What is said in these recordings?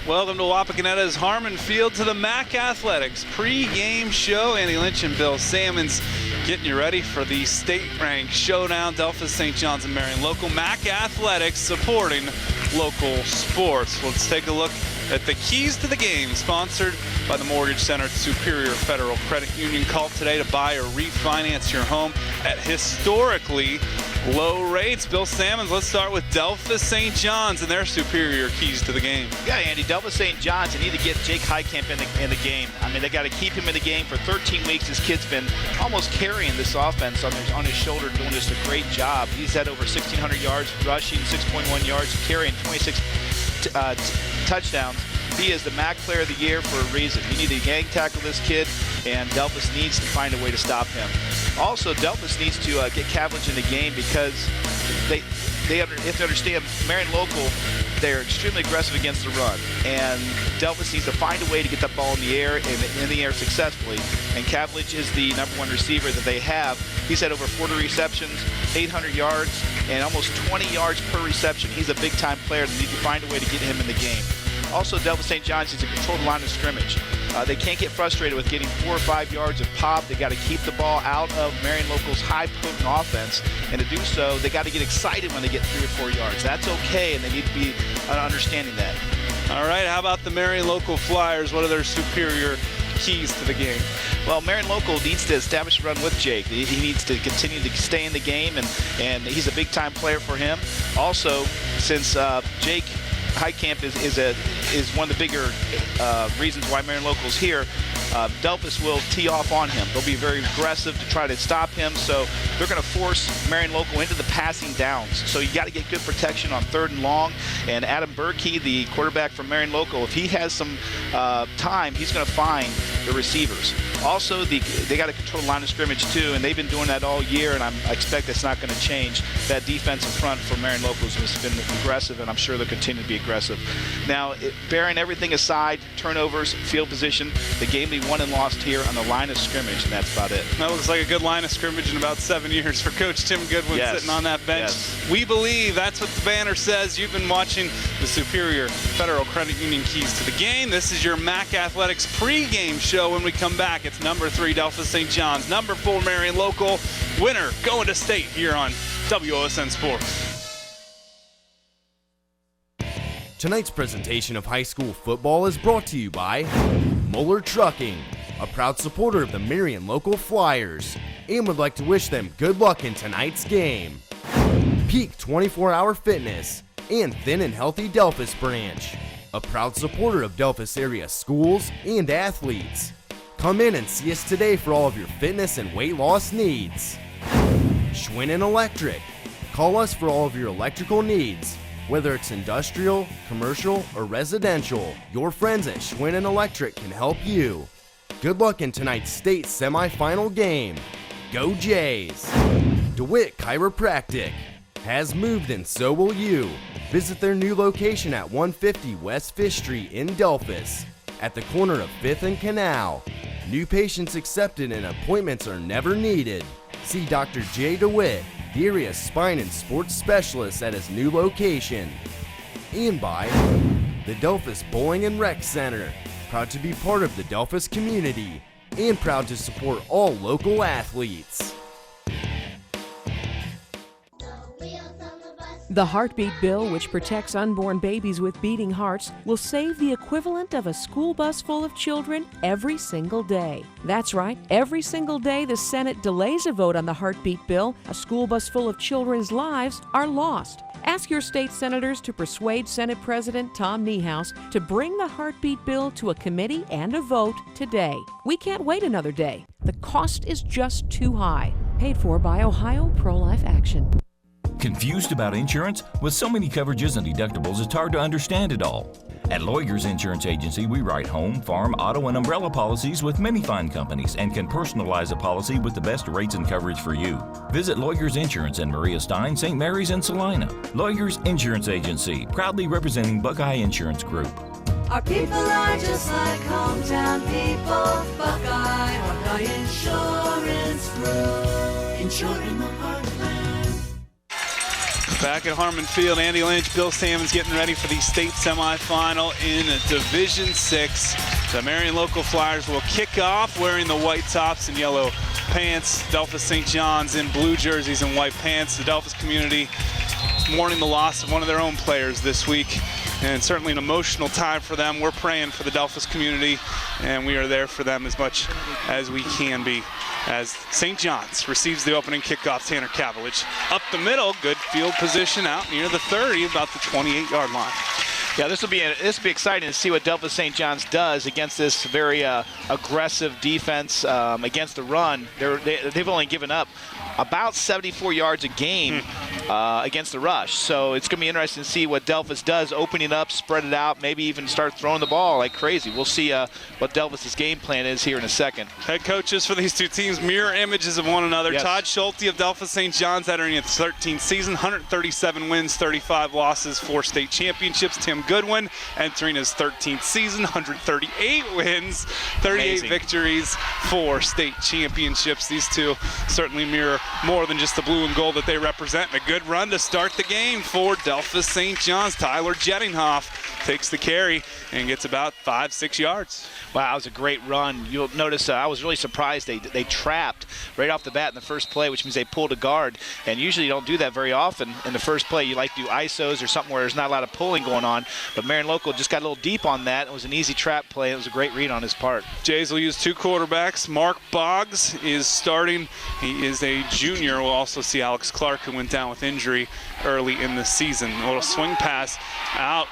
Welcome to Wapakoneta's Harmon Field to the MAC Athletics pre-game show. Andy Lynch and Bill Salmons getting you ready for the state-ranked showdown. Delphus, St. John's, and Marion local. MAC Athletics supporting local sports. Let's take a look at the keys to the game, sponsored by the Mortgage Center at Superior Federal Credit Union. Call today to buy or refinance your home at historically low rates. Bill Salmons, let's start with Delphus St. John's and their superior keys to the game. Yeah, Andy, Delphus St. John's, they need to get Jake Heitkamp in the game. I mean, they got to keep him in the game for 13 weeks. This kid's been almost carrying this offense on his shoulder, doing just a great job. He's had over 1,600 yards rushing, 6.1 yards carrying, 26 touchdowns. He is the MAC Player of the Year for a reason. You need to gang tackle this kid, and Delphus needs to find a way to stop him. Also, Delphus needs to get Cavillage in the game because they have to understand, Marion local, they're extremely aggressive against the run, and Delphus needs to find a way to get that ball in the air and in the air successfully. And Cavillage is the #1 receiver that they have. He's had over 40 receptions, 800 yards, and almost 20 yards per reception. He's a big-time player. They need to find a way to get him in the game. Also, Delphus St. John's needs to control the line of scrimmage. They can't get frustrated with getting 4 or 5 yards of pop. They got to keep the ball out of Marion local's high potent offense, and to do so, they got to get excited when they get 3 or 4 yards. That's okay, and they need to be understanding that. All right, how about the Marion local Flyers? What are their superior keys to the game? Well, Marion local needs to establish a run with Jake. He needs to continue to stay in the game, and he's a big-time player for him. Also, since Jake Heitkamp is one of the bigger reasons why Marion local's here, Delphus will tee off on him. They'll be very aggressive to try to stop him, so they're going to force Marion local into the passing downs. So you got to get good protection on 3rd and long, and Adam Berkey, the quarterback from Marion local, if he has some time, he's going to find the receivers. Also, they got to control the line of scrimmage too, and they've been doing that all year, and I expect that's not going to change. That defensive front for Marion locals has been aggressive, and I'm sure they'll continue to be aggressive. Now, bearing everything aside, turnovers, field position, the game they won and lost here on the line of scrimmage, and that's about it. That looks like a good line of scrimmage in about 7 years for Coach Tim Goodwin sitting on that bench. Yes. We believe, that's what the banner says. You've been watching the Superior Federal Credit Union keys to the game. This is your MAC Athletics pregame show. When we come back, it's #3 Delphus St. John's, #4 Marion local, winner going to state here on WOSN Sports. Tonight's presentation of high school football is brought to you by Muller Trucking, a proud supporter of the Marion local Flyers, and would like to wish them good luck in tonight's game. Peak 24-hour fitness and Thin and Healthy Delphus branch, a proud supporter of Delphus area schools and athletes. Come in and see us today for all of your fitness and weight loss needs. Schwinn Electric, call us for all of your electrical needs. Whether it's industrial, commercial, or residential, your friends at Schwinn Electric can help you. Good luck in tonight's state semifinal game. Go Jays! DeWitt Chiropractic has moved, and so will you. Visit their new location at 150 West 5th Street in Delphus, at the corner of 5th and Canal. New patients accepted and appointments are never needed. See Dr. J. DeWitt, the area spine and sports specialist, at his new location. And by the Delphus Bowling and Rec Center, proud to be part of the Delphus community and proud to support all local athletes. The Heartbeat Bill, which protects unborn babies with beating hearts, will save the equivalent of a school bus full of children every single day. That's right, every single day the Senate delays a vote on the Heartbeat Bill, a school bus full of children's lives are lost. Ask your state senators to persuade Senate President Tom Niehaus to bring the Heartbeat Bill to a committee and a vote today. We can't wait another day. The cost is just too high. Paid for by Ohio Pro-Life Action. Confused about insurance? With so many coverages and deductibles, it's hard to understand it all. At Lawyers Insurance Agency, we write home, farm, auto, and umbrella policies with many fine companies and can personalize a policy with the best rates and coverage for you. Visit Lawyers Insurance in Maria Stein, St. Mary's, and Salina. Lawyers Insurance Agency, proudly representing Buckeye Insurance Group. Our people are just like hometown people. Buckeye Insurance Group. Insuring the heartland. Back at Harmon Field, Andy Lynch, Bill Salmons getting ready for the state semifinal in Division 6. The Marion local Flyers will kick off wearing the white tops and yellow pants. Delphus St. John's in blue jerseys and white pants. The Delphus community mourning the loss of one of their own players this week, and certainly an emotional time for them. We're praying for the Delphus community, and we are there for them as much as we can be. As St. John's receives the opening kickoff, Tanner Cavillage up the middle, good field position out near the 30, about the 28-yard line. Yeah, this will be exciting to see what Delphus St. John's does against this very aggressive defense against the run. They've only given up about 74 yards a game against the rush. So it's going to be interesting to see what Delphus does, opening up, spread it out, maybe even start throwing the ball like crazy. We'll see what Delphus's game plan is here in a second. Head coaches for these two teams, mirror images of one another. Yes. Todd Schulte of Delphus St. John's entering its 13th season, 137 wins, 35 losses, 4 state championships. Tim Goodwin entering his 13th season, 138 wins, 38 Amazing. victories, 4 state championships. These two certainly mirror more than just the blue and gold that they represent. And a good run to start the game for Delphus St. John's. Tyler Jettinghoff takes the carry and gets about 5-6 yards. Wow, that was a great run. You'll notice I was really surprised they trapped right off the bat in the first play, which means they pulled a guard. And usually you don't do that very often in the first play. You like to do ISOs or something where there's not a lot of pulling going on. But Marion Local just got a little deep on that. It was an easy trap play. It was a great read on his part. Jays will use 2 quarterbacks. Mark Boggs is starting. He is a junior. We'll also see Alex Clark, who went down with injury early in the season. A little swing pass out.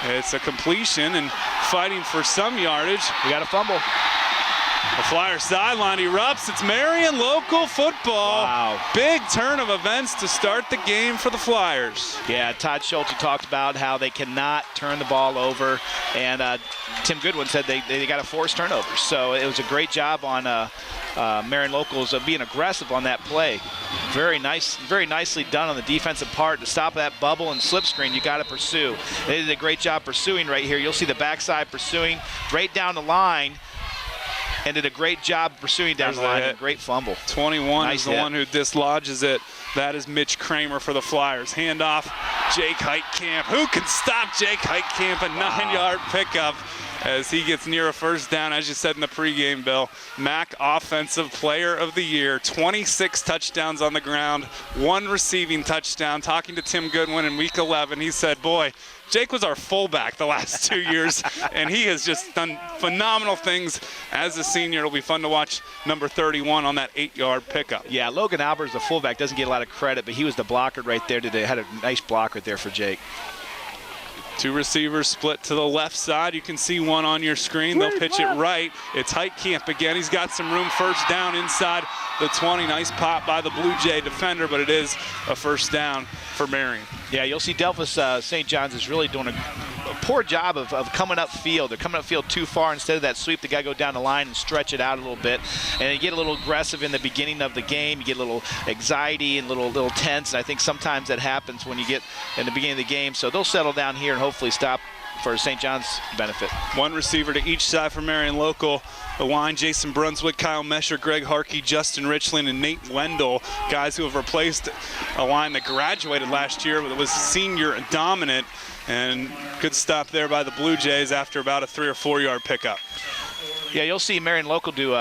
It's a completion and fighting for some yardage. We got a fumble. The Flyer sideline erupts. It's Marion local football. Wow. Big turn of events to start the game for the Flyers. Yeah, Todd Schulte talked about how they cannot turn the ball over, and Tim Goodwin said they got to force turnovers. So it was a great job on Marion Locals being aggressive on that play. Very nicely done on the defensive part to stop that bubble and slip screen. You got to pursue. They did a great job pursuing right here. You'll see the backside pursuing right down the line. And did a great job pursuing down the line. And great fumble. 21 nice is the hit. one who dislodges it. That is Mitch Kramer for the Flyers. Handoff, Jake Heitkamp. Who can stop Jake Heitkamp? A 9-yard pickup as he gets near a first down, as you said in the pregame, Bill. MAC Offensive Player of the Year. 26 touchdowns on the ground, 1 receiving touchdown. Talking to Tim Goodwin in Week 11, he said, boy, Jake was our fullback the last 2 years, and he has just done phenomenal things as a senior. It'll be fun to watch number 31 on that 8-yard pickup. Yeah, Logan Albers, the fullback, doesn't get a lot of credit, but he was the blocker right there today. Had a nice block right there for Jake. 2 receivers split to the left side. You can see one on your screen. They'll pitch it right. It's Heitkamp again. He's got some room, first down inside the 20. Nice pop by the Blue Jay defender, but it is a first down for Marion. Yeah, you'll see Delphus St. John's is really doing a poor job of coming up field. They're coming up field too far. Instead of that sweep, they got to go down the line and stretch it out a little bit. And you get a little aggressive in the beginning of the game. You get a little anxiety and little tense. And I think sometimes that happens when you get in the beginning of the game. So they'll settle down here and hopefully stop for St. John's benefit. 1 receiver to each side for Marion Local. The line, Jason Brunswick, Kyle Mesher, Greg Harkey, Justin Richland, and Nate Wendell, guys who have replaced a line that graduated last year that was senior dominant. And good stop there by the Blue Jays after about a 3 or 4 yard pickup. Yeah, you'll see Marion Local do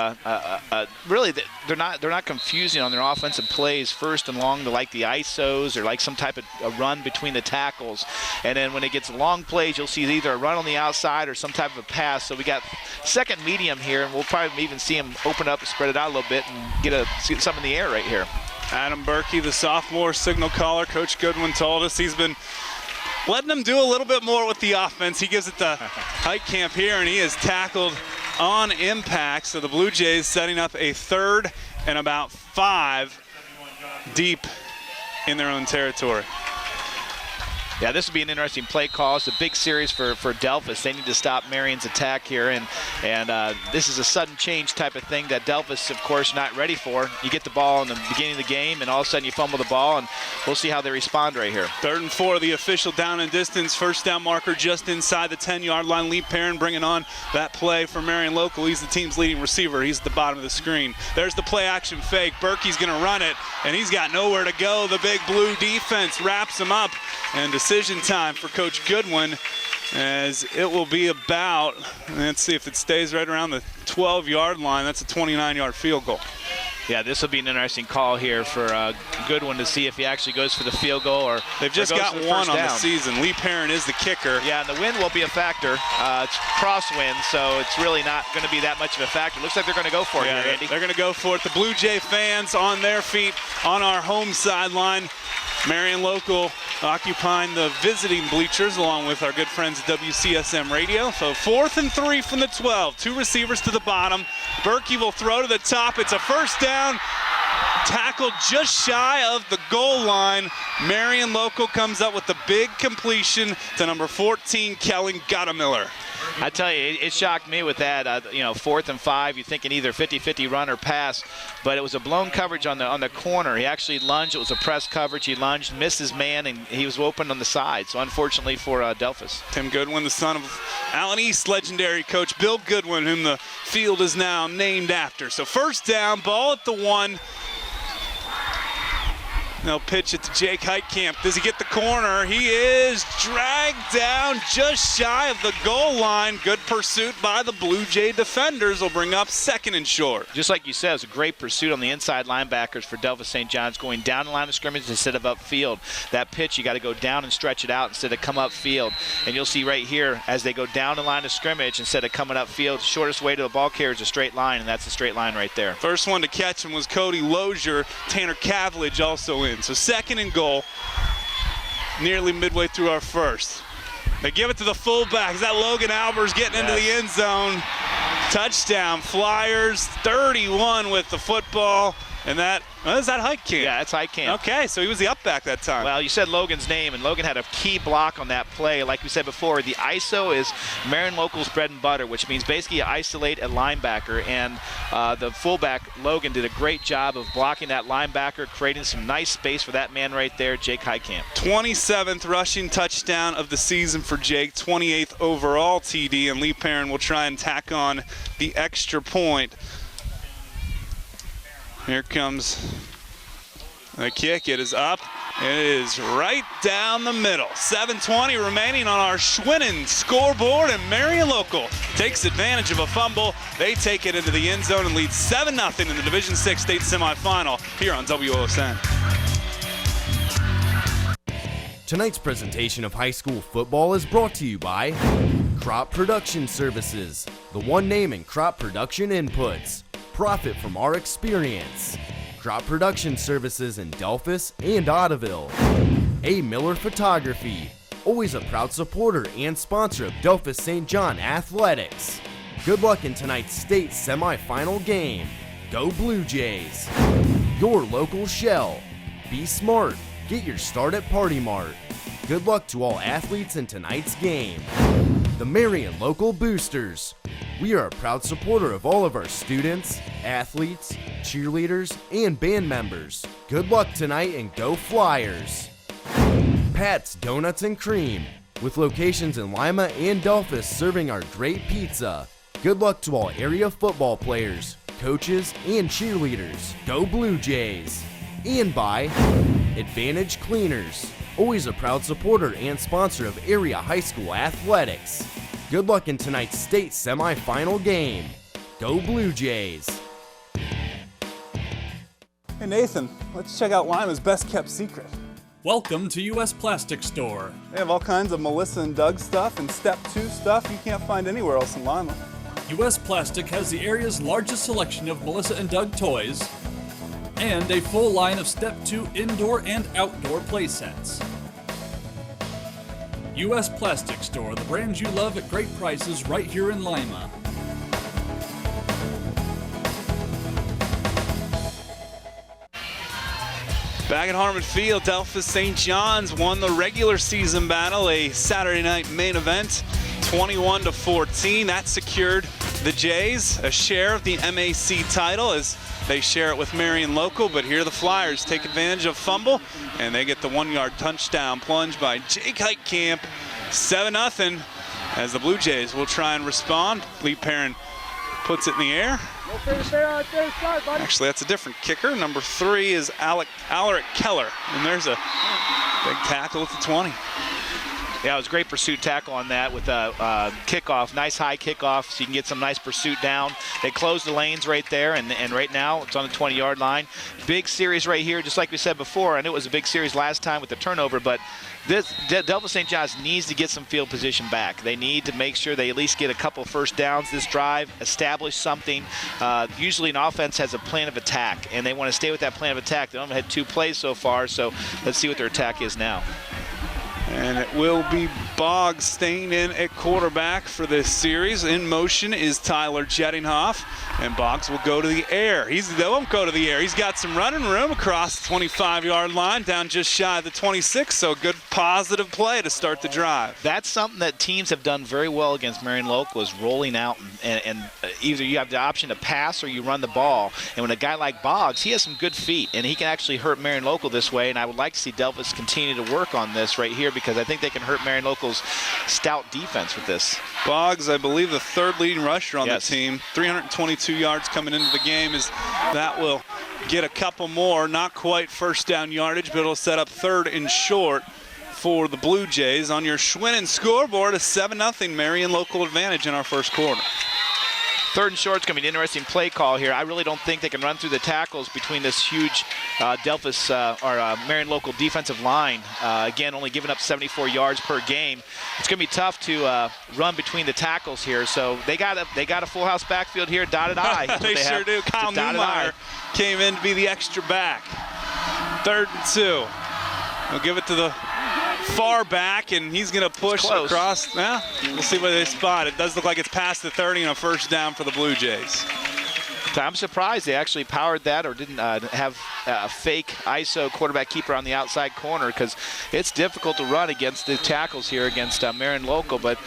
really they're not confusing on their offensive plays. First and long, they like the ISOs or like some type of a run between the tackles. And then when it gets long plays, you'll see either a run on the outside or some type of a pass. So we got second medium here, and we'll probably even see him open up and spread it out a little bit and get something in the air right here. Adam Berkey, the sophomore signal caller, Coach Goodwin told us he's been letting them do a little bit more with the offense. He gives it to Heitkamp here, and he is tackled on impact. So the Blue Jays setting up a 3rd and about 5 deep in their own territory. Yeah, this will be an interesting play call. It's a big series for Delphus. They need to stop Marion's attack here, and this is a sudden change type of thing that Delphus, of course, not ready for. You get the ball in the beginning of the game, and all of a sudden you fumble the ball, and we'll see how they respond right here. 3rd and 4, the official down and distance. First down marker just inside the 10-yard line. Lee Perrin bringing on that play for Marion Local. He's the team's leading receiver. He's at the bottom of the screen. There's the play action fake. Berkey's going to run it, and he's got nowhere to go. The big blue defense wraps him up, and decision time for Coach Goodwin, as it will be about, let's see if it stays right around the 12-yard line. That's a 29-yard field goal. Yeah, this will be an interesting call here for Goodwin to see if he actually goes for the field goal or they've just got one on the season. Lee Perrin is the kicker. Yeah, and the wind will be a factor. It's crosswind, so it's really not going to be that much of a factor. Looks like they're going to go for it here, Andy. They're going to go for it. The Blue Jay fans on their feet on our home sideline. Marion Local occupying the visiting bleachers along with our good friends at WCSM Radio. So 4th and 3 from the 12. 2 receivers to the bottom. Berkey will throw to the top. It's a first down. Tackled just shy of the goal line. Marion Local comes up with the big completion to number 14, Kellen Gottemiller. I tell you, it shocked me with that. 4th and 5, you're thinking either 50-50 run or pass, but it was a blown coverage on the corner. He actually lunged. It was a press coverage. He lunged, missed his man, and he was open on the side. So unfortunately for Delphus. Tim Goodwin, the son of Allen East legendary coach Bill Goodwin, whom the field is now named after. So first down, ball at the 1. They'll pitch it to Jake Heitkamp. Does he get the corner? He is dragged down just shy of the goal line. Good pursuit by the Blue Jay defenders will bring up 2nd and short. Just like you said, it was a great pursuit on the inside linebackers for Delphus St. John's, going down the line of scrimmage instead of upfield. That pitch, you got to go down and stretch it out instead of come upfield. And you'll see right here, as they go down the line of scrimmage instead of coming upfield, shortest way to the ball carrier is a straight line, and that's a straight line right there. First one to catch him was Cody Lozier. Tanner Cavillage also in. So 2nd and goal, nearly midway through our first. They give it to the fullback. Is that Logan Albers getting into the end zone? Touchdown, Flyers, 31 with the football. And that, is that Heitkamp? Yeah, that's Heitkamp. Okay, so he was the up back that time. Well, you said Logan's name, and Logan had a key block on that play. Like we said before, the ISO is Marion Local's bread and butter, which means basically you isolate a linebacker, and the fullback, Logan, did a great job of blocking that linebacker, creating some nice space for that man right there, Jake Heitkamp. 27th rushing touchdown of the season for Jake, 28th overall TD, and Lee Perrin will try and tack on the extra point. Here comes the kick. It is up. It is right down the middle. 7:20 remaining on our Schwinn scoreboard, and Marion Local takes advantage of a fumble. They take it into the end zone and lead 7-0 in the Division VI state semifinal here on WOSN. Tonight's presentation of high school football is brought to you by Crop Production Services, the one name in crop production inputs. Profit from our experience. Crop Production Services in Delphus and Ottoville. A. Miller Photography, always a proud supporter and sponsor of Delphus St. John Athletics. Good luck in tonight's state semifinal game. Go Blue Jays. Your local Shell. Be smart. Get your start at Party Mart. Good luck to all athletes in tonight's game. The Marion Local Boosters. We are a proud supporter of all of our students, athletes, cheerleaders, and band members. Good luck tonight and go Flyers. Pat's Donuts and Cream, with locations in Lima and Delphus serving our great pizza. Good luck to all area football players, coaches, and cheerleaders. Go Blue Jays. And by Advantage Cleaners, always a proud supporter and sponsor of area high school athletics. Good luck in tonight's state semifinal game. Go Blue Jays. Hey Nathan, let's check out Lima's best kept secret. Welcome to US Plastic Store. They have all kinds of Melissa and Doug stuff and Step 2 stuff you can't find anywhere else in Lima. US Plastic has the area's largest selection of Melissa and Doug toys and a full line of Step 2 indoor and outdoor play sets. US Plastic Store, the brands you love at great prices right here in Lima. Back at Harmon Field, Delphus St. John's won the regular season battle, a Saturday night main event, 21-14. That secured the Jays a share of the MAC title as they share it with Marion Local, but here the Flyers take advantage of fumble, and they get the 1-yard touchdown plunge by Jake Heitkamp, 7-0, as the Blue Jays will try and respond. Lee Perrin puts it in the air. Actually, that's a different kicker. Number 3 is Alaric Keller, and there's a big tackle at the 20. Yeah, it was a great pursuit tackle on that with a kickoff, nice high kickoff, so you can get some nice pursuit down. They closed the lanes right there, and right now it's on the 20-yard line. Big series right here, just like we said before. I know it was a big series last time with the turnover, but this Delphus St. John's needs to get some field position back. They need to make sure they at least get a couple first downs this drive, establish something. Usually an offense has a plan of attack, and they want to stay with that plan of attack. They only had 2 plays so far, so let's see what their attack is now. And it will be Boggs staying in at quarterback for this series. In motion is Tyler Jettinghoff, and Boggs will go to the air. They won't go to the air. He's got some running room across the 25-yard line, down just shy of the 26, so good positive play to start the drive. That's something that teams have done very well against Marion Local, is rolling out, and either you have the option to pass or you run the ball. And when a guy like Boggs, he has some good feet, and he can actually hurt Marion Local this way, and I would like to see Delphus continue to work on this right here, because I think they can hurt Marion Local's stout defense with this. Boggs, I believe, the 3rd leading rusher on the team. 322 yards coming into the game. That will get a couple more, not quite first down yardage, but it'll set up 3rd and short for the Blue Jays. On your Schwinn scoreboard, a 7-0 Marion Local advantage in our first quarter. 3rd and short is going to be an interesting play call here. I really don't think they can run through the tackles between this huge Delphus Marion Local defensive line. Again, only giving up 74 yards per game. It's going to be tough to run between the tackles here. So they got a full house backfield here, dotted I. They sure do. Kyle Newmeyer came in to be the extra back. 3rd and 2. We'll give it to the far back, and he's going to push across. Well, we'll see where they spot. It does look like it's past the 30 and a first down for the Blue Jays. I'm surprised they actually powered that or didn't have a fake ISO quarterback keeper on the outside corner, because it's difficult to run against the tackles here against Marion Local, but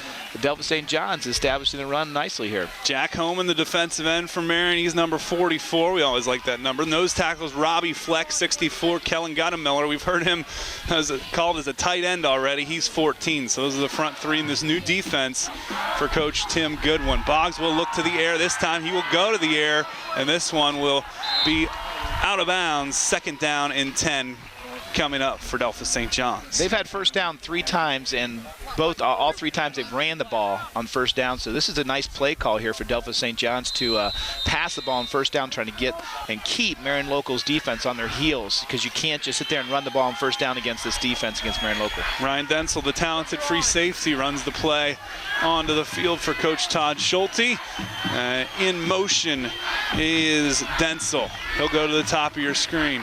Delphus St. John's establishing the run nicely here. Jack Homan, the defensive end for Marion, he's number 44. We always like that number. Nose tackles Robbie Fleck, 64. Kellen Guttemiller, we've heard him called as a tight end already. He's 14. So those are the front 3 in this new defense for Coach Tim Goodwin. Boggs will look to the air. This time he will go to the air, and this one will be out of bounds. 2nd down and 10 coming up for Delphus St. John's. They've had first down 3 times, and all 3 times they've ran the ball on first down. So this is a nice play call here for Delphus St. John's to pass the ball on first down, trying to get and keep Marion Local's defense on their heels, because you can't just sit there and run the ball on first down against this defense against Marion Local. Ryan Densel, the talented free safety, runs the play onto the field for Coach Todd Schulte. In motion is Densel. He'll go to the top of your screen.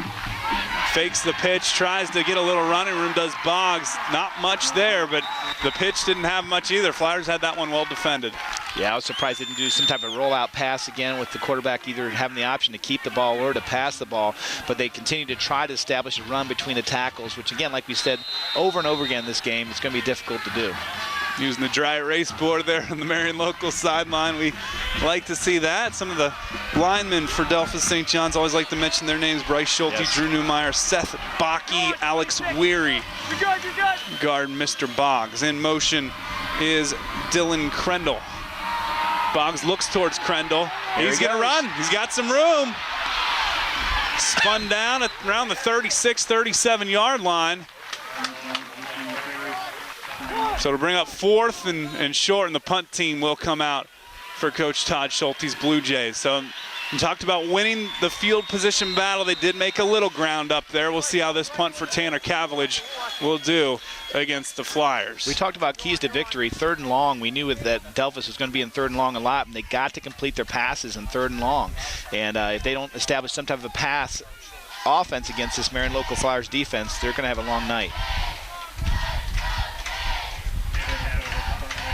Fakes the pitch, tries to get a little running room, does Boggs. Not much there, but the pitch didn't have much either. Flyers had that one well defended. Yeah, I was surprised they didn't do some type of rollout pass again, with the quarterback either having the option to keep the ball or to pass the ball. But they continue to try to establish a run between the tackles, which, again, like we said over and over again this game, it's going to be difficult to do. Using the dry erase board there on the Marion Local sideline. We like to see that. Some of the linemen for Delphus St. John's always like to mention their names: Bryce Schulte, Drew Newmeyer, Seth Bakke, Alex Weary. Guard Mr. Boggs. In motion is Dylan Crendel. Boggs looks towards Crendel. He's going to run. He's got some room. Spun down at around the 36, 37-yard line. So to bring up 4th and short, and the punt team will come out for Coach Todd Schulte's Blue Jays. So we talked about winning the field position battle. They did make a little ground up there. We'll see how this punt for Tanner Cavillage will do against the Flyers. We talked about keys to victory. 3rd and long. We knew that Delphus was going to be in 3rd and long a lot, and they got to complete their passes in 3rd and long. And if they don't establish some type of a pass offense against this Marion Local Flyers defense, they're going to have a long night.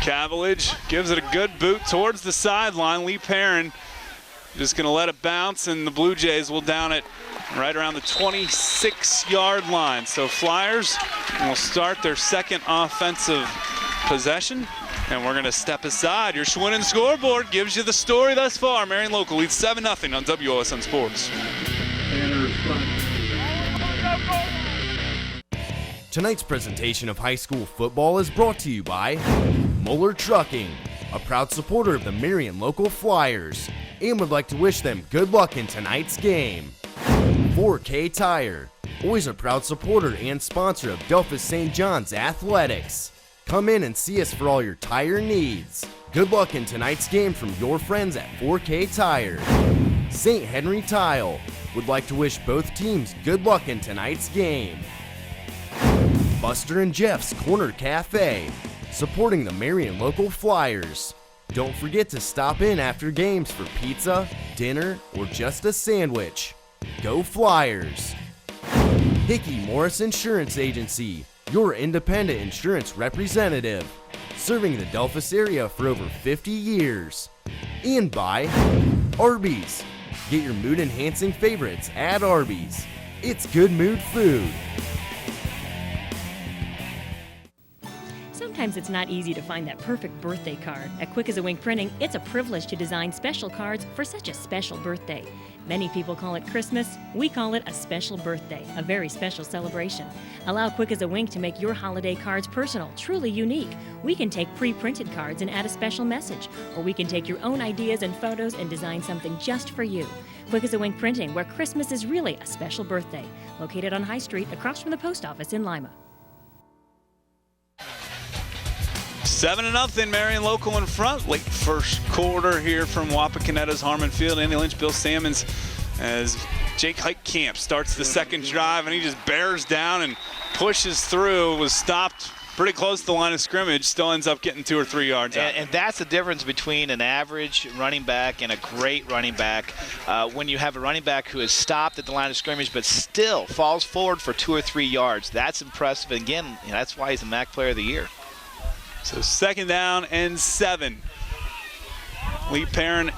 Cavillage gives it a good boot towards the sideline. Lee Perrin Just going to let it bounce, and the Blue Jays will down it right around the 26-yard line. So Flyers will start their second offensive possession. And we're going to step aside. Your Schwinn scoreboard gives you the story thus far. Marion Local leads 7-0 on WOSN Sports. Tonight's presentation of high school football is brought to you by Moeller Trucking, a proud supporter of the Marion Local Flyers, and would like to wish them good luck in tonight's game. 4K Tire, always a proud supporter and sponsor of Delphus St. John's Athletics. Come in and see us for all your tire needs. Good luck in tonight's game from your friends at 4K Tire. St. Henry Tile would like to wish both teams good luck in tonight's game. Buster and Jeff's Corner Cafe, supporting the Marion Local Flyers. Don't forget to stop in after games for pizza, dinner, or just a sandwich. Go Flyers! Hickey Morris Insurance Agency, your independent insurance representative, serving the Delphus area for over 50 years. And by Arby's. Get your mood-enhancing favorites at Arby's. It's good mood food. Sometimes it's not easy to find that perfect birthday card. At Quick as a Wink Printing, it's a privilege to design special cards for such a special birthday. Many people call it Christmas. We call it a special birthday, a very special celebration. Allow Quick as a Wink to make your holiday cards personal, truly unique. We can take pre-printed cards and add a special message, or we can take your own ideas and photos and design something just for you. Quick as a Wink Printing, where Christmas is really a special birthday. Located on High Street, across from the post office in Lima. 7-0, Marion Local in front. Late first quarter here from Wapakoneta's Harmon Field. Andy Lynch, Bill Salmons, as Jake Heitkamp starts the second drive, and he just bears down and pushes through. Was stopped pretty close to the line of scrimmage, still ends up getting 2 or 3 yards out. And that's the difference between an average running back and a great running back. When you have a running back who is stopped at the line of scrimmage but still falls forward for 2 or 3 yards, that's impressive. And again, that's why he's the MAC Player of the Year. So 2nd down and 7. Lee Perrin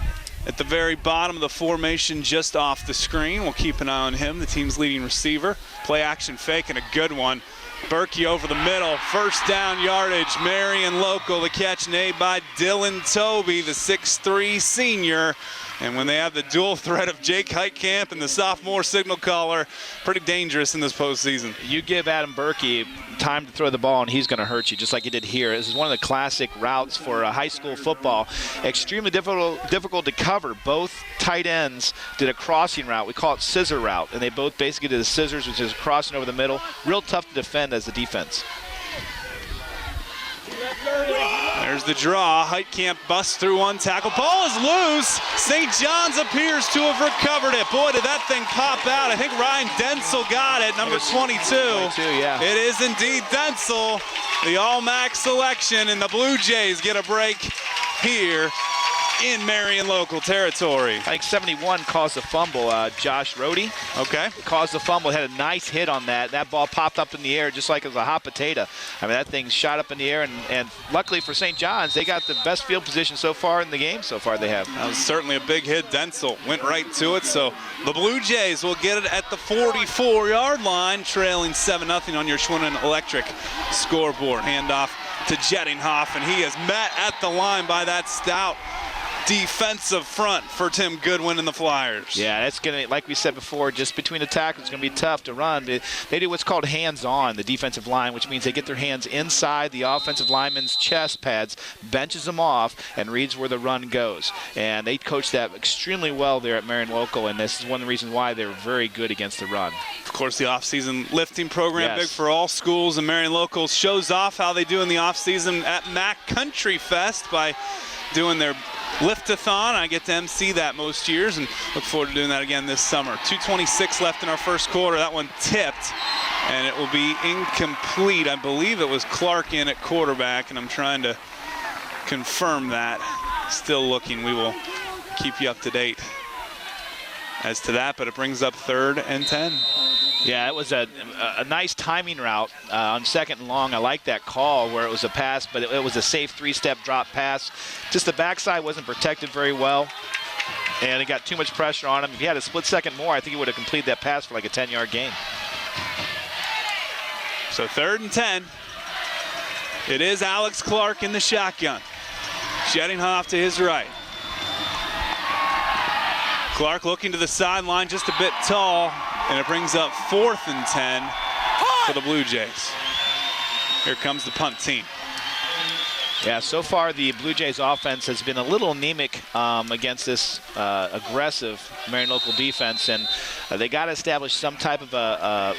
at the very bottom of the formation, just off the screen. We'll keep an eye on him, the team's leading receiver. Play action fake and a good one. Berkey over the middle, 1st down yardage. Marion Local, the catch made by Dylan Tobey, the 6'3" senior. And when they have the dual threat of Jake Heitkamp and the sophomore signal caller, pretty dangerous in this postseason. You give Adam Berkey time to throw the ball and he's going to hurt you, just like he did here. This is one of the classic routes for high school football. Extremely difficult to cover. Both tight ends did a crossing route. We call it scissor route. And they both basically did the scissors, which is crossing over the middle. Real tough to defend as a defense. There's the draw. Heitkamp busts through one tackle. Ball is loose. St. John's appears to have recovered it. Boy, did that thing pop out. I think Ryan Densel got it, number 22. 22, yeah. It is indeed Densel, the All-MAC selection, and the Blue Jays get a break here in Marion Local territory. I think 71 caused the fumble, Josh Rohde. Okay. Caused the fumble, had a nice hit on that. That ball popped up in the air just like it was a hot potato. I mean, that thing shot up in the air, and luckily for St. John's, they got the best field position so far in the game so far they have. That was certainly a big hit. Densel went right to it, so the Blue Jays will get it at the 44-yard line, trailing 7-0 on your Schwinn Electric scoreboard. Handoff to Jettinghoff, and he is met at the line by that stout defensive front for Tim Goodwin and the Flyers. Yeah, that's going to, like we said before, just between the tackles, it's going to be tough to run. They do what's called hands-on, the defensive line, which means they get their hands inside the offensive lineman's chest pads, benches them off, and reads where the run goes. And they coach that extremely well there at Marion Local, and this is one of the reasons why they're very good against the run. Of course, the off-season lifting program, yes, big for all schools, and Marion Local shows off how they do in the off-season at MAC Country Fest by doing their Lift-a-thon. I get to MC that most years and look forward to doing that again this summer. 2:26 left in our first quarter. That one tipped, and it will be incomplete. I believe it was Clark in at quarterback, and I'm trying to confirm that. Still looking. We will keep you up to date as to that, but it brings up 3rd and 10. Yeah, it was a nice timing route on 2nd and long. I like that call where it was a pass, but it was a safe 3-step drop pass. Just the backside wasn't protected very well. And he got too much pressure on him. If he had a split second more, I think he would have completed that pass for like a 10-yard gain. So 3rd and 10. It is Alex Clark in the shotgun. Sheddinghoff to his right. Clark looking to the sideline, just a bit tall, and it brings up 4th and 10 for the Blue Jays. Here comes the punt team. Yeah, so far the Blue Jays offense has been a little anemic against this aggressive Marion local defense, and they got to establish some type of a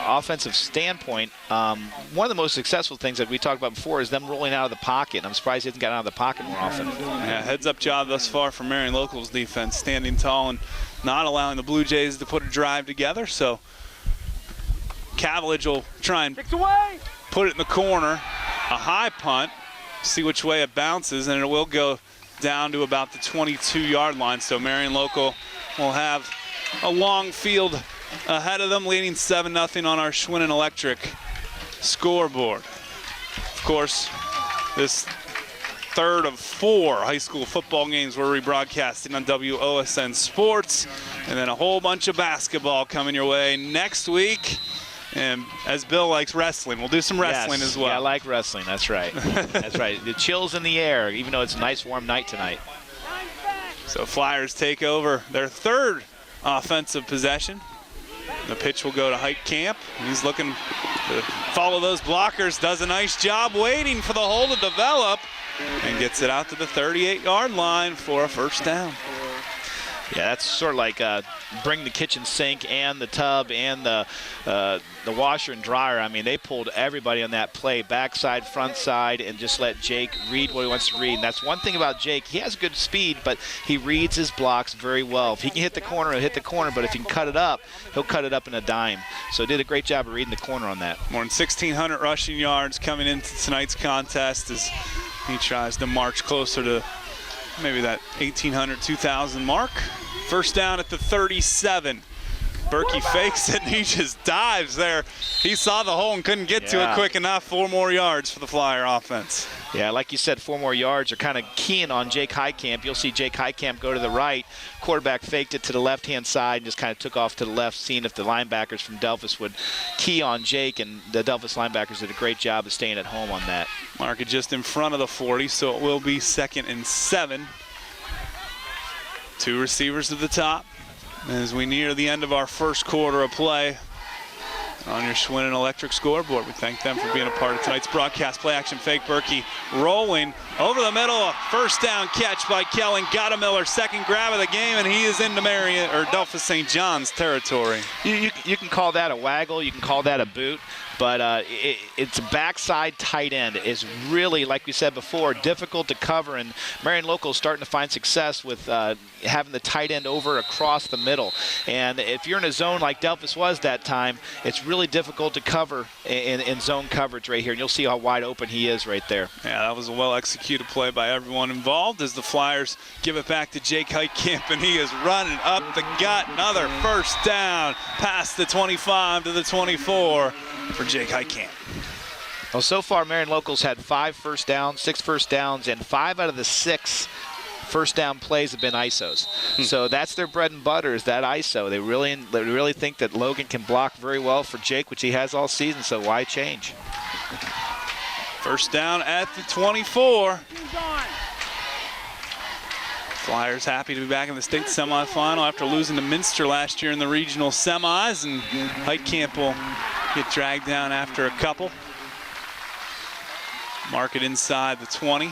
offensive standpoint. One of the most successful things that we talked about before is them rolling out of the pocket, and I'm surprised they haven't gotten out of the pocket more often. Yeah, heads-up job thus far for Marion Local's defense, standing tall and not allowing the Blue Jays to put a drive together, so Cavillage will try and put it in the corner. A high punt. See which way it bounces, and it will go down to about the 22-yard line. So Marion Local will have a long field ahead of them, leading 7-0 on our Schwinn Electric scoreboard. Of course, this 3rd of 4 high school football games we're rebroadcasting on WOSN Sports, and then a whole bunch of basketball coming your way next week. And as Bill likes wrestling, we'll do some wrestling as well. Yeah, I like wrestling. That's right. That's right. The chills in the air, even though it's a nice warm night tonight. So Flyers take over their 3rd offensive possession. The pitch will go to Heitkamp. He's looking to follow those blockers. Does a nice job waiting for the hole to develop and gets it out to the 38-yard line for a 1st down. Yeah, that's sort of like bring the kitchen sink and the tub and the washer and dryer. I mean, they pulled everybody on that play, backside, front side, and just let Jake read what he wants to read. And that's one thing about Jake. He has good speed, but he reads his blocks very well. If he can hit the corner, he'll hit the corner, but if he can cut it up, he'll cut it up in a dime. So he did a great job of reading the corner on that. More than 1,600 rushing yards coming into tonight's contest as he tries to march closer to maybe that 1,800, 2,000 mark. 1st down at the 37. Berkey fakes it, and he just dives there. He saw the hole and couldn't get to it quick enough. 4 more yards for the Flyer offense. Yeah, like you said, 4 more yards are kind of keying on Jake Heitkamp. You'll see Jake Heitkamp go to the right. Quarterback faked it to the left-hand side and just kind of took off to the left, seeing if the linebackers from Delphus would key on Jake, and the Delphus linebackers did a great job of staying at home on that. Mark it just in front of the 40, so it will be 2nd and 7. 2 receivers to the top as we near the end of our 1st quarter of play on your Schwinn Electric scoreboard. We thank them for being a part of tonight's broadcast. Play action fake. Berkey rolling over the middle. A 1st down catch by Kellen Gottemiller. 2nd grab of the game, and he is into Marion or Delphus St. John's territory. You can call that a waggle. You can call that a boot. But it's a backside tight end. It's really, like we said before, difficult to cover. And Marion Local is starting to find success with having the tight end over across the middle. And if you're in a zone like Delphus was that time, it's really difficult to cover in zone coverage right here. And you'll see how wide open he is right there. Yeah, that was a well-executed play by everyone involved as the Flyers give it back to Jake Heitkamp, and he is running up the gut. Another 1st down past the 25 to the 24. For Jake Heitkamp. Well, so far, Marion Local's had 5 first downs, 6 first downs, and 5 out of the 6 first down plays have been ISOs. So that's their bread and butter, is that ISO. They really think that Logan can block very well for Jake, which he has all season, so why change? 1st down at the 24. Flyers happy to be back in the state semifinal after losing to Minster last year in the regional semis, and Heitkamp will get dragged down after a couple. Mark it inside the 20.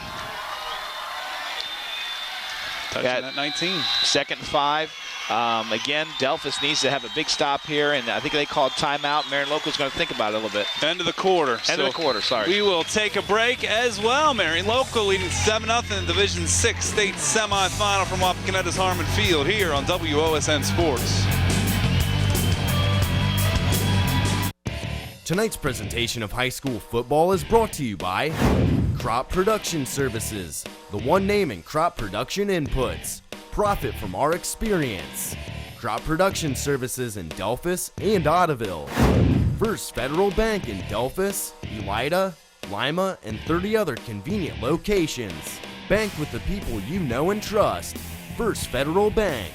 Touching at 19. 2nd and 5. Again, Delphus needs to have a big stop here, and I think they called timeout. Marion Local's going to think about it a little bit. End of the quarter. End of the quarter, sorry. We will take a break as well. Marion Local leading 7-0 in the Division 6 state semifinal from Wapakoneta's Harmon Field here on WOSN Sports. Tonight's presentation of high school football is brought to you by Crop Production Services, the one name in crop production inputs. Profit from our experience. Crop Production Services in Delphus and Ottoville. First Federal Bank in Delphus, Elida, Lima, and 30 other convenient locations. Bank with the people you know and trust. First Federal Bank.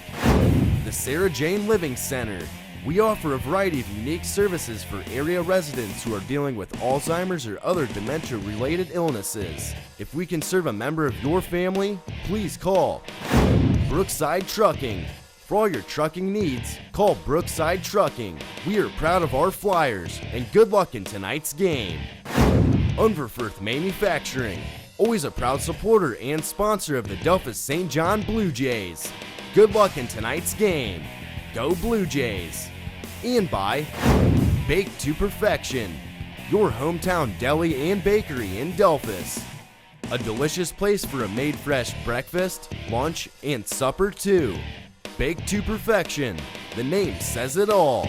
The Sarah Jane Living Center. We offer a variety of unique services for area residents who are dealing with Alzheimer's or other dementia-related illnesses. If we can serve a member of your family, please call Brookside Trucking. For all your trucking needs, call Brookside Trucking. We are proud of our Flyers, and good luck in tonight's game. Unverfirth Manufacturing, always a proud supporter and sponsor of the Delphos St. John Blue Jays. Good luck in tonight's game. Go Blue Jays. And by Baked to Perfection, your hometown deli and bakery in Delphos. A delicious place for a made fresh breakfast, lunch, and supper too. Baked to Perfection, the name says it all.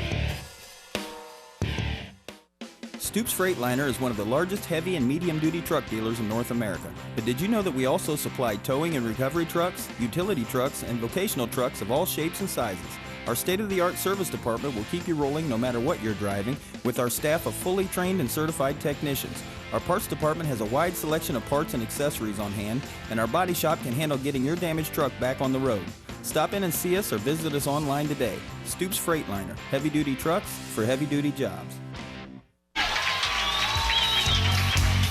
Stoops Freightliner is one of the largest heavy and medium-duty truck dealers in North America. But did you know that we also supply towing and recovery trucks, utility trucks, and vocational trucks of all shapes and sizes? Our state-of-the-art service department will keep you rolling no matter what you're driving with our staff of fully trained and certified technicians. Our parts department has a wide selection of parts and accessories on hand, and our body shop can handle getting your damaged truck back on the road. Stop in and see us or visit us online today. Stoops Freightliner, heavy-duty trucks for heavy-duty jobs.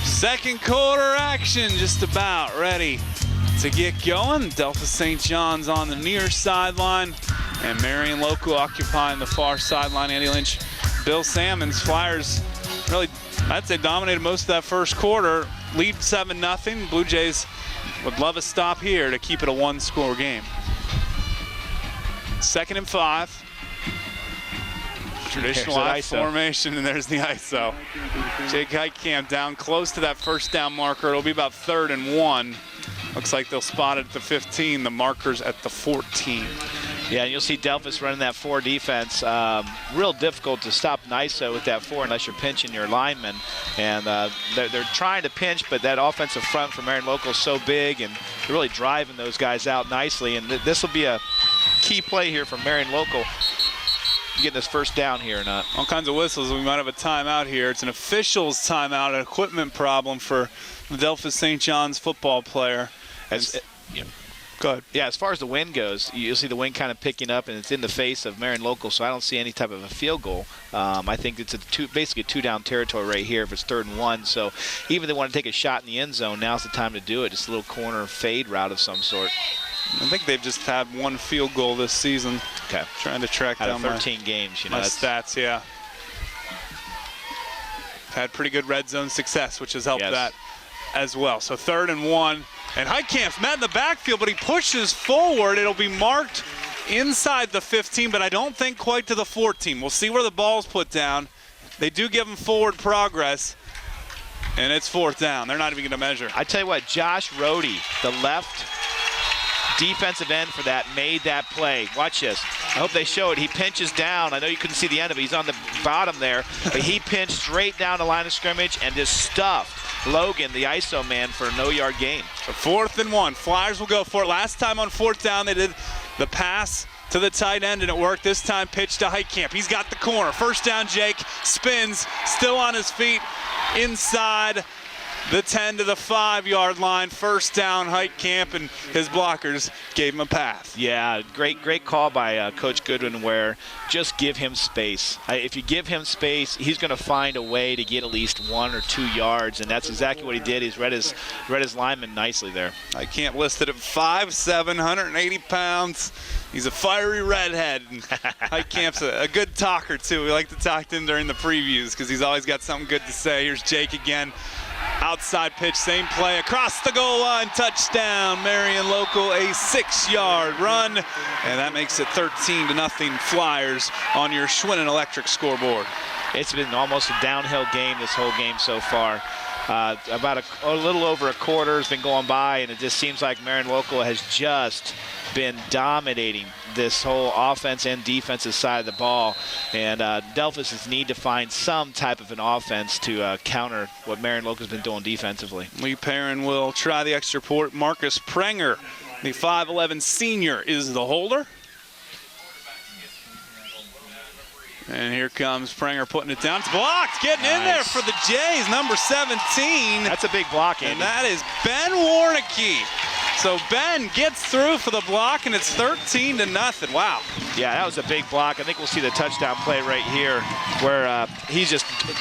Second quarter action just about ready to get going. Delphos St. John's on the near sideline, and Marion Local occupying the far sideline. Andy Lynch, Bill Salmons. Flyers really, I'd say, dominated most of that first quarter. Lead 7-0. Blue Jays would love a stop here to keep it a one-score game. 2nd and 5. Traditional I formation, and there's the ISO. Jake Heitkamp down close to that first down marker. It'll be about 3rd and 1. Looks like they'll spot it at the 15. The marker's at the 14. Yeah, and you'll see Delphos running that 4 defense. Real difficult to stop ISO with that 4 unless you're pinching your linemen. And they're trying to pinch, but that offensive front for Marion Local is so big, and they're really driving those guys out nicely. And this will be a key play here for Marion Local, getting this first down here or not. All kinds of whistles. We might have a timeout here. It's an official's timeout, an equipment problem for the Delphos St. John's football player. Go ahead. Yeah, as far as the wind goes, you'll see the wind kind of picking up, and it's in the face of Marion Local, so I don't see any type of a field goal. I think it's basically a 2-down territory right here if it's 3rd and 1. So even if they want to take a shot in the end zone, now's the time to do it. Just a little corner fade route of some sort. I think they've just had 1 field goal this season. Okay. Trying to track down out of 13 games, you know. My stats, yeah. Had pretty good red zone success, which has helped that as well. So 3rd and 1. And Heitkamp's met in the backfield, but he pushes forward. It'll be marked inside the 15, but I don't think quite to the 14. We'll see where the ball's put down. They do give him forward progress, and it's 4th down. They're not even going to measure. I tell you what, Josh Rohde, the left defensive end for that, made that play. Watch this. I hope they show it. He pinches down. I know you couldn't see the end of it. He's on the bottom there, but he pinched straight down the line of scrimmage and just stuffed Logan, the ISO man, for a no-yard gain. 4th and 1. Flyers will go for it. Last time on 4th down, they did the pass to the tight end, and it worked. This time, pitch to Heitkamp. He's got the corner. First down, Jake spins, still on his feet, inside the 10 to the 5-yard line. First down, Heitkamp, and his blockers gave him a pass. Yeah, great call by Coach Goodwin, where just give him space. If you give him space, he's going to find a way to get at least 1 or 2 yards, and that's exactly what he did. He's read his lineman nicely there. Heitkamp listed at 5'7", 180 pounds. He's a fiery redhead. Heitkamp's a good talker, too. We like to talk to him during the previews because he's always got something good to say. Here's Jake again. Outside pitch, same play, across the goal line, touchdown. Marion Local, a 6-yard run, and that makes it 13-0 Flyers on your Schwinn Electric scoreboard. It's been almost a downhill game this whole game so far. About a little over a quarter has been going by, and it just seems like Marion Local has just been dominating this whole offense and defensive side of the ball. And Delphos need to find some type of an offense to counter what Marion Local has been doing defensively. Lee Perrin will try the extra point. Marcus Prenger, the 5'11" senior, is the holder. And here comes Prenger putting it down. It's blocked, getting in there for the Jays, number 17. That's a big block, Andy. And that is Ben Warnicki. So Ben gets through for the block, and it's 13-0. Wow. Yeah, that was a big block. I think we'll see the touchdown play right here where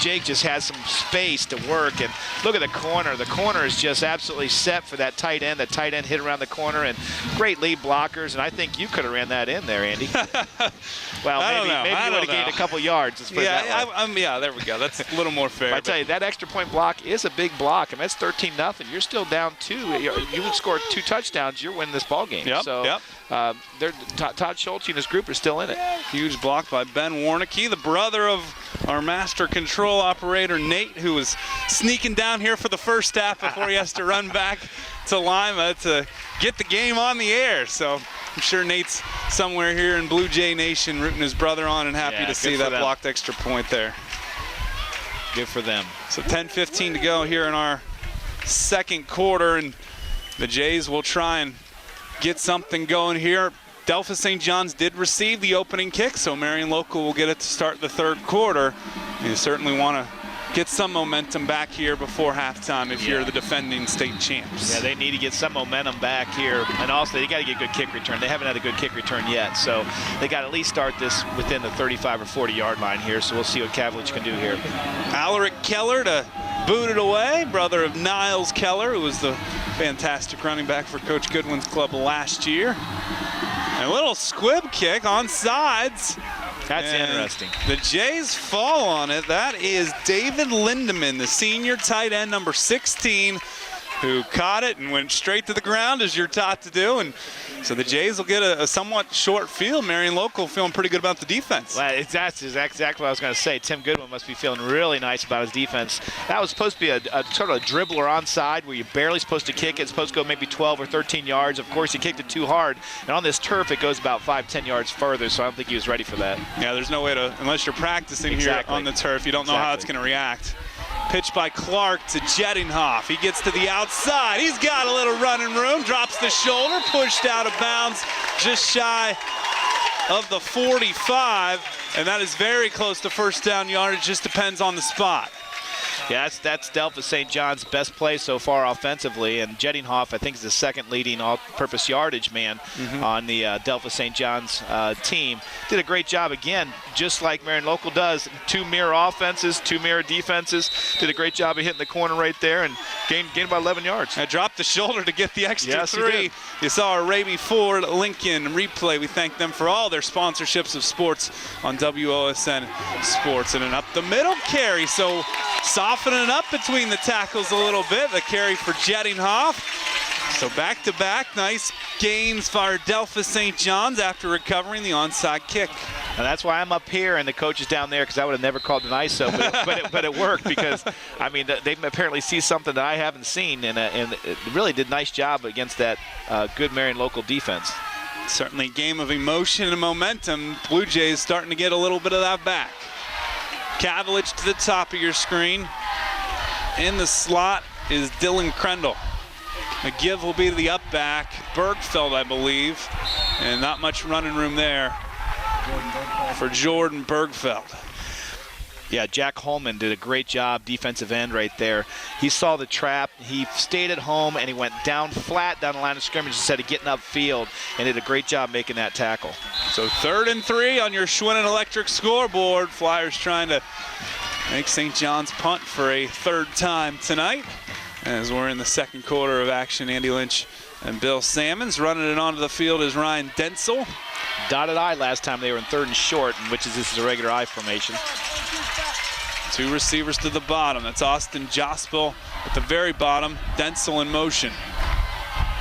Jake just has some space to work. And look at the corner. The corner is just absolutely set for that tight end. The tight end hit around the corner, and great lead blockers. And I think you could have ran that in there, Andy. Well, maybe you would have gained a couple yards. Yeah, there we go. That's a little more fair. I tell you, that extra point block is a big block. I mean, that's 13-0. You're still down 2. You would score 2 touchdowns, you're winning this ball game. Yep. Todd Schultz and his group are still in it. Huge block by Ben Warnicki, the brother of our master control operator, Nate, who was sneaking down here for the first half before he has to run back to Lima to get the game on the air. So I'm sure Nate's somewhere here in Blue Jay Nation rooting his brother on and happy to see that blocked extra point there. Good for them. So 10:15 to go here in our second quarter, and the Jays will try and get something going here. Delphos St. John's did receive the opening kick, so Marion Local will get it to start the third quarter. You certainly want to get some momentum back here before halftime if you're the defending state champs. Yeah, they need to get some momentum back here, and also they got to get a good kick return. They haven't had a good kick return yet, so they got to at least start this within the 35 or 40 yard line here, so we'll see what Cavaliers can do here. Alaric Keller to boot it away, brother of Niles Keller, who was the fantastic running back for Coach Goodwin's club last year. And a little squib kick on sides. That's interesting. The Jays fall on it. That is David Lindeman, the senior tight end, number 16, who caught it and went straight to the ground, as you're taught to do. And so the Jays will get a somewhat short field. Marion Local feeling pretty good about the defense. Well, that's exactly what I was going to say. Tim Goodwin must be feeling really nice about his defense. That was supposed to be a sort of a dribbler onside where you're barely supposed to kick it. It's supposed to go maybe 12 or 13 yards. Of course, he kicked it too hard. And on this turf, it goes about 5-10 yards further, so I don't think he was ready for that. Yeah, there's no way to, unless you're practicing here on the turf, you don't know how it's going to react. Pitch by Clark to Jettinghoff. He gets to the outside. He's got a little running room, drops the shoulder, pushed out of bounds just shy of the 45, and that is very close to first down yardage. Just depends on the spot. Yeah, that's Delphos St. John's best play so far offensively, and Jettinghoff, I think, is the second leading all-purpose yardage man on the Delphos St. John's team. Did a great job again, just like Marion Local does. 2 mirror offenses, 2 mirror defenses. Did a great job of hitting the corner right there and gained about 11 yards. I dropped the shoulder to get the extra 3. You saw our Raby Ford Lincoln replay. We thank them for all their sponsorships of sports on WOSN Sports. And an up the middle carry, so softening up between the tackles a little bit. The carry for Jettinghoff. So back-to-back, nice gains for Delphos St. John's after recovering the onside kick. And that's why I'm up here and the coach is down there, because I would have never called an ISO, but it worked because, I mean, they apparently see something that I haven't seen, and it really did a nice job against that good Marion Local defense. Certainly a game of emotion and momentum. Blue Jays starting to get a little bit of that back. Cavaliers to the top of your screen. In the slot is Dylan Crendel. The give will be to the up back, Bergfeld, I believe, and not much running room there for Jordan Bergfeld. Yeah, Jack Holman did a great job, defensive end right there. He saw the trap, he stayed at home, and he went down flat down the line of scrimmage instead of getting upfield, and did a great job making that tackle. So 3rd and 3 on your Schwinn Electric scoreboard. Flyers trying to make St. John's punt for a 3rd time tonight. As we're in the second quarter of action, Andy Lynch and Bill Sammons. Running it onto the field is Ryan Dentzel. Dotted I last time they were in 3rd and short, which is this is a regular I formation. 2 receivers to the bottom. That's Austin Jospel at the very bottom. Dentzel in motion.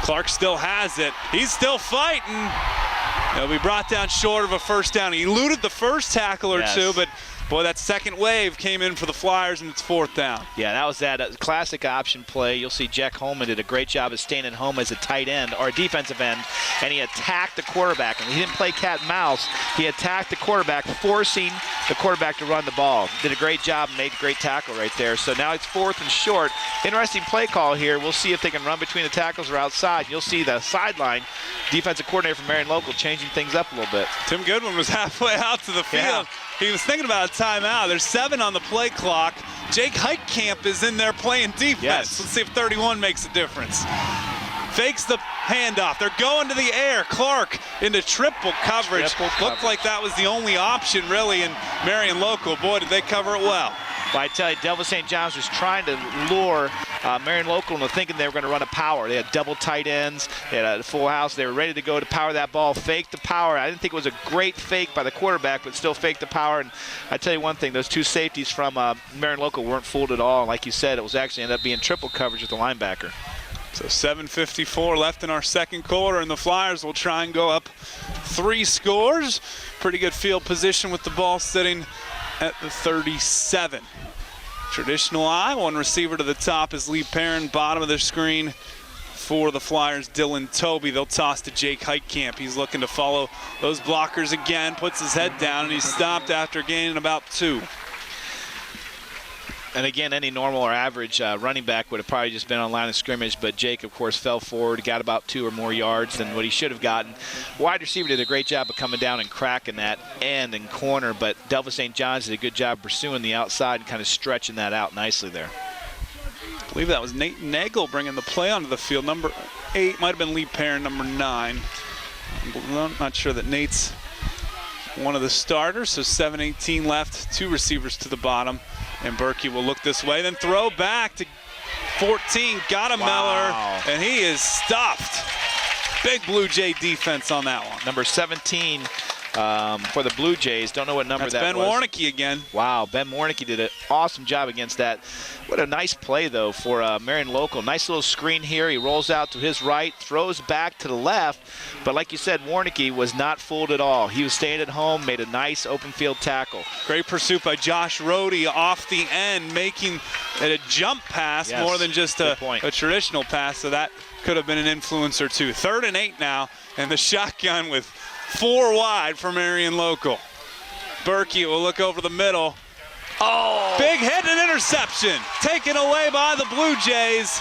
Clark still has it. He's still fighting. He'll be brought down short of a first down. He eluded the first tackle or two, but boy, that second wave came in for the Flyers, and it's 4th down. Yeah, that was that classic option play. You'll see Jack Holman did a great job of staying at home as a tight end or a defensive end, and he attacked the quarterback. And he didn't play cat and mouse. He attacked the quarterback, forcing the quarterback to run the ball. Did a great job and made a great tackle right there. So now it's 4th and short. Interesting play call here. We'll see if they can run between the tackles or outside. You'll see the sideline defensive coordinator from Marion Local changing things up a little bit. Tim Goodwin was halfway out to the field. Yeah. He was thinking about a timeout. There's 7 on the play clock. Jake Heitkamp is in there playing defense. Yes. Let's see if 31 makes a difference. fakes the handoff. They're going to the air. Clark into triple coverage. Looked like that was the only option, really, in Marion Local. Boy, did they cover it well. But I tell you, Delphos St. John's was trying to lure Marion Local into thinking they were going to run a power. They had double tight ends. They had a full house. They were ready to go to power that ball, fake the power. I didn't think it was a great fake by the quarterback, but still fake the power. And I tell you one thing, those two safeties from Marion Local weren't fooled at all. And like you said, it was actually ended up being triple coverage with the linebacker. So 7:54 left in our second quarter, and the Flyers will try and go up 3 scores. Pretty good field position with the ball sitting at the 37. Traditional eye, one receiver to the top is Lee Perrin, bottom of the screen for the Flyers, Dylan Toby. They'll toss to Jake Heitkamp. He's looking to follow those blockers again, puts his head down, and he's stopped after gaining about 2. And again, any normal or average running back would have probably just been on line of scrimmage, but Jake, of course, fell forward, got about 2 or more yards than what he should have gotten. Wide receiver did a great job of coming down and cracking that end and corner, but Delphos St. John's did a good job pursuing the outside and kind of stretching that out nicely there. I believe that was Nate Nagel bringing the play onto the field. Number 8 might have been Lee Perrin, number 9. I'm not sure that Nate's one of the starters, so 7:18 left, 2 receivers to the bottom. And Berkey will look this way, then throw back to 14. Got a Meller, and he is stuffed. Big Blue Jay defense on that one. Number 17 for the Blue Jays. Don't know what number That's that Ben was. Warnicki again. Wow, Ben Warnicki did an awesome job against that. What a nice play, though, for Marion Local. Nice little screen here. He rolls out to his right, throws back to the left. But like you said, Warnicki was not fooled at all. He was staying at home, made a nice open field tackle. Great pursuit by Josh Rohde off the end, making it a jump pass more than just a traditional pass. So that could have been an influence or 2. 3rd and 8 now, and the shotgun with 4 wide for Marion Local. Berkey will look over the middle. Oh! Big hit and interception. Taken away by the Blue Jays.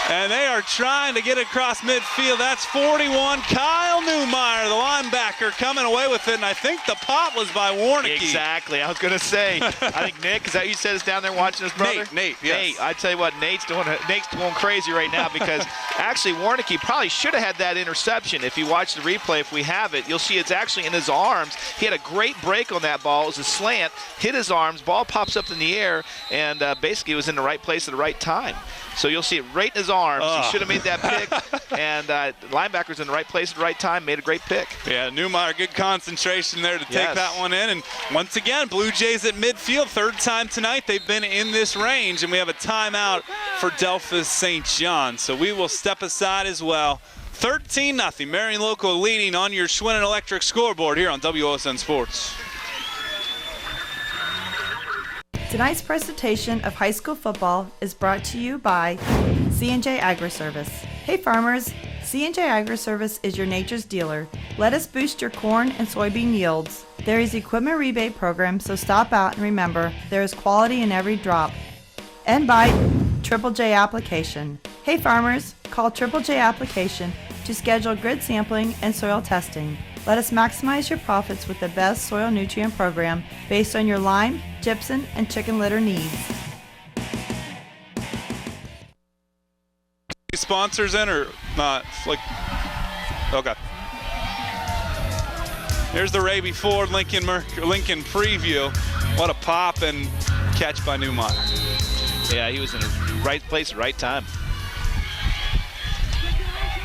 And they are trying to get across midfield. That's 41. Kyle Newmeyer, the linebacker, coming away with it. And I think the pop was by Warnicki. Exactly. I was going to say. I think Nick, is that you said is down there watching his brother? Nate, yes. Nate, I tell you what, Nate's going crazy right now because actually Warnicki probably should have had that interception. If you watch the replay, if we have it, you'll see it's actually in his arms. He had a great break on that ball. It was a slant, hit his arms, ball pops up in the air, and basically it was in the right place at the right time. So you'll see it right in his arms. He should have made that pick, and linebacker's in the right place at the right time, made a great pick. Yeah, Newmeyer, good concentration there to take that one in. And once again, Blue Jays at midfield, 3rd time tonight. They've been in this range, and we have a timeout for Delphos St. John. So we will step aside as well. 13-0, Marion Local leading on your Schwinn Electric scoreboard here on WOSN Sports. Tonight's presentation of high school football is brought to you by C&J Agri-Service. Hey farmers, C&J Agri-Service is your nature's dealer. Let us boost your corn and soybean yields. There is equipment rebate program, so stop out and remember there is quality in every drop. And by Triple J Application. Hey farmers, call Triple J Application to schedule grid sampling and soil testing. Let us maximize your profits with the best soil nutrient program based on your lime, gypsum, and chicken litter needs. Sponsors in or not? Okay. Here's the Raby Ford Lincoln preview. What a pop and catch by Newmeyer. Yeah, he was in the right place, right time.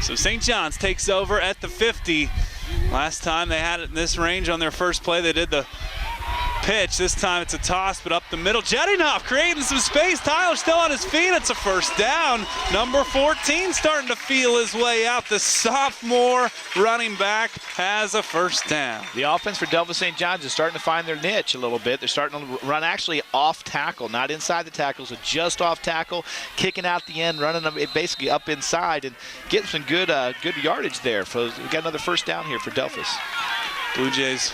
So St. John's takes over at the 50. Last time they had it in this range on their first play, they did the pitch. This time it's a toss, but up the middle. Jettinghoff creating some space. Tyler's still on his feet. It's a first down. Number 14 starting to feel his way out. The sophomore running back has a first down. The offense for Delphos St. John's is starting to find their niche a little bit. They're starting to run actually off tackle, not inside the tackle, so just off tackle, kicking out the end, running them basically up inside, and getting some good yardage there. So we got another first down here for Delphos. Blue Jays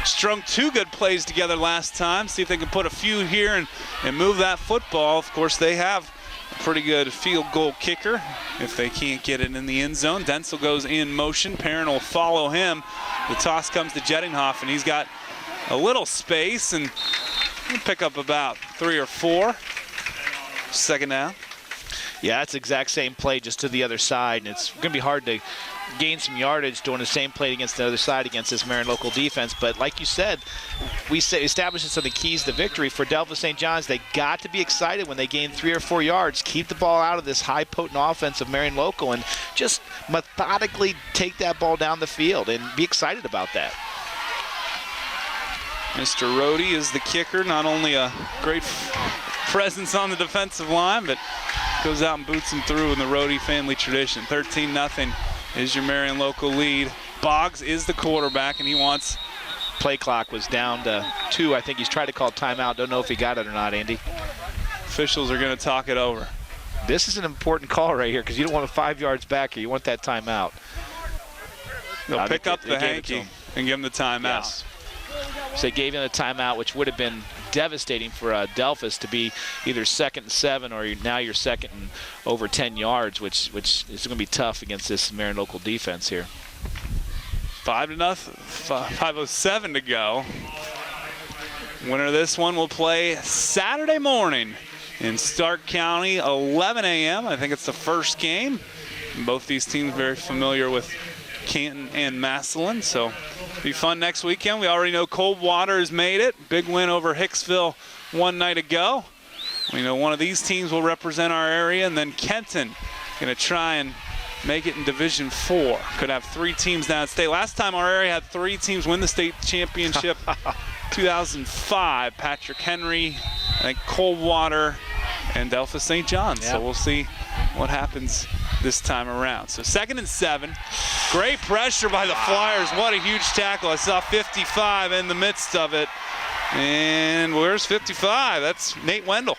strung 2 good plays together last time. See if they can put a few here and move that football. Of course, they have a pretty good field goal kicker if they can't get it in the end zone. Denzel goes in motion. Perrin will follow him. The toss comes to Jettinghoff, and he's got a little space, and he'll pick up about 3 or 4. Second down. Yeah, that's the exact same play, just to the other side, and it's going to be hard to gain some yardage doing the same play against the other side against this Marion local defense. But like you said, we established some of the keys to victory for Delphos St. John's. They got to be excited when they gain 3 or 4 yards, keep the ball out of this high potent offense of Marion local, and just methodically take that ball down the field and be excited about that. Mr. Rohde is the kicker, not only a great presence on the defensive line, but goes out and boots him through in the Rohde family tradition. 13-0 is your Marion local lead. Boggs is the quarterback, and he wants... Play clock was down to 2. I think he's tried to call timeout. Don't know if he got it or not, Andy. Officials are going to talk it over. This is an important call right here because you don't want 5 yards back here. You want that timeout. They'll pick up the hanky and give him the timeout. Yes. So they gave him a timeout, which would have been devastating for Delphos to be either 2nd and 7 or now you're 2nd and over 10 yards, which is going to be tough against this Marion local defense here. 5-0, 5:07 to go. Winner of this one will play Saturday morning in Stark County, 11 a.m. I think it's the first game. Both these teams very familiar with Canton and Massillon, so it'll be fun next weekend. We already know Coldwater has made it. Big win over Hicksville one night ago. We know one of these teams will represent our area, and then Kenton going to try and make it in Division 4. Could have 3 teams down at state. Last time our area had 3 teams win the state championship, 2005. Patrick Henry, I think Coldwater, and Delphos St. John's. Yep. So we'll see what happens this time around. So 2nd and 7. Great pressure by the Flyers. What a huge tackle. I saw 55 in the midst of it. And where's 55? That's Nate Wendell.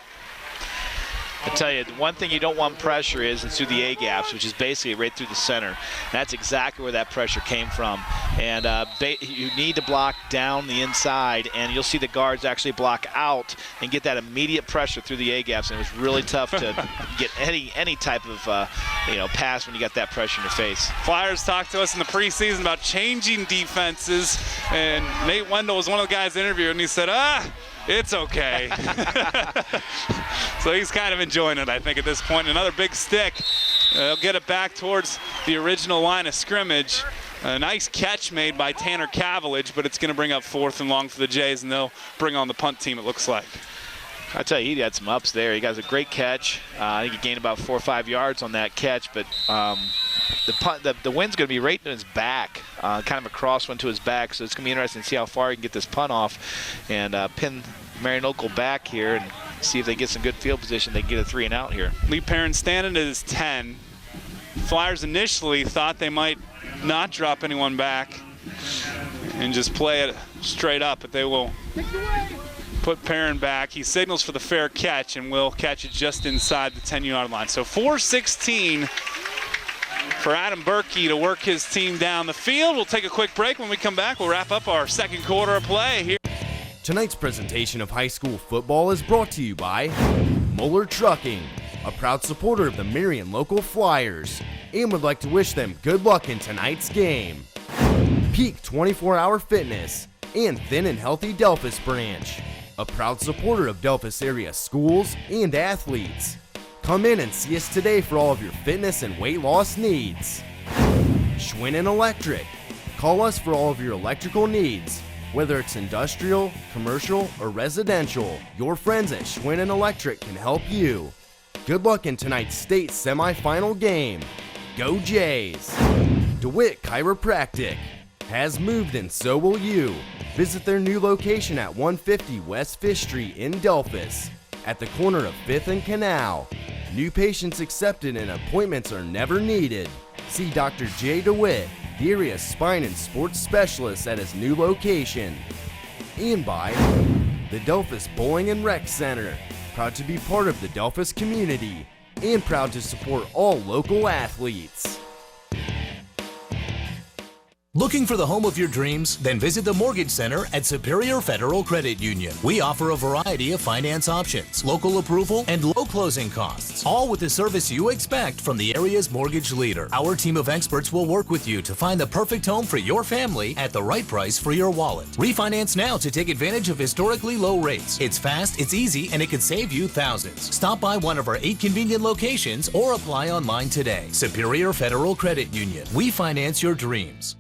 I tell you, the one thing you don't want pressure is through the A-gaps, which is basically right through the center. That's exactly where that pressure came from. And you need to block down the inside, and you'll see the guards actually block out and get that immediate pressure through the A-gaps. And it was really tough to get any type of pass when you got that pressure in your face. Flyers talked to us in the preseason about changing defenses, and Nate Wendell was one of the guys interviewed, and he said, it's okay. So he's kind of enjoying it, I think, at this point. Another big stick. They'll get it back towards the original line of scrimmage. A nice catch made by Tanner Cavillage, but it's going to bring up 4th and long for the Jays, and they'll bring on the punt team, it looks like. I tell you, he had some ups there. He got a great catch. I think he gained about 4 or 5 yards on that catch, but the wind's going to be right in his back, kind of a cross one to his back, so it's going to be interesting to see how far he can get this punt off and pin Marion local back here and see if they get some good field position. They can get a 3 and out here. Lee Perrin standing at his 10. Flyers initially thought they might not drop anyone back and just play it straight up, but they will put Perrin back. He signals for the fair catch and will catch it just inside the 10-yard line. So 4:16 for Adam Berkey to work his team down the field. We'll take a quick break. When we come back, we'll wrap up our 2nd quarter of play here. Tonight's presentation of high school football is brought to you by Muller Trucking, a proud supporter of the Marion local Flyers, and would like to wish them good luck in tonight's game. Peak 24-hour fitness and Thin and Healthy Delphos branch, a proud supporter of Delphos area schools and athletes. Come in and see us today for all of your fitness and weight loss needs. Schwinn Electric. Call us for all of your electrical needs. Whether it's industrial, commercial, or residential, your friends at Schwinn Electric can help you. Good luck in tonight's state semifinal game. Go Jays! DeWitt Chiropractic has moved and so will you. Visit their new location at 150 West 5th Street in Delphos, at the corner of 5th and Canal. New patients accepted and appointments are never needed. See Dr. J. DeWitt, the area spine and sports specialist at his new location. And by the Delphos Bowling and Rec Center, proud to be part of the Delphos community and proud to support all local athletes. Looking for the home of your dreams? Then visit the Mortgage Center at Superior Federal Credit Union. We offer a variety of finance options, local approval, and low closing costs, all with the service you expect from the area's mortgage leader. Our team of experts will work with you to find the perfect home for your family at the right price for your wallet. Refinance now to take advantage of historically low rates. It's fast, it's easy, and it could save you thousands. Stop by one of our 8 convenient locations or apply online today. Superior Federal Credit Union. We finance your dreams.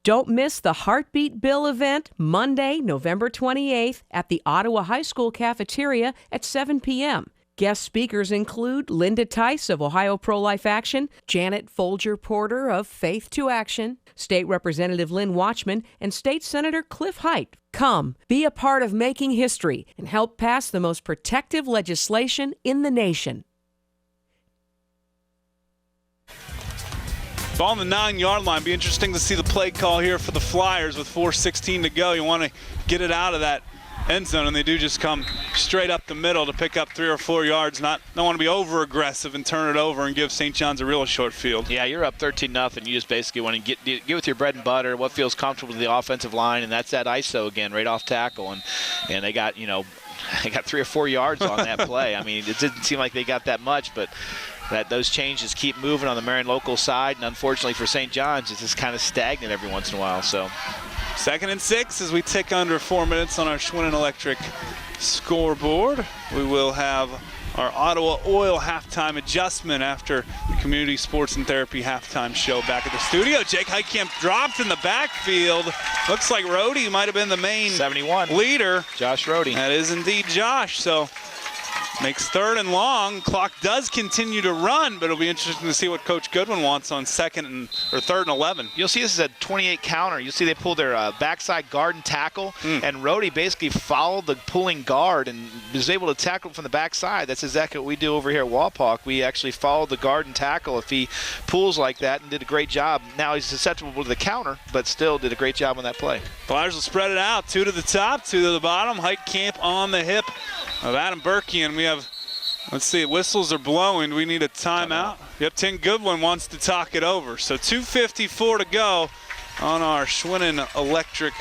Don't miss the Heartbeat Bill event Monday, November 28th at the Ottawa High School cafeteria at 7 p.m. Guest speakers include Linda Tice of Ohio Pro-Life Action, Janet Folger-Porter of Faith to Action, State Representative Lynn Watchman, and State Senator Cliff Height. Come, be a part of making history and help pass the most protective legislation in the nation. Ball on the 9-yard line. Be interesting to see the play call here for the Flyers with 4:16 to go. You want to get it out of that end zone, and they do just come straight up the middle to pick up 3 or 4 yards. Don't want to be over aggressive and turn it over and give St. John's a real short field. Yeah, you're up 13-0. You just basically want to get with your bread and butter, what feels comfortable to the offensive line, and that's that ISO again, right off tackle, and they got they got 3 or 4 yards on that play. I mean, it didn't seem like they got that much, but those changes keep moving on the Marion local side, and unfortunately for St. John's, it's just kind of stagnant every once in a while. So 2nd and 6 as we tick under 4 minutes on our Schwinn Electric scoreboard. We will have our Ottawa Oil halftime adjustment after the Community Sports and Therapy halftime show back at the studio. Jake Heitkamp dropped in the backfield. Looks like Rohde might have been the main 71 leader. Josh Rohde. That is indeed Josh. So makes 3rd and long. Clock does continue to run, but it'll be interesting to see what Coach Goodwin wants on 3rd and 11. You'll see this is a 28 counter. You'll see they pull their backside guard and tackle, and Rohde basically followed the pulling guard and was able to tackle from the backside. That's exactly what we do over here at Wapak. We actually follow the guard and tackle if he pulls like that, and did a great job. Now he's susceptible to the counter, but still did a great job on that play. Flyers will spread it out. 2 to the top, 2 to the bottom. Heitkamp on the hip of Adam Berkey, and we have, let's see, whistles are blowing. We need a timeout. Yep, Tim Goodwin wants to talk it over. So 2:54 to go on our Schwinn Electric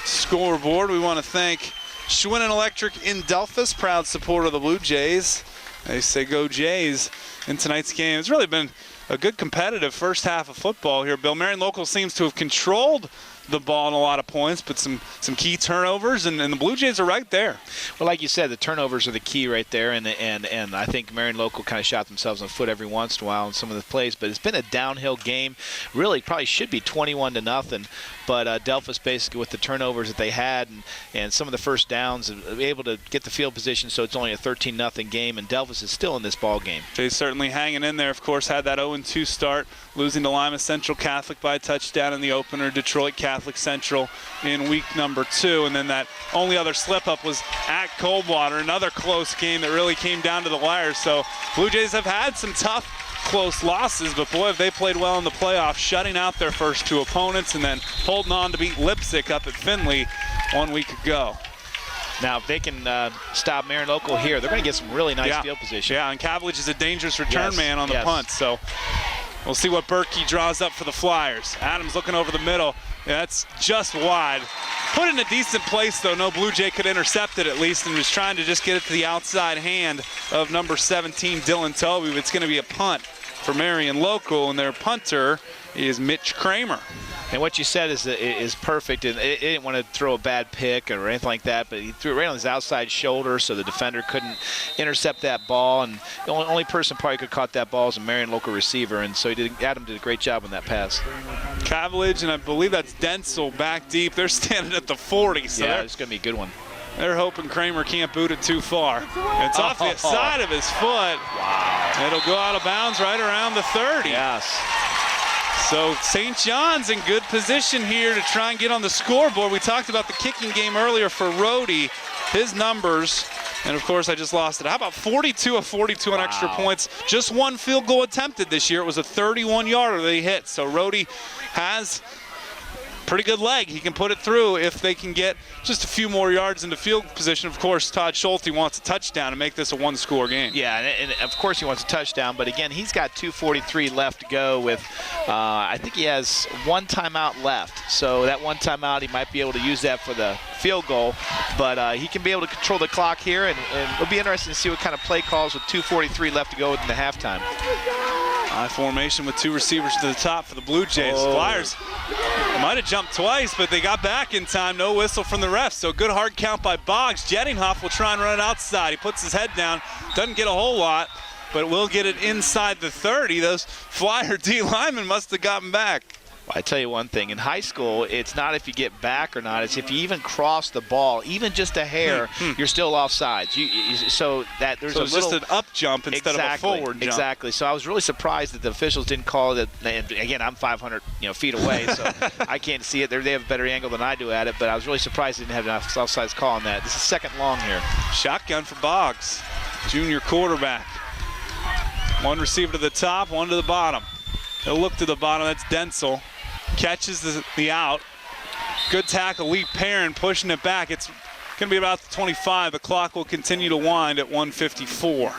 scoreboard. We want to thank Schwinn Electric in Delphus, proud supporter of the Blue Jays. They say go Jays in tonight's game. It's really been a good competitive first half of football here. Bill, Marion local seems to have controlled the ball in a lot of points, but some key turnovers, and the Blue Jays are right there. Well, like you said, the turnovers are the key right there, and I think Marion local kind of shot themselves in the foot every once in a while in some of the plays, but it's been a downhill game. Really probably should be 21-0, but Delphus basically with the turnovers that they had and some of the first downs able to get the field position, so it's only a 13-0 game, and Delphus is still in this ball game. Jays certainly hanging in there. Of course, had that 0-2 start, losing to Lima Central Catholic by a touchdown in the opener, Detroit Catholic Central in week number 2, and then that only other slip-up was at Coldwater, another close game that really came down to the wire. So Blue Jays have had some tough, close losses, but boy, have they played well in the playoffs, shutting out their first 2 opponents and then holding on to beat Lipsick up at Findlay 1 week ago. Now, if they can stop Marion local here, they're going to get some really nice field position. Yeah, and Cavillage is a dangerous return man on the punt, so we'll see what Berkey draws up for the Flyers. Adams looking over the middle. Yeah, that's just wide. Put in a decent place, though. No Blue Jay could intercept it at least, and was trying to just get it to the outside hand of number 17, Dylan Toby. It's going to be a punt for Marion local, and their punter is Mitch Kramer. And what you said is perfect. And it didn't want to throw a bad pick or anything like that, but he threw it right on his outside shoulder, so the defender couldn't intercept that ball. And the only person probably could have caught that ball is a Marion local receiver, and so Adam did a great job on that pass. Cavillage, and I believe that's Denzel back deep. They're standing at the 40. So yeah, it's going to be a good one. They're hoping Kramer can't boot it too far. It's off the side of his foot. Wow. It'll go out of bounds right around the 30. Yes. So St. John's in good position here to try and get on the scoreboard. We talked about the kicking game earlier for Rohde. His numbers, and of course I just lost it. How about 42 of 42 on extra points? Just 1 field goal attempted this year. It was a 31-yarder they hit. So Rohde has pretty good leg. He can put it through if they can get just a few more yards into field position. Of course, Todd Schulte wants a touchdown to make this a one-score game. Yeah, and of course he wants a touchdown, but again, he's got 2:43 left to go with, I think he has one timeout left. So that one timeout, he might be able to use that for the field goal, but he can be able to control the clock here, and it'll be interesting to see what kind of play calls with 2:43 left to go in the halftime. High formation with two receivers to the top for the Blue Jays. Flyers might have jumped twice, but they got back in time. No whistle from the refs, so good hard count by Boggs. Jettinghoff will try and run it outside. He puts his head down, doesn't get a whole lot, but will get it inside the 30. Those Flyer D linemen must have gotten back. I tell you one thing, in high school, it's not if you get back or not, it's if you even cross the ball, even just a hair, you're still offsides. So there's just an up jump instead of a forward jump. Exactly. So I was really surprised that the officials didn't call it. And again, I'm 500 feet away, so I can't see it. They have a better angle than I do at it, but I was really surprised they didn't have an offsides call on that. This is second long here. Shotgun for Boggs, junior quarterback. One receiver to the top, one to the bottom. He'll look to the bottom, that's Denzel. Catches the out. Good tackle, Lee Perrin pushing it back. It's going to be about the 25. The clock will continue to wind at 1:54.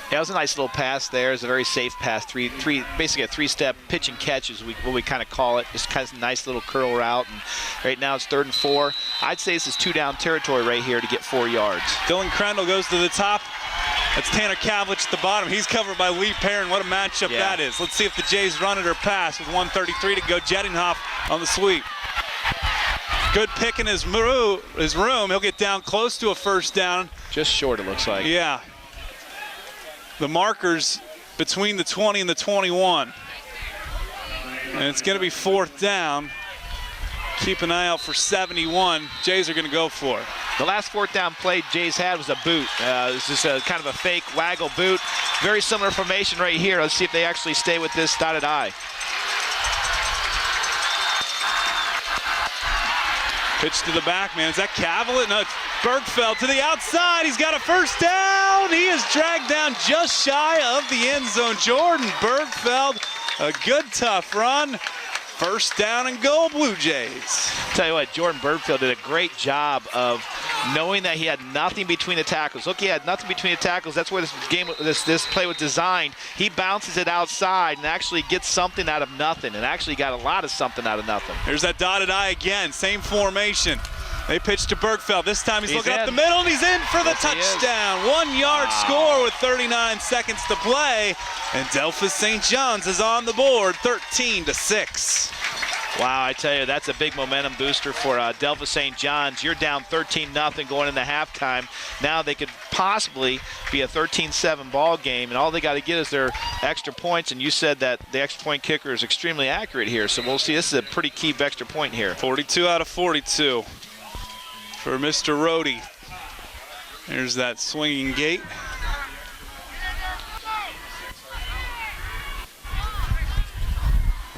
Yeah, that was a nice little pass there. It's a very safe pass. Basically a three-step pitch and catch is what we kind of call it. Just kind of a nice little curl route. And right now it's 3rd and 4. I'd say this is 2-down territory right here to get 4 yards. Dylan Crandall goes to the top. That's Tanner Kavlich at the bottom. He's covered by Lee Perrin. What a matchup that is. Let's see if the Jays run it or pass with 1:33 to go. Jettinghoff on the sweep. Good pick in his room. He'll get down close to a first down. Just short, it looks like. Yeah. The markers between the 20 and the 21. And it's going to be 4th down. Keep an eye out for 71. Jays are going to go for it. The last 4th down play Jays had was a boot. It's just a kind of a fake waggle boot. Very similar formation right here. Let's see if they actually stay with this dotted I. Pitch to the back, man. Is that Cavalier? No, it's Bergfeld to the outside. He's got a first down. He is dragged down just shy of the end zone. Jordan Bergfeld, a good tough run. First down and goal, Blue Jays. Tell you what, Jordan Bergfeld did a great job of knowing that he had nothing between the tackles. Look, he had nothing between the tackles. That's where this play was designed. He bounces it outside and actually gets something out of nothing, and actually got a lot of something out of nothing. There's that dotted I again, same formation. They pitch to Bergfeld. This time he's looking up the middle, and he's in for the touchdown. 1 yard score with 39 seconds to play. And Delphus St. John's is on the board, 13-6. Wow, I tell you, that's a big momentum booster for Delphus St. John's. You're down 13-0 going into halftime. Now they could possibly be a 13-7 ball game, and all they got to get is their extra points. And you said that the extra point kicker is extremely accurate here, so we'll see. This is a pretty key extra point here. 42 out of 42. For Mr. Rohde. There's that swinging gate.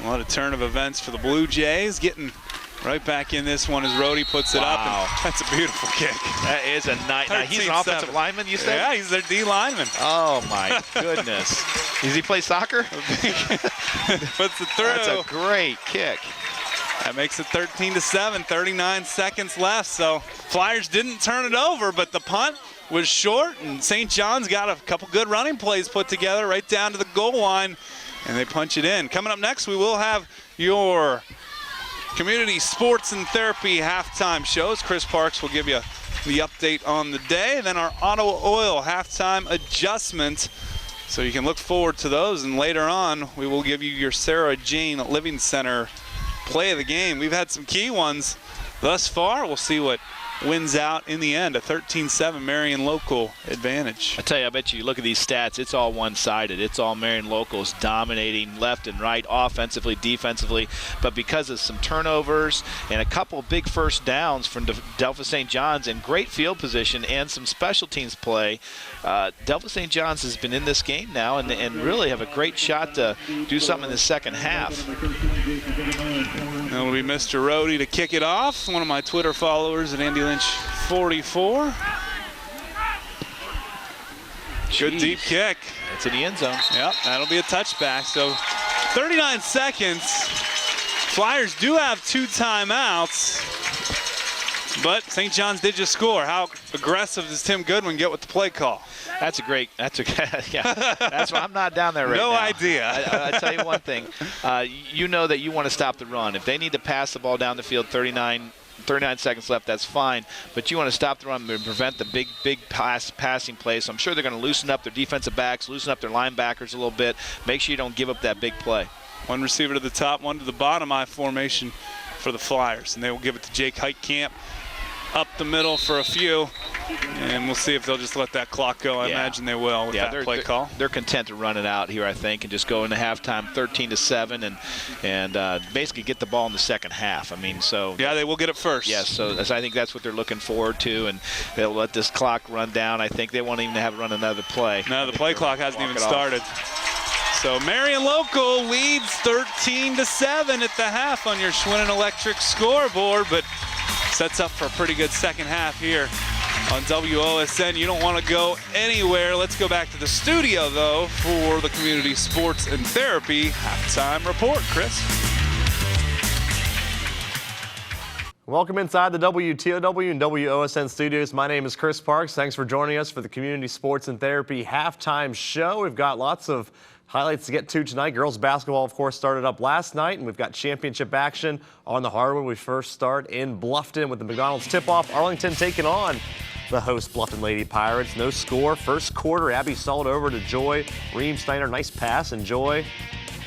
What a turn of events for the Blue Jays. Getting right back in this one as Rohde puts it up. And that's a beautiful kick. That is a nice. Now he's an offensive lineman, you said? Yeah, he's their D lineman. Oh my goodness. Does he play soccer? Puts it through. That's a great kick. That makes it 13-7, 39 seconds left. So Flyers didn't turn it over, but the punt was short, and St. John's got a couple good running plays put together right down to the goal line, and they punch it in. Coming up next, we will have your community sports and therapy halftime shows. Chris Parks will give you the update on the day, and then our Auto Oil halftime adjustment. So you can look forward to those, and later on, we will give you your Sarah Jane Living Center play of the game. We've had some key ones thus far. We'll see what wins out in the end. A 13-7 Marion Local advantage. I tell you, I bet you look at these stats, it's all one-sided. It's all Marion Locals dominating left and right, offensively, defensively. But because of some turnovers and a couple big first downs from Delphus St. John's and great field position and some special teams play, Delphus St. John's has been in this game now and really have a great shot to do something in the second half. It'll be Mr. Rohde to kick it off. One of my Twitter followers at Andy Lynch 44. Good deep kick. It's in the end zone. Yep, that'll be a touchback. So 39 seconds. Flyers do have 2 timeouts, but St. John's did just score. How aggressive does Tim Goodwin get with the play call? Yeah, that's why I'm not down there right now. No idea. I tell you one thing, you know that you want to stop the run. If they need to pass the ball down the field, 39 seconds left, that's fine. But you want to stop the run and prevent the big passing plays. So I'm sure they're going to loosen up their defensive backs, loosen up their linebackers a little bit. Make sure you don't give up that big play. One receiver to the top, one to the bottom I formation for the Flyers. And they will give it to Jake Heitkamp up the middle for a few. And we'll see if they'll just let that clock go. I imagine they will with that play call. They're content to run it out here, I think, and just go into halftime 13-7 and basically get the ball in the second half. I mean, so. Yeah, they will get it first. Yes, so I think that's what they're looking forward to, and they'll let this clock run down. I think they won't even have run another play. No, the play clock hasn't even started. So Marion Local leads 13-7 at the half on your Schwinn Electric scoreboard, but sets up for a pretty good second half here on WOSN. You don't want to go anywhere. Let's go back to the studio, though, for the Community Sports and Therapy halftime report. Chris? Welcome inside the WTOW and WOSN studios. My name is Chris Parks. Thanks for joining us for the Community Sports and Therapy halftime show. We've got lots of highlights to get to tonight. Girls basketball, of course, started up last night, and we've got championship action on the hardwood. We first start in Bluffton with the McDonald's tip-off. Arlington taking on the host Bluffton Lady Pirates. No score. First quarter, Abby Salt over to Joy. Reem Steiner, nice pass, and Joy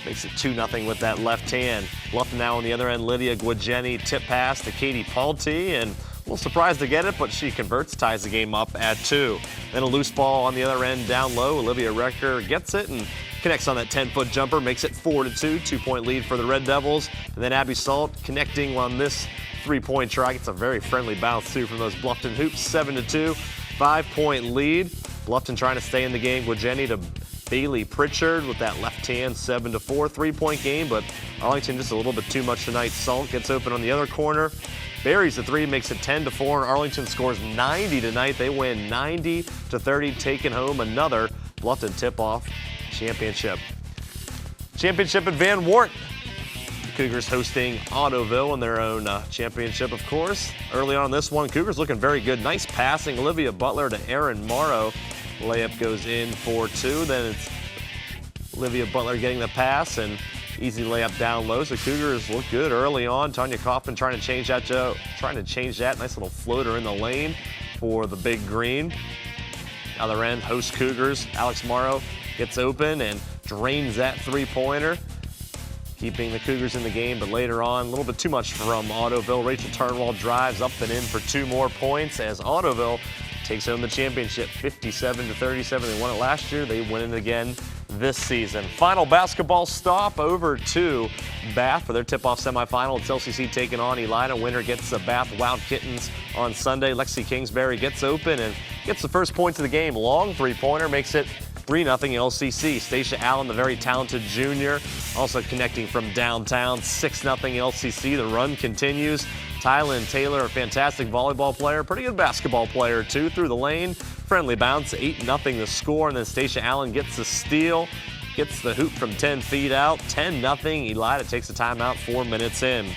makes it 2-0 with that left hand. Bluffton now on the other end, Lydia Guageni tip pass to Katie Paulty, and a little surprised to get it, but she converts, ties the game up at 2. Then a loose ball on the other end down low. Olivia Recker gets it and connects on that 10-foot jumper, makes it 4-2, 2-point lead for the Red Devils. And then Abby Salt connecting on this 3-point try. Gets a very friendly bounce too from those Bluffton hoops, 7-2, 5-point lead. Bluffton trying to stay in the game. Guageni to Bailey Pritchard with that left hand, 7-4, 3-point game, but Arlington just a little bit too much tonight. Salt gets open on the other corner. Buries the 3, makes it 10-4, and Arlington scores 90 tonight. They win 90-30, taking home another Bluffton tip-off championship. Championship at Van Wart. The Cougars hosting Ottoville in their own championship, of course. Early on in this one, Cougars looking very good. Nice passing, Olivia Butler to Erin Morrow. Layup goes in for 2. Then it's Olivia Butler getting the pass and easy layup down low. So Cougars look good early on. Tanya Kaufman trying to change that. Nice little floater in the lane for the big green. Other end, host Cougars. Alex Morrow gets open and drains that 3-pointer, keeping the Cougars in the game. But later on, a little bit too much from Ottoville. Rachel Turnwald drives up and in for 2 more points as Ottoville takes home the championship 57-37. They won it last year. They win it again this season. Final basketball stop over to Bath for their tip-off semifinal. It's LCC taking on Elida. Winner gets the Bath Wild Kittens on Sunday. Lexi Kingsbury gets open and gets the first points of the game. Long 3-pointer makes it 3-0 LCC. Stacia Allen, the very talented junior, also connecting from downtown. 6-0 LCC. The run continues. Tylen Taylor, a fantastic volleyball player, pretty good basketball player too, through the lane. Friendly bounce, 8-0 the score, and then Stacia Allen gets the steal, gets the hoop from 10 feet out. 10-0. Elida takes a timeout 4 minutes in.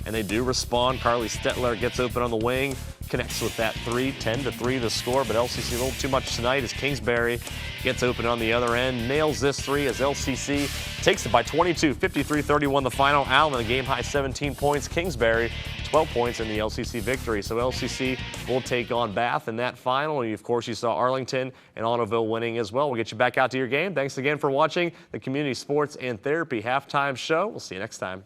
And they do respond. Carly Stetler gets open on the wing, connects with that 3, 10-3 the score, but LCC a little too much tonight as Kingsbury gets open on the other end, nails this 3 as LCC takes it by 22, 53-31 the final. Allen, a game-high 17 points. Kingsbury, 12 points in the LCC victory. So LCC will take on Bath in that final. And of course, you saw Arlington and Ottoville winning as well. We'll get you back out to your game. Thanks again for watching the Community Sports and Therapy halftime show. We'll see you next time.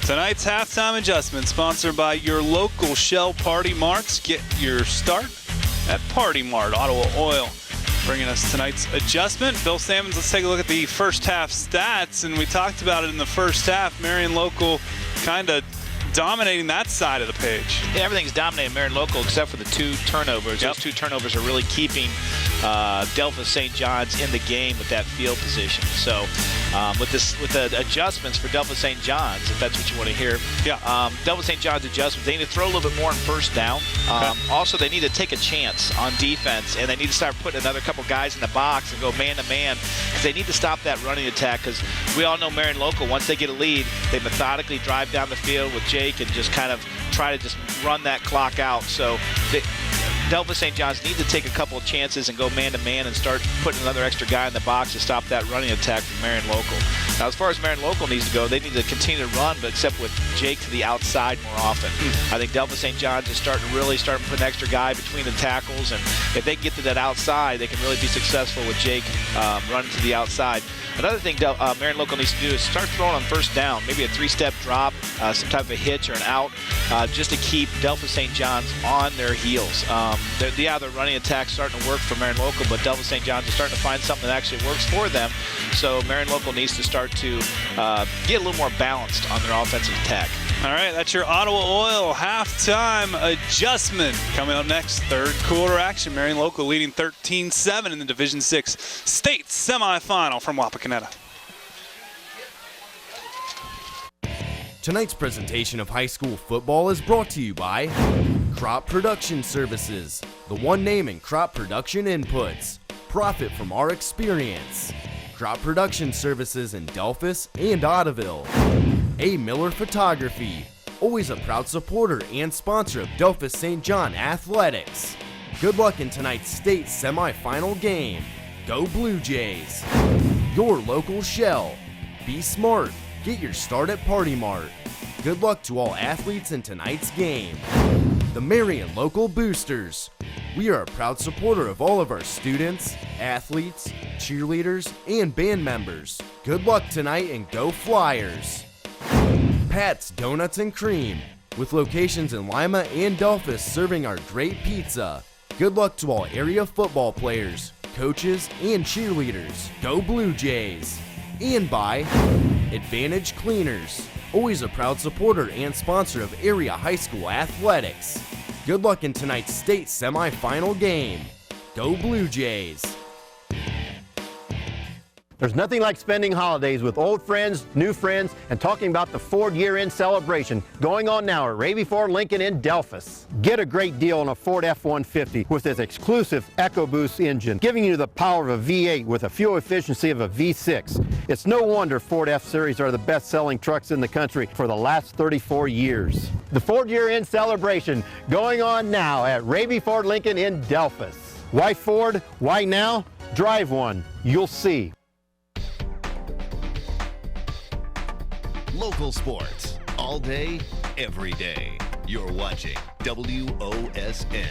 Tonight's halftime adjustment sponsored by your local Shell Party Marts. Get your start at Party Mart. Ottawa Oil bringing us tonight's adjustment. Bill Sammons, let's take a look at the first half stats. And we talked about it in the first half. Marion Local kind of dominating that side of the page. Yeah, everything's dominating Marion Local except for the 2 turnovers. Yep. Those 2 turnovers are really keeping Delphos St. John's in the game with that field position. So with the adjustments for Delphos St. John's, if that's what you want to hear, Delphos St. John's adjustments, they need to throw a little bit more on first down. Also, they need to take a chance on defense, and they need to start putting another couple guys in the box and go man-to-man, because they need to stop that running attack, because we all know Marion Local, once they get a lead, they methodically drive down the field with Jake and just kind of try to just run that clock out. So Delphos St. John's need to take a couple of chances and go man-to-man and start putting another extra guy in the box to stop that running attack from Marion Local. Now, as far as Marion Local needs to go, they need to continue to run, but except with Jake to the outside more often. I think Delphos St. John's is starting to put an extra guy between the tackles, and if they get to that outside, they can really be successful with Jake running to the outside. Another thing Marion Local needs to do is start throwing on first down, maybe a 3-step drop, some type of a hitch or an out, just to keep Delphos St. John's on their heels. The running attack's starting to work for Marion Local, but Delphos St. John's is starting to find something that actually works for them. So Marion Local needs to start to get a little more balanced on their offensive attack. All right, that's your Ottawa Oil halftime adjustment. Coming up next, third quarter action. Marion Local leading 13-7 in the Division 6 state semifinal from Wapakoneta. Tonight's presentation of high school football is brought to you by Crop Production Services, the one name in crop production inputs. Profit from our experience. Crop Production Services in Delphos and Ottoville. A. Miller Photography, always a proud supporter and sponsor of Delphos St. John Athletics. Good luck in tonight's state semifinal game. Go Blue Jays. Your local Shell. Be smart. Get your start at Party Mart. Good luck to all athletes in tonight's game. The Marion Local Boosters. We are a proud supporter of all of our students, athletes, cheerleaders, and band members. Good luck tonight and go Flyers. Pat's Donuts and Cream, with locations in Lima and Delphos serving our great pizza. Good luck to all area football players, coaches, and cheerleaders. Go Blue Jays. And by Advantage Cleaners, always a proud supporter and sponsor of area high school athletics. Good luck in tonight's state semifinal game. Go Blue Jays. There's nothing like spending holidays with old friends, new friends, and talking about the Ford year-end celebration going on now at Raby Ford Lincoln in Delphos. Get a great deal on a Ford F-150 with its exclusive EcoBoost engine, giving you the power of a V8 with a fuel efficiency of a V6. It's no wonder Ford F-Series are the best-selling trucks in the country for the last 34 years. The Ford year-end celebration going on now at Raby Ford Lincoln in Delphos. Why Ford? Why now? Drive one. You'll see. Local sports, all day, every day. You're watching WOSN.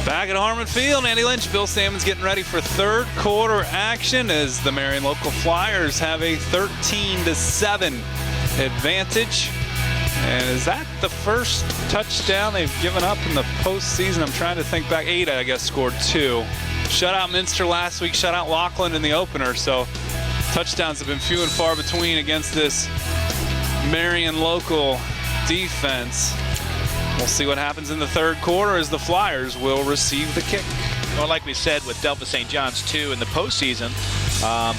Back at Harmon Field, Andy Lynch, Bill Salmon's getting ready for third quarter action as the Marion Local Flyers have a 13-7 advantage. And is that the first touchdown they've given up in the postseason? I'm trying to think back. Ada, I guess, scored 2. Shut out Minster last week, shut out Laughlin in the opener. So touchdowns have been few and far between against this Marion Local defense. We'll see what happens in the third quarter as the Flyers will receive the kick. Well, like we said with Delphos St. John's, too, in the postseason,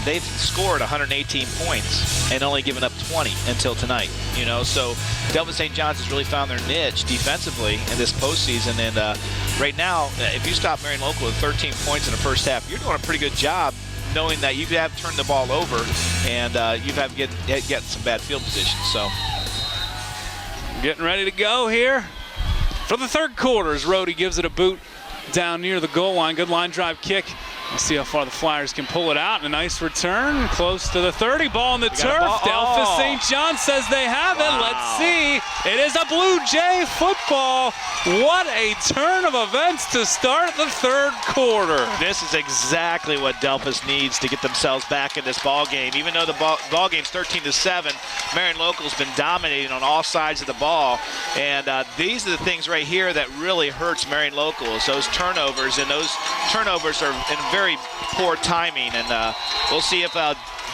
they've scored 118 points and only given up 20 until tonight. You know, so Delphos St. John's has really found their niche defensively in this postseason. And right now, if you stop Marion Local with 13 points in the first half, you're doing a pretty good job knowing that you have turned the ball over and you have get some bad field positions. So getting ready to go here for the third quarter as Rhodey gives it a boot down near the goal line. Good line drive kick. We'll see how far the Flyers can pull it out. And a nice return close to the 30. Ball on the turf. Delphos St. John says they have it. Let's see. It is a Blue Jay football. What a turn of events to start the third quarter. This is exactly what Delphos needs to get themselves back in this ball game. Even though the ball game's 13-7, Marion Local's been dominating on all sides of the ball. And these are the things right here that really hurts Marion Local, is those turnovers. And those turnovers are in very very poor timing, and we'll see if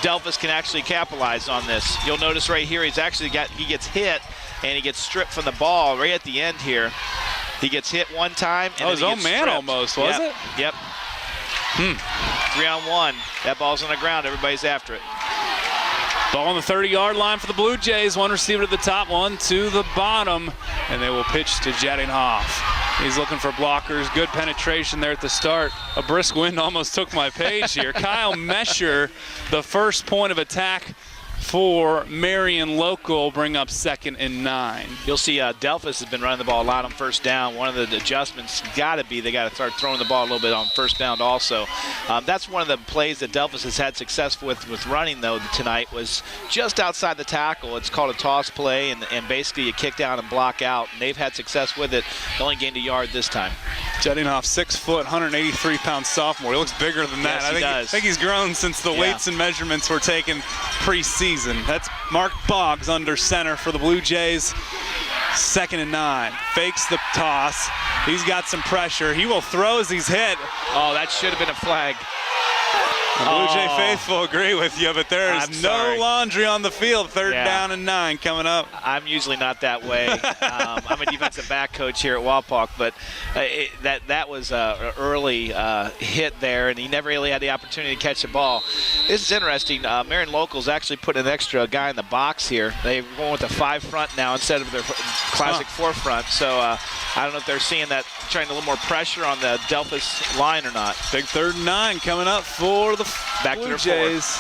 Delphus can actually capitalize on this. You'll notice right here he gets hit, and he gets stripped from the ball right at the end here. He gets hit one time, and his own man almost, was it? Yep. 3-on-1. That ball's on the ground. Everybody's after it. Ball on the 30-yard line for the Blue Jays. One receiver to the top, one to the bottom, and they will pitch to Jettinghoff. He's looking for blockers. Good penetration there at the start. A brisk wind almost took my page here. Kyle Mesher, the first point of attack for Marion Local, bring up 2nd and 9. You'll see Delphus has been running the ball a lot on first down. One of the adjustments got to be they got to start throwing the ball a little bit on first down also. That's one of the plays that Delphus has had success with running, though, tonight, was just outside the tackle. It's called a toss play, and basically you kick down and block out, and they've had success with it. They only gained a yard this time. Jettinghoff, 6 foot, 183-pound sophomore. He looks bigger than that. Yes, I think he's grown since the weights and measurements were taken pre-season. That's Mark Boggs under center for the Blue Jays. 2nd and 9. Fakes the toss. He's got some pressure. He will throw as he's hit. Oh, that should have been a flag. The Blue Jay faithful agree with you, but there is no laundry on the field. 3rd down and 9 coming up. I'm usually not that way. I'm a defensive back coach here at Wapak, but that was an early hit there, and he never really had the opportunity to catch the ball. This is interesting. Marion Local's actually put an extra guy in the box here. They're going with a 5 front now instead of their classic 4 front. So I don't know if they're seeing that, trying a little more pressure on the Delphus line or not. Big 3rd and 9 coming up for the Blue Jays.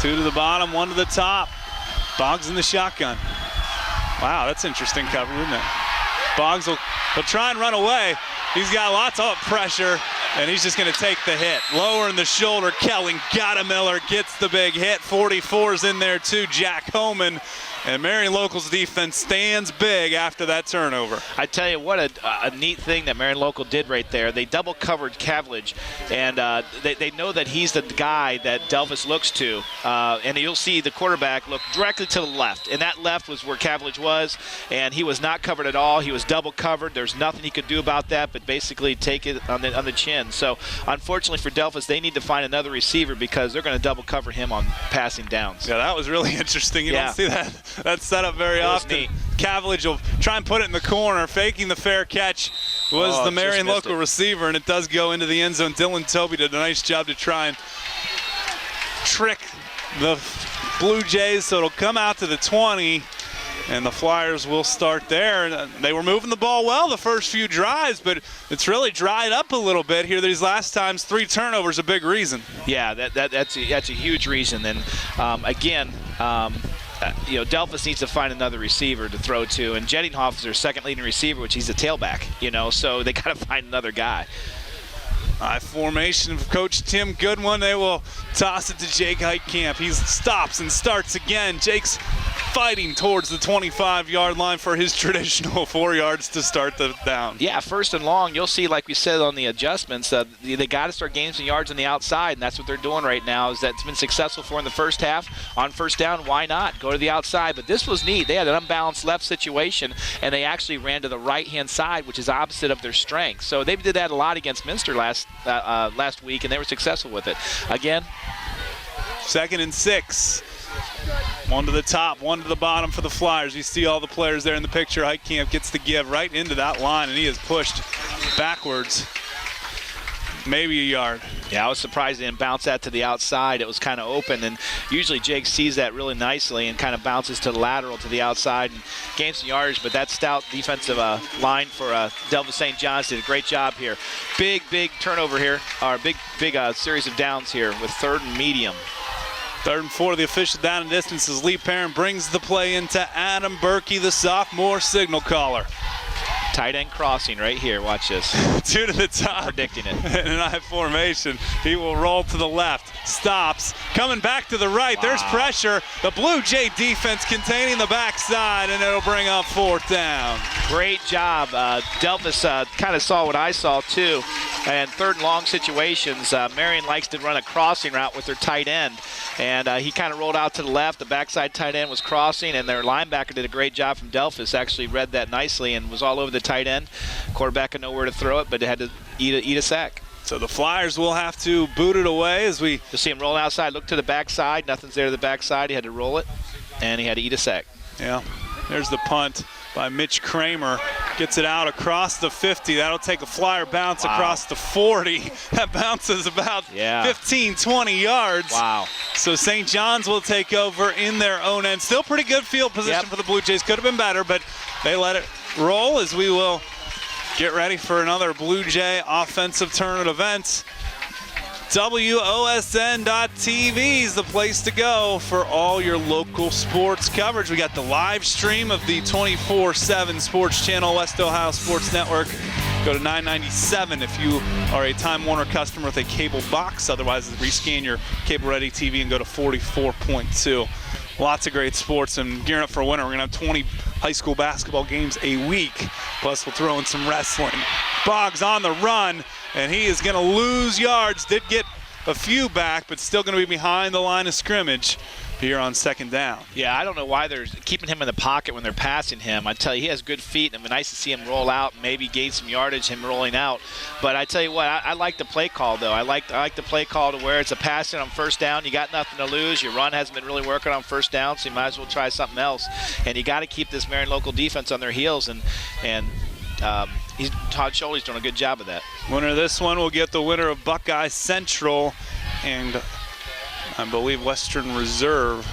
2 to the bottom, 1 to the top. Boggs in the shotgun. Wow, that's interesting cover, isn't it? Boggs will try and run away. He's got lots of pressure, and he's just going to take the hit. Lowering the shoulder, Kelling Miller gets the big hit. 44's in there too, Jack Homan. And Marion Local's defense stands big after that turnover. I tell you what, a neat thing that Marion Local did right there. They double covered Cavillage, and they know that he's the guy that Delphus looks to. And you'll see the quarterback look directly to the left, and that left was where Cavillage was, and he was not covered at all. He was double covered. There's nothing he could do about that, but basically take it on the chin. So unfortunately for Delphus, they need to find another receiver because they're going to double cover him on passing downs. Yeah, that was really interesting. You don't see that set up very often. Cavillage will try and put it in the corner. Faking the fair catch was the Marion Local receiver, and it does go into the end zone. Dylan Toby did a nice job to try and trick the Blue Jays, so it'll come out to the 20, and the Flyers will start there. They were moving the ball well the first few drives, but it's really dried up a little bit here these last times. 3 turnovers, a big reason. Yeah, that's a huge reason. And again, Delphus needs to find another receiver to throw to, and Jettinghoff is their 2nd leading receiver, which he's a tailback, so they got to find another guy. Formation of Coach Tim Goodwin. They will toss it to Jake Heitkamp. He stops and starts again. Jake's fighting towards the 25-yard line for his traditional 4 yards to start the down. Yeah, 1st and long. You'll see, like we said on the adjustments, they got to start gaining some yards on the outside, and that's what they're doing right now. Is that's been successful for in the first half. On 1st down, why not go to the outside? But this was neat. They had an unbalanced left situation, and they actually ran to the right-hand side, which is opposite of their strength. So they did that a lot against Minster last week, and they were successful with it. Again, 2nd and 6. 1 to the top, 1 to the bottom for the Flyers. You see all the players there in the picture. Heitkamp gets the give right into that line, and he is pushed backwards. Maybe a yard. Yeah, I was surprised they didn't bounce that to the outside. It was kind of open, and usually Jake sees that really nicely and kind of bounces to the lateral to the outside and gains some yardage, but that stout defensive line for Delphus St. John's did a great job here. Big turnover here, or big series of downs here with 3rd and medium. 3rd and 4, the official down and distance as Lee Perrin brings the play into Adam Berkey, the sophomore signal caller. Tight end crossing right here. Watch this. 2 to the top. Predicting it. In an I formation. He will roll to the left. Stops. Coming back to the right. Wow. There's pressure. The Blue Jay defense containing the backside, and it'll bring up 4th down. Great job. Delphus kind of saw what I saw too. And 3rd and long situations, Marion likes to run a crossing route with their tight end. And he kind of rolled out to the left. The backside tight end was crossing, and their linebacker did a great job from Delphus. Actually read that nicely and was all over the tight end. Quarterback had nowhere to throw it, but it had to eat a sack. So the Flyers will have to boot it away as we see him rolling outside. Look to the backside. Nothing's there to the backside. He had to roll it, and he had to eat a sack. Yeah, there's the punt by Mitch Kramer. Gets it out across the 50. That'll take a Flyer bounce across the 40. That bounces about 15, 20 yards. Wow. So St. John's will take over in their own end. Still pretty good field position for the Blue Jays. Could have been better, but they let it roll as we will get ready for another Blue Jay offensive tournament event. WOSN.TV is the place to go for all your local sports coverage. We got the live stream of the 24/7 Sports Channel, West Ohio Sports Network. Go to 997 if you are a Time Warner customer with a cable box. Otherwise, rescan your Cable Ready TV and go to 44.2. Lots of great sports and gearing up for winter. We're going to have 20 high school basketball games a week. Plus, we'll throw in some wrestling. Boggs on the run, and he is going to lose yards. Did get a few back, but still going to be behind the line of scrimmage here on second down. Yeah, I don't know why they're keeping him in the pocket when they're passing him. I tell you, he has good feet, and it'd be nice to see him roll out and maybe gain some yardage, him rolling out. But I tell you what, I like the play call, though. I like the play call to where it's a passing on first down. You got nothing to lose. Your run hasn't been really working on first down, so you might as well try something else. And you got to keep this Marion local defense on their heels, and Todd Scholey's doing a good job of that. Winner of this one will get the winner of Buckeye Central and I believe Western Reserve.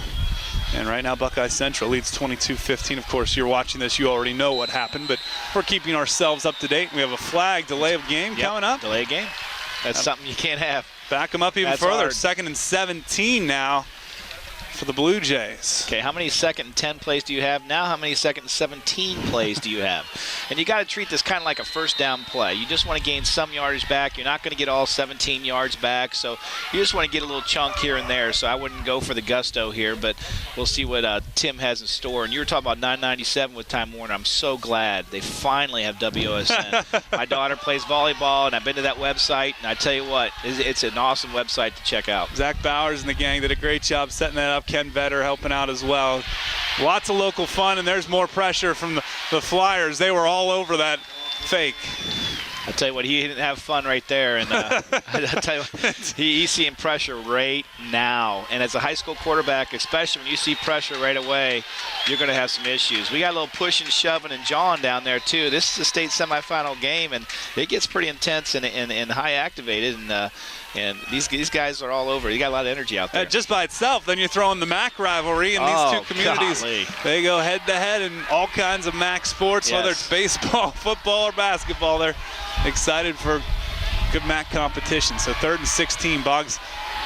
And right now Buckeye Central leads 22-15. Of course, you're watching this, you already know what happened, but we're keeping ourselves up to date. We have a flag delay of game coming up. Delay of game. That's something you can't have. Back them up even further. Hard. 2nd and 17 now for the Blue Jays. Okay, how many 2nd and 10 plays do you have now? How many 2nd and 17 plays do you have? And you got to treat this kind of like a first down play. You just want to gain some yardage back. You're not going to get all 17 yards back, so you just want to get a little chunk here and there. So I wouldn't go for the gusto here, but we'll see what Tim has in store. And you were talking about 997 with Time Warner. I'm so glad they finally have WOSN. My daughter plays volleyball, and I've been to that website, and I tell you what, it's an awesome website to check out. Zach Bowers and the gang did a great job setting that up. Ken Vetter helping out as well. Lots of local fun, and there's more pressure from the Flyers. They were all over that fake. I tell you what, he didn't have fun right there, and I tell you what, he's seeing pressure right now. And as a high school quarterback, especially when you see pressure right away, you're going to have some issues. We got a little pushing, shoving, and jawing down there too. This is a state semifinal game, and it gets pretty intense and high activated. And these guys are all over. You got a lot of energy out there. Just by itself, then you're throwing the MAC rivalry, and these two communities, they go head-to-head in all kinds of MAC sports, whether it's baseball, football, or basketball. They're excited for good MAC competition. So 3rd and 16, Boggs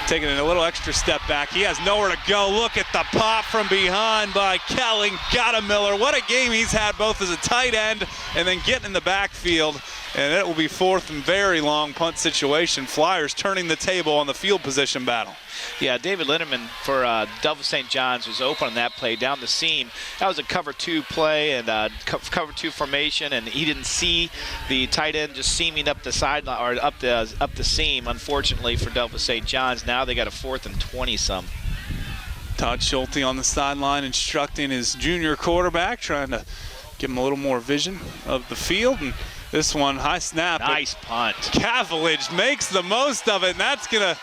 taking a little extra step back. He has nowhere to go. Look at the pop from behind by Kelling. Got a Miller. What a game he's had, both as a tight end and then getting in the backfield. And it will be 4th and very long punt situation. Flyers turning the table on the field position battle. Yeah, David Linderman for Delphos St. John's was open on that play down the seam. That was a cover 2 play and cover 2 formation, and he didn't see the tight end just seaming up the sideline or up the seam. Unfortunately for Delphos St. John's, now they got a 4th and 20-some. Todd Schulte on the sideline instructing his junior quarterback, trying to give him a little more vision of the field. And this one, high snap. Nice punt. Cavillage makes the most of it, and that's going to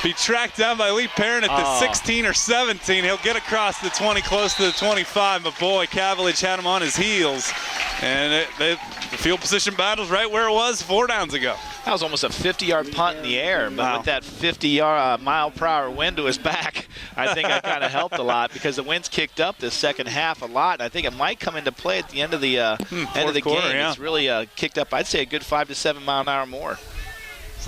be tracked down by Lee Perrin at the 16 or 17. He'll get across the 20, close to the 25, but boy, Cavillage had him on his heels. And the field position battle's right where it was 4 downs ago. That was almost a 50-yard punt in the air, but with that 50-mile-per-hour wind to his back, I think that kind of helped a lot because the wind's kicked up this second half a lot. And I think it might come into play at the end of the quarter, game. It's really kicked up, I'd say, a good 5 to 7 mile an hour more.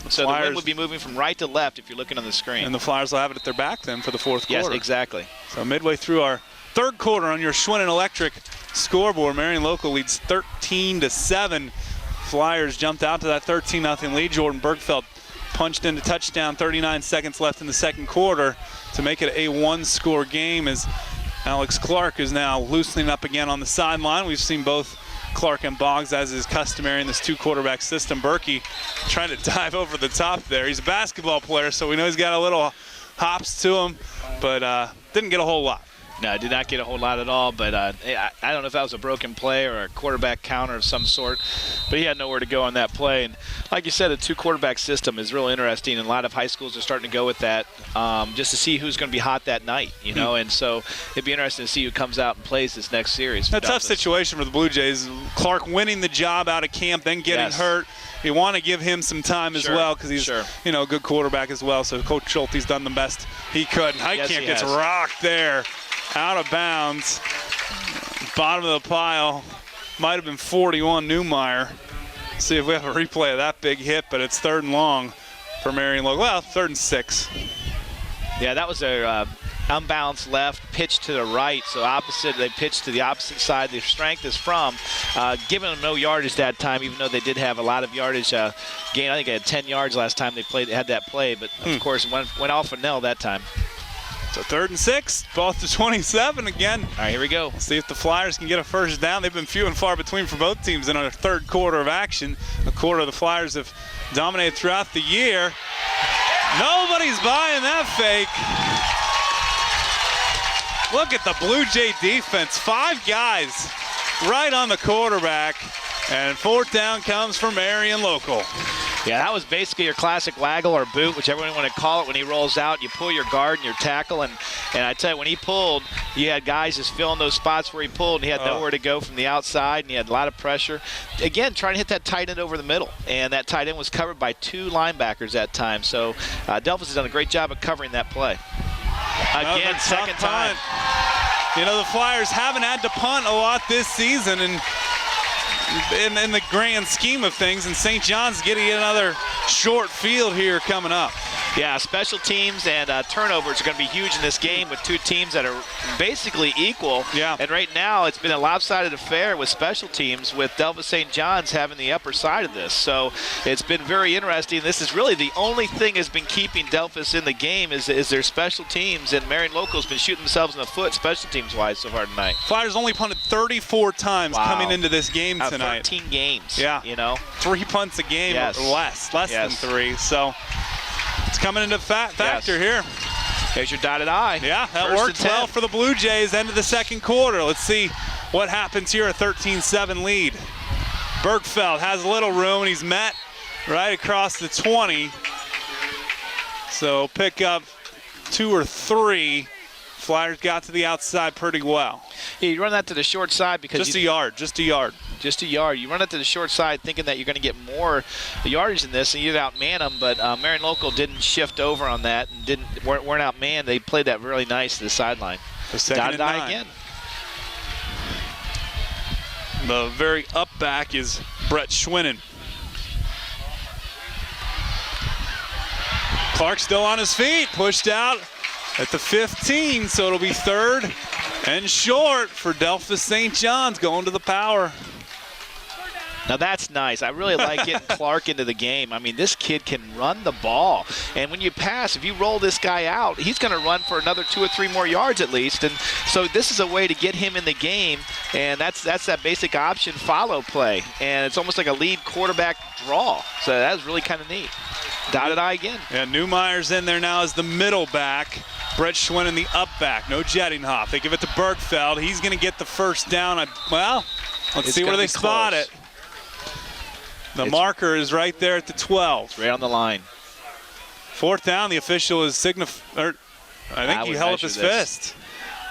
So the wind would be moving from right to left if you're looking on the screen. And the Flyers will have it at their back then for the 4th quarter. Yes, exactly. So midway through our 3rd quarter on your Schwinn Electric scoreboard, Marion Local leads 13-7. Flyers jumped out to that 13-0 lead. Jordan Bergfeld punched into touchdown, 39 seconds left in the 2nd quarter to make it a 1-score game as Alex Clark is now loosening up again on the sideline. We've seen both Clark and Boggs, as is customary in this 2-quarterback system. Berkey trying to dive over the top there. He's a basketball player, so we know he's got a little hops to him, but didn't get a whole lot. No, I did not get a whole lot at all, but I don't know if that was a broken play or a quarterback counter of some sort, but he had nowhere to go on that play. And like you said, a 2-quarterback system is real interesting, and a lot of high schools are starting to go with that just to see who's going to be hot that night, you know, and so it'd be interesting to see who comes out and plays this next series. A tough situation for the Blue Jays. Clark winning the job out of camp, then getting hurt. You want to give him some time as well because he's, you know, a good quarterback as well. So Coach Schulte's done the best he could. Heitkamp gets rocked there, out of bounds. Bottom of the pile, might have been 41 Newmeyer. See if we have a replay of that big hit, but it's 3rd and long for Marion Local. Well, 3rd and 6. Yeah, that was a unbalanced left, pitch to the right, so they pitched to the opposite side their strength is from. Giving them no yardage that time, even though they did have a lot of yardage gain. I think they had 10 yards last time they had that play, but of course went off a nail that time. So 3rd and 6, ball to 27 again. All right, here we go. We'll see if the Flyers can get a first down. They've been few and far between for both teams in our 3rd quarter of action. A quarter of the Flyers have dominated throughout the year. Nobody's buying that fake. Look at the Blue Jay defense. 5 guys right on the quarterback. And 4th down comes for Marion Local. Yeah, that was basically your classic waggle or boot, whichever you want to call it, when he rolls out. You pull your guard and your tackle. And I tell you, when he pulled, you had guys just filling those spots where he pulled, and he had nowhere to go from the outside, and he had a lot of pressure. Again, trying to hit that tight end over the middle. And that tight end was covered by 2 linebackers that time. So Delphus has done a great job of covering that play. Again, second time. You know, the Flyers haven't had to punt a lot this season, and in the grand scheme of things, and St. John's getting another short field here coming up. Yeah, special teams and turnovers are going to be huge in this game with 2 teams that are basically equal. Yeah. And right now, it's been a lopsided affair with special teams, with Delphus St. John's having the upper side of this. So it's been very interesting. This is really the only thing that's been keeping Delphus in the game is their special teams, and Marion Local's been shooting themselves in the foot special teams-wise so far tonight. Flyers only punted 34 times coming into this game tonight. 13 games. Yeah. You know? 3 punts a game or less than 3. So it's coming into factor here. There's your dotted I. Yeah, that worked well for the Blue Jays. End of the 2nd quarter. Let's see what happens here. A 13-7 lead. Bergfeld has a little room, and he's met right across the 20. So pick up 2 or 3. Flyers got to the outside pretty well. Yeah, you run that to the short side because just a yard. You run it to the short side thinking that you're going to get more yardage than this, and you'd outman them, but Marion Local didn't shift over on that and weren't outmanned. They played that really nice to the sideline. Dotted I again. The very up back is Brett Schwinnen. Clark still on his feet, pushed out at the 15, so it'll be 3rd and short for Delphus St. John's going to the power. Now that's nice. I really like getting Clark into the game. I mean, this kid can run the ball. And when you pass, if you roll this guy out, he's going to run for another 2 or 3 more yards at least. And so this is a way to get him in the game. And that's that basic option follow play. And it's almost like a lead quarterback draw. So that's really kind of neat. Dotted I again. Yeah, Newmeyer's in there now as the middle back. Brett Schwinn the up back. No Jettinghoff. They give it to Bergfeld. He's going to get the first down. Well, let's see where they spot it. The marker is right there at the 12. Right on the line. 4th down. The official is I think he held up his fist.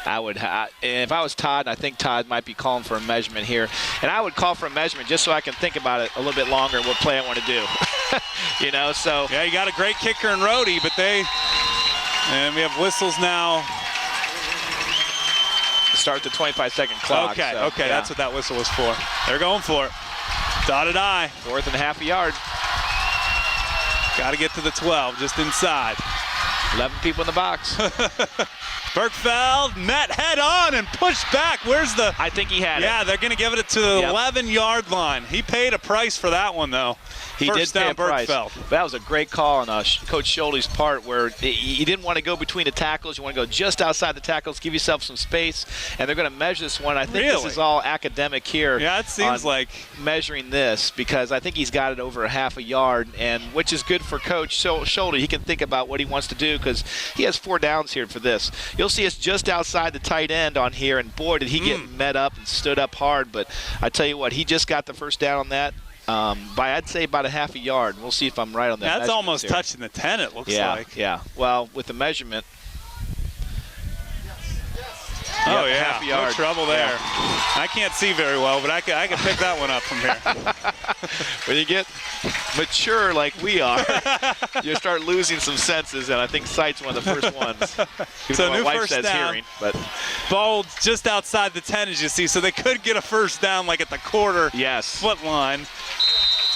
And if I was Todd, I think Todd might be calling for a measurement here. And I would call for a measurement just so I can think about it a little bit longer, what play I want to do. You know, so. Yeah, you got a great kicker in Rhodey, and we have whistles now. Start the 25-second clock. Okay, that's what that whistle was for. They're going for it. Dotted I. 4th and half a yard. Got to get to the 12, just inside. 11 people in the box. Bergfeld met head on and pushed back. Where's the? I think he had it. Yeah, they're going to give it to the 11-yard line. He paid a price for that one, though. He First did pay down, a price. Bergfeld. That was a great call on Coach Schulte's part, where he didn't want to go between the tackles. You want to go just outside the tackles, give yourself some space, and they're going to measure this one. I think this is all academic here. Yeah, it seems like measuring this, because I think he's got it over a half a yard, and which is good for Coach Schulte. He can think about what he wants to do because he has 4 downs here for this. You'll see us just outside the tight end on here, and boy, did he get met up and stood up hard. But I tell you what, he just got the first down on that. By I'd say about a half a yard. We'll see if I'm right on that. That's almost touching the 10, it looks like. Yeah. Well, with the measurement. Oh, yeah. Half a yard. No trouble there. Yeah. I can't see very well, but I can pick that one up from here. When you get mature like we are, you start losing some senses, and I think sight's one of the first ones. So my new wife first says down. hearing, but ball just outside the 10, as you see, so they could get a first down like at the quarter foot line.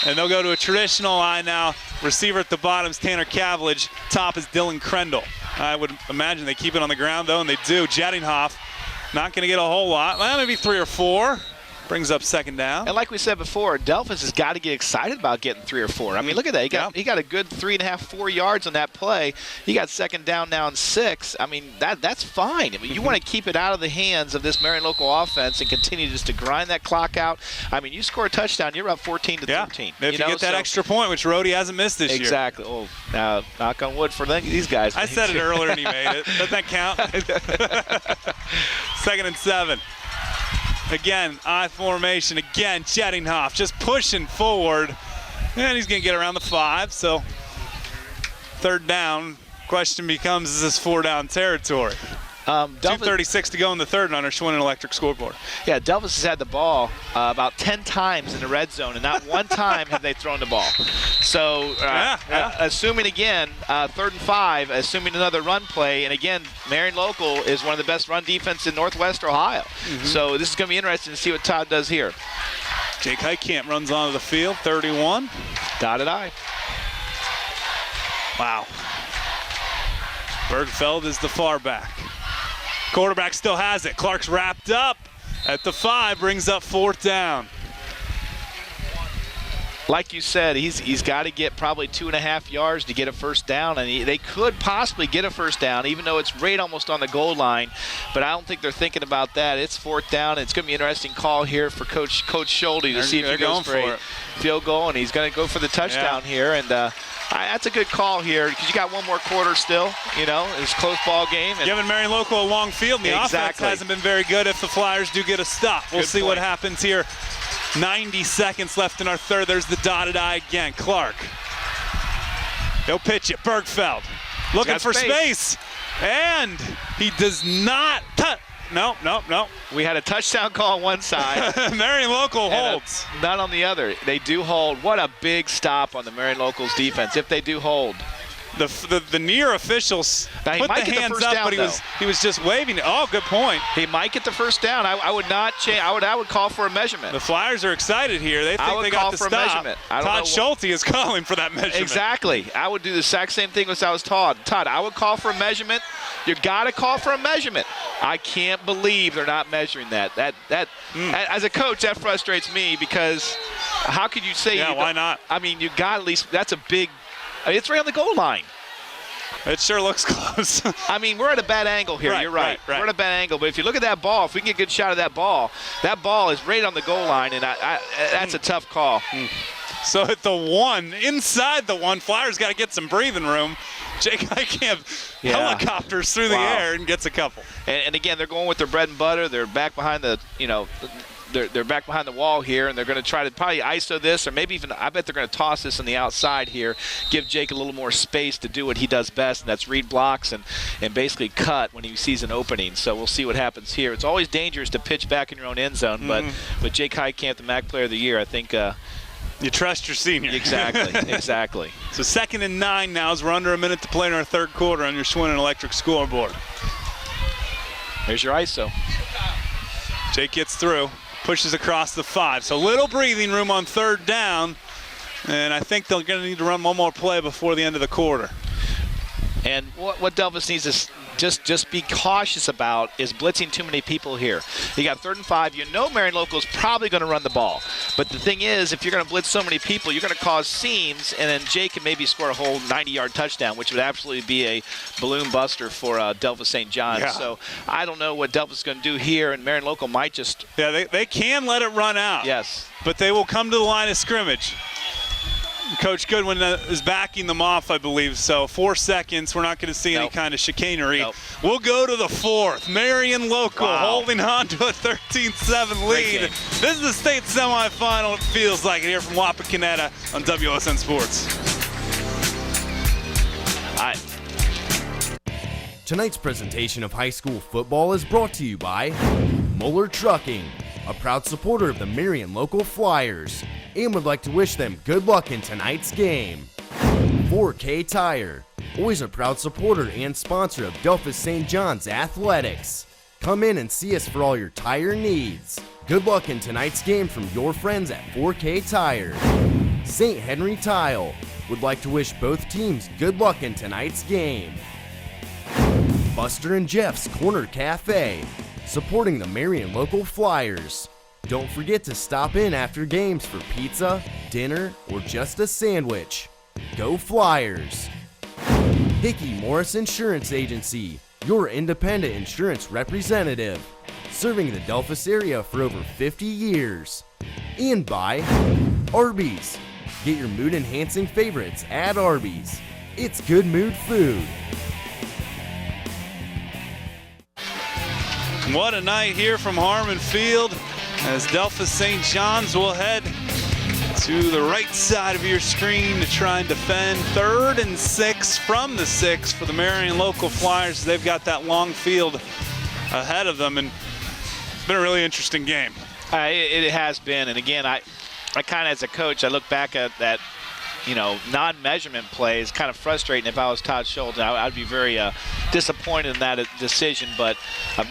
And they'll go to a traditional line now. Receiver at the bottom is Tanner Cavillage. Top is Dylan Krendel. I would imagine they keep it on the ground, though, and they do. Jettinghoff not going to get a whole lot. Well, maybe 3 or 4. Brings up second down. And like we said before, Delphus has got to get excited about getting 3 or 4. I mean, look at that. He got a good 3.5, 4 yards on that play. He got second down now and 6. I mean, that's fine. I mean, you want to keep it out of the hands of this Marion local offense and continue just to grind that clock out. I mean, you score a touchdown, you're up 14 to 13. If you get that extra point, which Rhodey hasn't missed this year. Exactly. Oh, now, knock on wood for these guys. I said it earlier and he made it. Doesn't that count? 2nd and 7. Again, I formation. Again, Jettinghoff just pushing forward. And he's going to get around the 5. So 3rd down. Question becomes, is this 4-down territory? 2:36 to go in the 3rd on our Schwinn Electric scoreboard. Yeah, Delphus has had the ball about 10 times in the red zone, and not one time have they thrown the ball. So assuming again, 3rd and 5, assuming another run play, and again, Marion Local is one of the best run defense in Northwest Ohio. So this is going to be interesting to see what Todd does here. Jake Heitkamp runs onto the field, 31. Dotted I. Wow. Bergfeld is the far back. Quarterback still has it. Clark's wrapped up at the 5, brings up 4th down. Like you said, he's got to get probably 2.5 yards to get a first down, and they could possibly get a first down, even though it's right almost on the goal line. But I don't think they're thinking about that. It's 4th down, and it's going to be an interesting call here for Coach Schulte to see if he goes for a field goal, and he's going to go for the touchdown here. And that's a good call here because you got one more quarter still. It's a close ball game. And giving Marion Local a long field, and the offense hasn't been very good if the Flyers do get a stop. We'll see what happens here. 90 seconds left in our 3rd. There's the dotted I again. Clark. He'll pitch it. Bergfeld looking for space. And he does not touch. No. We had a touchdown call on one side. Marion Local holds. Not on the other. They do hold. What a big stop on the Marion Locals defense if they do hold. The near officials put the hands up, but he was just waving it. Oh, good point. He might get the first down. I would not change. I would call for a measurement. The Flyers are excited here. They think they got the stop. Measurement. Todd Schulte is calling for that measurement. Exactly. I would do the exact same thing as I was taught. Todd, I would call for a measurement. You got to call for a measurement. I can't believe they're not measuring that. As a coach, that frustrates me because how could you say? Yeah, why not? I mean, you got at least. That's a big. It's right on the goal line. It sure looks close. I mean, we're at a bad angle here. You're right. We're at a bad angle. But if you look at that ball, if we can get a good shot of that ball is right on the goal line, and that's a tough call. So at the 1, inside the 1, Flyers got to get some breathing room. Jake Heitkamp helicopters through the air and gets a couple. And again, they're going with their bread and butter. They're back behind the, they're back behind the wall here, and they're going to try to probably ISO this, or maybe even I bet they're going to toss this on the outside here, give Jake a little more space to do what he does best, and that's read blocks and basically cut when he sees an opening. So we'll see what happens here. It's always dangerous to pitch back in your own end zone, but with Jake Heitkamp, the MAC Player of the Year, I think you trust your senior. Exactly. So 2nd and 9 now as we're under a minute to play in our 3rd quarter on your Schwinn Electric scoreboard. There's your ISO. Jake gets through, pushes across the 5. So little breathing room on 3rd down, and I think they're going to need to run one more play before the end of the quarter. And what Delphus needs to just be cautious about is blitzing too many people here. You got 3rd and 5. You know Marion Local is probably going to run the ball. But the thing is, if you're going to blitz so many people, you're going to cause seams, and then Jake can maybe score a whole 90-yard touchdown, which would absolutely be a balloon buster for Delphus St. John. Yeah. So I don't know what Delphus is going to do here, and Marion Local might just... Yeah, they can let it run out. Yes. But they will come to the line of scrimmage. Coach Goodwin is backing them off, I believe. So 4 seconds. We're not going to see any kind of chicanery. We'll go to the fourth. Marion Local holding on to a 13-7 lead. This is the state semifinal. It feels like it here from Wapakoneta on WOSN Sports. Tonight's presentation of high school football is brought to you by Muller Trucking, a proud supporter of the Marion Local Flyers, and would like to wish them good luck in tonight's game. 4K Tire, always a proud supporter and sponsor of Delphus St. John's Athletics. Come in and see us for all your tire needs. Good luck in tonight's game from your friends at 4K Tire. St. Henry Tile would like to wish both teams good luck in tonight's game. Buster and Jeff's Corner Cafe, supporting the Marion Local Flyers. Don't forget to stop in after games for pizza, dinner, or just a sandwich. Go Flyers! Hickey Morris Insurance Agency, your independent insurance representative, serving the Delphus area for over 50 years. And by Arby's. Get your mood-enhancing favorites at Arby's. It's good mood food. What a night here from Harmon Field as Delphus St. John's will head to the right side of your screen to try and defend 3rd and 6 from the 6 for the Marion Local Flyers. They've got that long field ahead of them, and it's been a really interesting game. It has been, and again, I kind of, as a coach, I look back at that, non-measurement play is kind of frustrating. If I was Todd Schultz, I'd be very disappointed in that decision, but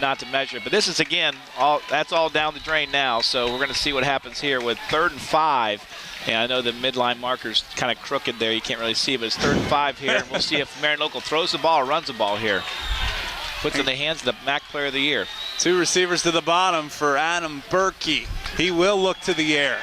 not to measure it. But this is, again, that's all down the drain now, so we're going to see what happens here with 3rd and 5. And I know the midline marker's kind of crooked there. You can't really see it, but it's 3rd and 5 here, and we'll see if Marion Local throws the ball or runs the ball here. Puts it in the hands of the MAC Player of the Year. 2 receivers to the bottom for Adam Berkey. He will look to the air.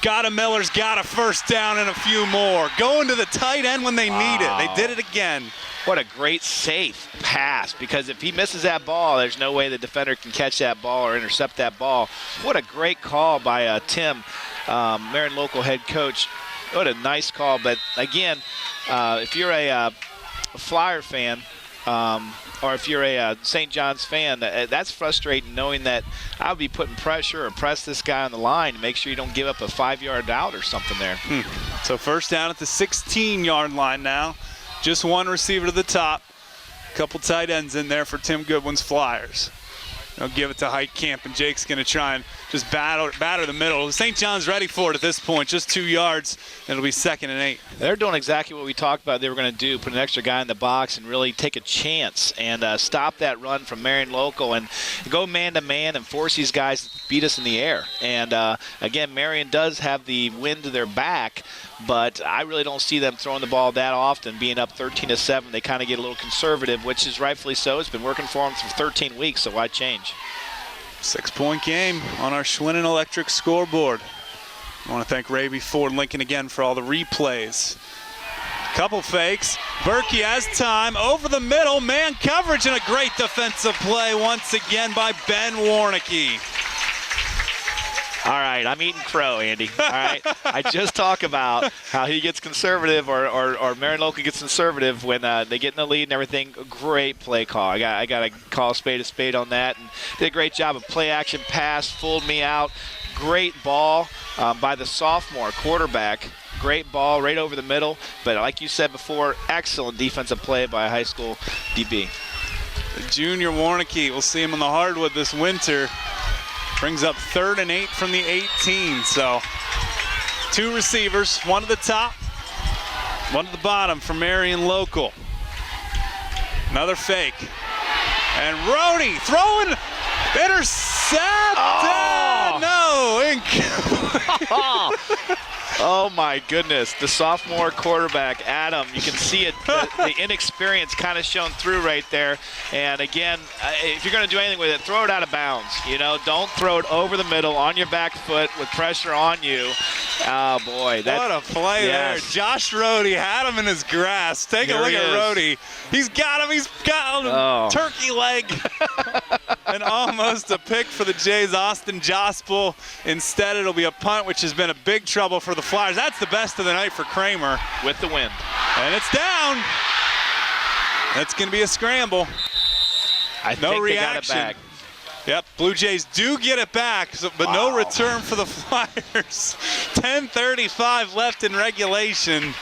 Gotta Miller's got a first down and a few more. Going to the tight end when they need it. They did it again. What a great safe pass, because if he misses that ball, there's no way the defender can catch that ball or intercept that ball. What a great call by Tim, Marion Local head coach. What a nice call. But again, if you're a Flyer fan, or if you're a St. John's fan, that's frustrating, knowing that I would be putting pressure or press this guy on the line to make sure you don't give up a 5-yard out or something there. So first down at the 16-yard line now. Just one receiver to the top. A couple tight ends in there for Tim Goodwin's Flyers. They'll give it to Heitkamp, and Jake's going to try and just batter the middle. St. John's ready for it at this point, just 2 yards. It'll be 2nd and 8. They're doing exactly what we talked about they were going to do, put an extra guy in the box and really take a chance and stop that run from Marion Local and go man-to-man and force these guys to beat us in the air. And, again, Marion does have the wind to their back, but I really don't see them throwing the ball that often. Being up 13-7, they kind of get a little conservative, which is rightfully so. It's been working for them for 13 weeks, so why change? 6-point game on our Schwinn Electric scoreboard. I want to thank Raby Ford Lincoln again for all the replays. Couple fakes. Berkey has time. Over the middle. Man coverage and a great defensive play once again by Ben Warnicki. All right, I'm eating crow, Andy. All right, I just talk about how he gets conservative, or Marion Local gets conservative when they get in the lead and everything. Great play call. I got to call a spade on that, and did a great job of play action pass, fooled me out. Great ball by the sophomore quarterback. Great ball right over the middle, but like you said before, excellent defensive play by a high school DB. The junior Warnicki, we'll see him on the hardwood this winter. Brings up 3rd and 8 from the 18. So 2 receivers, one to the top, one to the bottom for Marion Local. Another fake. And Roney throwing, intercept. No, Oh my goodness, the sophomore quarterback, Adam, you can see it, the inexperience kind of shown through right there. And again, if you're going to do anything with it, throw it out of bounds. Don't throw it over the middle on your back foot with pressure on you. Oh boy. What a play there. Josh Rohde had him in his grasp. Take a look at Rohde. He's got him, turkey leg. and almost a pick for the Jays, Austin Jospel. Instead, it'll be a punt, which has been a big trouble for the Flyers. That's the best of the night for Kramer. With the wind. And it's down. That's going to be a scramble. I think reaction. They got it back. Yep, Blue Jays do get it back, but no return for the Flyers. 10:35 left in regulation,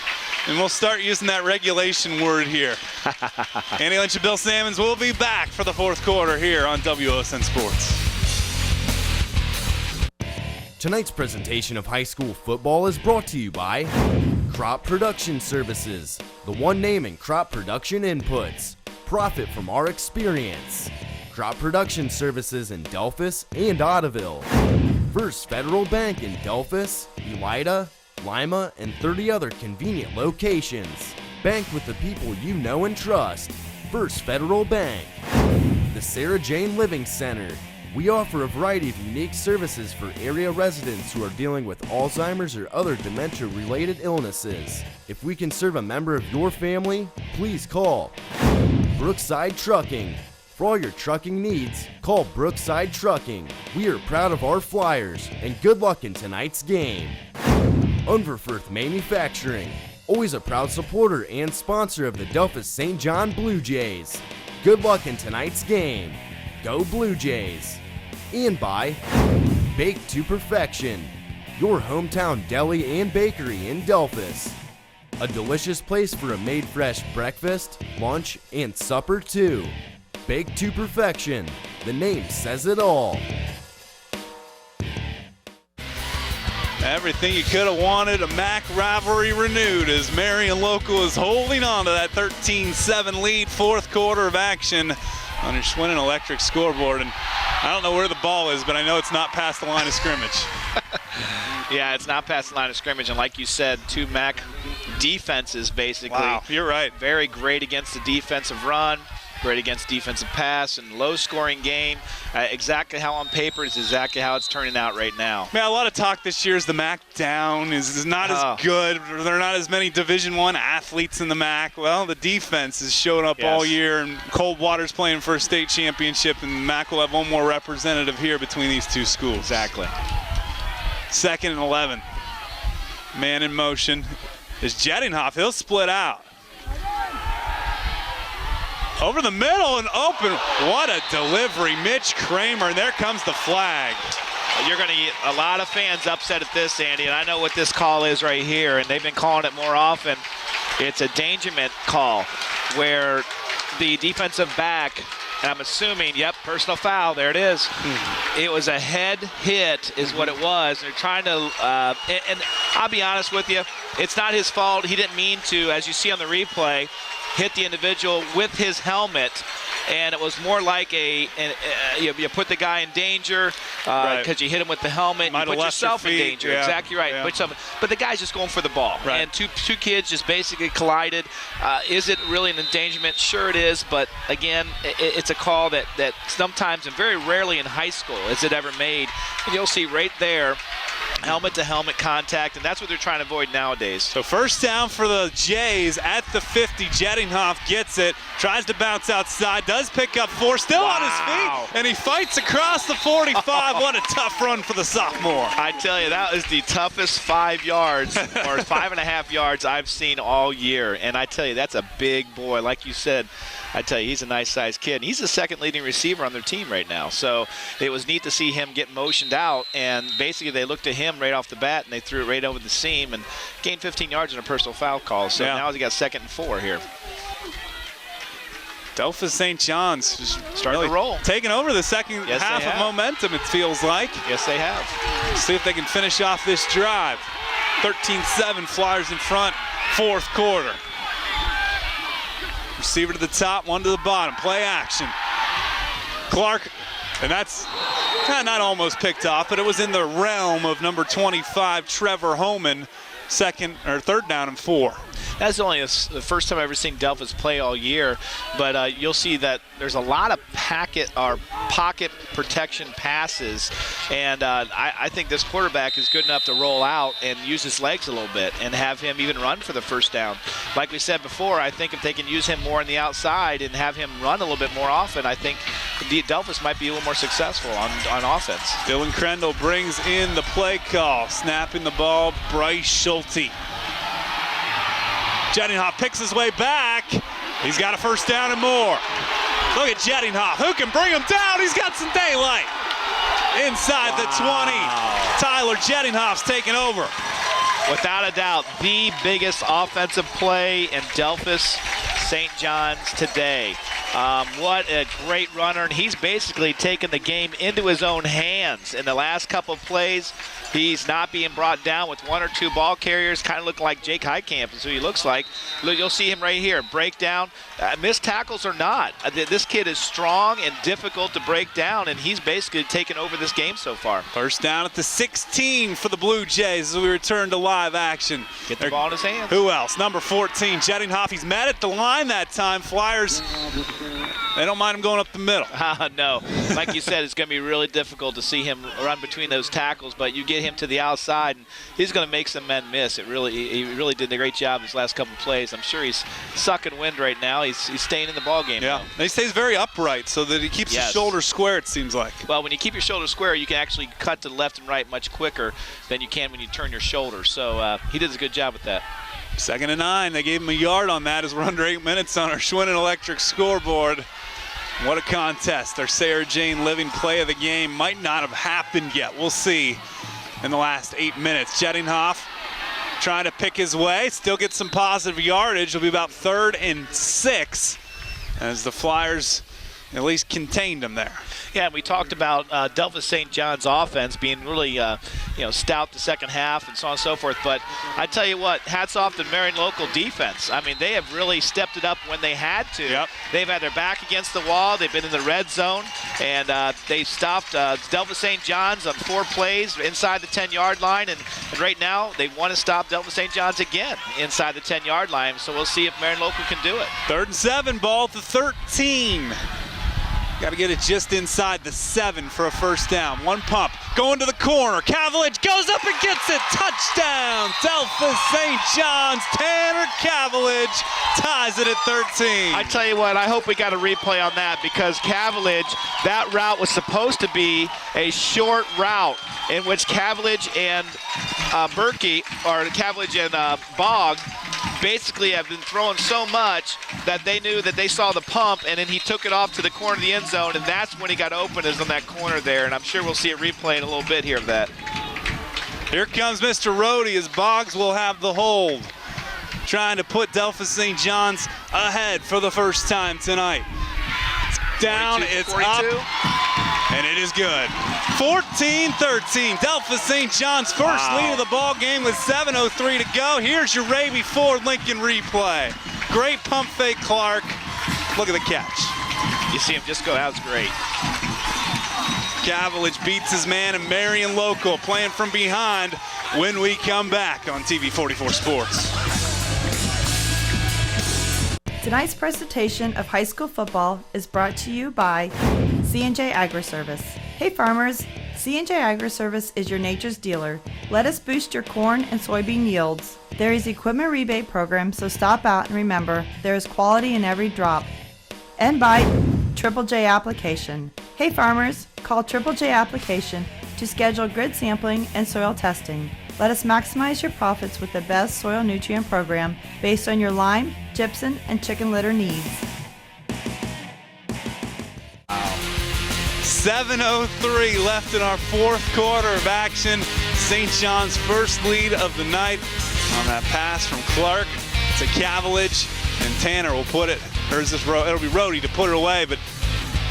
and we'll start using that regulation word here. Andy Lynch and Bill Sammons will be back for the fourth quarter here on WOSN Sports. Tonight's presentation of high school football is brought to you by Crop Production Services, the one name in crop production inputs. Profit from our experience. Crop Production Services in Delphus and Ottoville. First Federal Bank in Delphus, Elida, Lima, and 30 other convenient locations. Bank with the people you know and trust. First Federal Bank. The Sarah Jane Living Center. We offer a variety of unique services for area residents who are dealing with Alzheimer's or other dementia-related illnesses. If we can serve a member of your family, please call Brookside Trucking. For all your trucking needs, call Brookside Trucking. We are proud of our Flyers, and good luck in tonight's game. Unverfirth Manufacturing, always a proud supporter and sponsor of the Delphus St. John Blue Jays. Good luck in tonight's game. Go Blue Jays. And by Baked to Perfection, your hometown deli and bakery in Delphus. A delicious place for a made fresh breakfast, lunch, and supper too. Baked to Perfection. The name says it all. Everything you could have wanted, a MAC rivalry renewed as Marion Local is holding on to that 13-7 lead, fourth quarter of action on your Schwinn Electric scoreboard. And I don't know where the ball is, but I know it's not past the line of scrimmage. Yeah, it's not past the line of scrimmage, and like you said, two MAC defenses basically. Wow, you're right. Very great against the defensive run. Great against defensive pass and low-scoring game. Exactly how on paper is exactly how it's turning out right now. Man, a lot of talk this year is the MAC down is not as good. There are not as many Division I athletes in the MAC. Well, the defense is showing up all year, and Coldwater's playing for a state championship, and the MAC will have one more representative here between these two schools. Exactly. 2nd and 11. Man in motion is Jettinghoff. He'll split out. Over the middle and open. What a delivery. Mitch Kramer, and there comes the flag. You're going to get a lot of fans upset at this, Andy, and I know what this call is right here, and they've been calling it more often. It's a endangerment call where the defensive back, and I'm assuming, yep, personal foul, there it is. It was a head hit is what it was. They're trying to, and I'll be honest with you, it's not his fault. He didn't mean to, as you see on the replay, hit the individual with his helmet, and it was more like you put the guy in danger because you hit him with the helmet. You put yourself in danger. Yeah. Exactly right. Yeah. But the guy's just going for the ball. Right. And two kids just basically collided. Is it really an endangerment? Sure it is, but again, it's a call that sometimes and very rarely in high school is it ever made. And you'll see right there, helmet-to-helmet contact, and that's what they're trying to avoid nowadays. So first down for the Jays at the 50. Jettinghoff gets it, tries to bounce outside, does pick up 4, still on his feet, and he fights across the 45. What a tough run for the sophomore. I tell you, that is the toughest 5 yards, or 5.5 yards I've seen all year, and I tell you, that's a big boy. Like you said, I tell you, he's a nice-sized kid. He's the second leading receiver on their team right now. So it was neat to see him get motioned out, and basically they looked at him right off the bat, and they threw it right over the seam and gained 15 yards in a personal foul call. So now he got 2nd and 4 here. Delphus St. John's just starting to roll. Taking over the second half of momentum, it feels like. Yes, they have. Let's see if they can finish off this drive. 13-7, Flyers in front, fourth quarter. Receiver to the top, one to the bottom. Play action. Clark, and that's not almost picked off, but it was in the realm of number 25, Trevor Homan. 3rd down and 4. That's only the first time I've ever seen Delphus play all year, but you'll see that there's a lot of pocket protection passes, and I think this quarterback is good enough to roll out and use his legs a little bit and have him even run for the first down. Like we said before, I think if they can use him more on the outside and have him run a little bit more often, I think Delphus might be a little more successful on offense. Dylan Crendel brings in the play call. Snapping the ball, Bryce Schulte. Jettinghoff picks his way back. He's got a first down and more. Look at Jettinghoff. Who can bring him down? He's got some daylight. Inside the 20. Tyler Jettinghoff's taking over. Without a doubt, the biggest offensive play in Delphus St. John's today. What a great runner, and he's basically taken the game into his own hands. In the last couple of plays, he's not being brought down with one or two ball carriers, kind of looking like Jake Heitkamp is who he looks like. You'll see him right here, break down. Missed tackles or not, this kid is strong and difficult to break down, and he's basically taken over this game so far. First down at the 16 for the Blue Jays as we return to live action. Get the ball in his hands. Who else? Number 14, Jettinghoff. He's met at the line that time. Flyers, they don't mind him going up the middle. No, like you said, it's going to be really difficult to see him run between those tackles, but you get him to the outside, and he's going to make some men miss. He really did a great job his last couple of plays. I'm sure he's sucking wind right now. He's staying in the ball game. Yeah, he stays very upright so that he keeps his shoulders square, it seems like. Well, when you keep your shoulders square, you can actually cut to the left and right much quicker than you can when you turn your shoulders. So he does a good job with that. 2nd and 9. They gave him a yard on that as we're under 8 minutes on our Schwinn Electric scoreboard. What a contest. Our Sarah Jane Living play of the game might not have happened yet. We'll see in the last 8 minutes. Jettinghoff trying to pick his way, still get some positive yardage. It'll be about 3rd and 6 as the Flyers at least contained him there. Yeah, and we talked about Delphus St. John's offense being really, stout the second half and so on and so forth. But I tell you what, hats off to Marion local defense. I mean, they have really stepped it up when they had to. Yep. They've had their back against the wall. They've been in the red zone, and they stopped Delphus St. John's on 4 plays inside the 10-yard line. And right now, they want to stop Delphus St. John's again inside the 10-yard line. So we'll see if Marion local can do it. 3rd and 7, ball at the 13. Got to get it just inside the 7 for a first down. One pump, going to the corner. Cavillage goes up and gets it. Touchdown, Delphus St. John's. Tanner Cavillage ties it at 13. I tell you what, I hope we got a replay on that because Cavillage, that route was supposed to be a short route in which Cavillage and Berkey, or Cavillage and Bogg, basically have been throwing so much that they knew that they saw the pump, and then he took it off to the corner of the end zone, and that's when he got open, is on that corner there, and I'm sure we'll see a replay in a little bit here of that. Here comes Mr. Rohde as Boggs will have the hold, trying to put Delphus St. John's ahead for the first time tonight. It's down, 42, it's 42. up, and it is good. 14-13, Delphus St. John's first lead of the ball game with 7:03 to go. Here's your Raby Ford Lincoln replay. Great pump fake, Clark. Look at the catch. You see him just go out, it's great. Cavillage beats his man, and Marion local playing from behind when we come back on TV 44 Sports. Tonight's presentation of high school football is brought to you by C&J Agri-Service. Hey farmers, C&J Agri-Service is your nature's dealer. Let us boost your corn and soybean yields. There is equipment rebate program, so stop out and remember, there is quality in every drop. And by Triple J Application. Hey farmers, call Triple J Application to schedule grid sampling and soil testing. Let us maximize your profits with the best soil nutrient program based on your lime, gypsum, and chicken litter needs. 7:03 left in our 4th quarter of action. St. John's first lead of the night on that pass from Clark to Cavillage, and Tanner will put it, or is this it'll be Rohde to put it away, but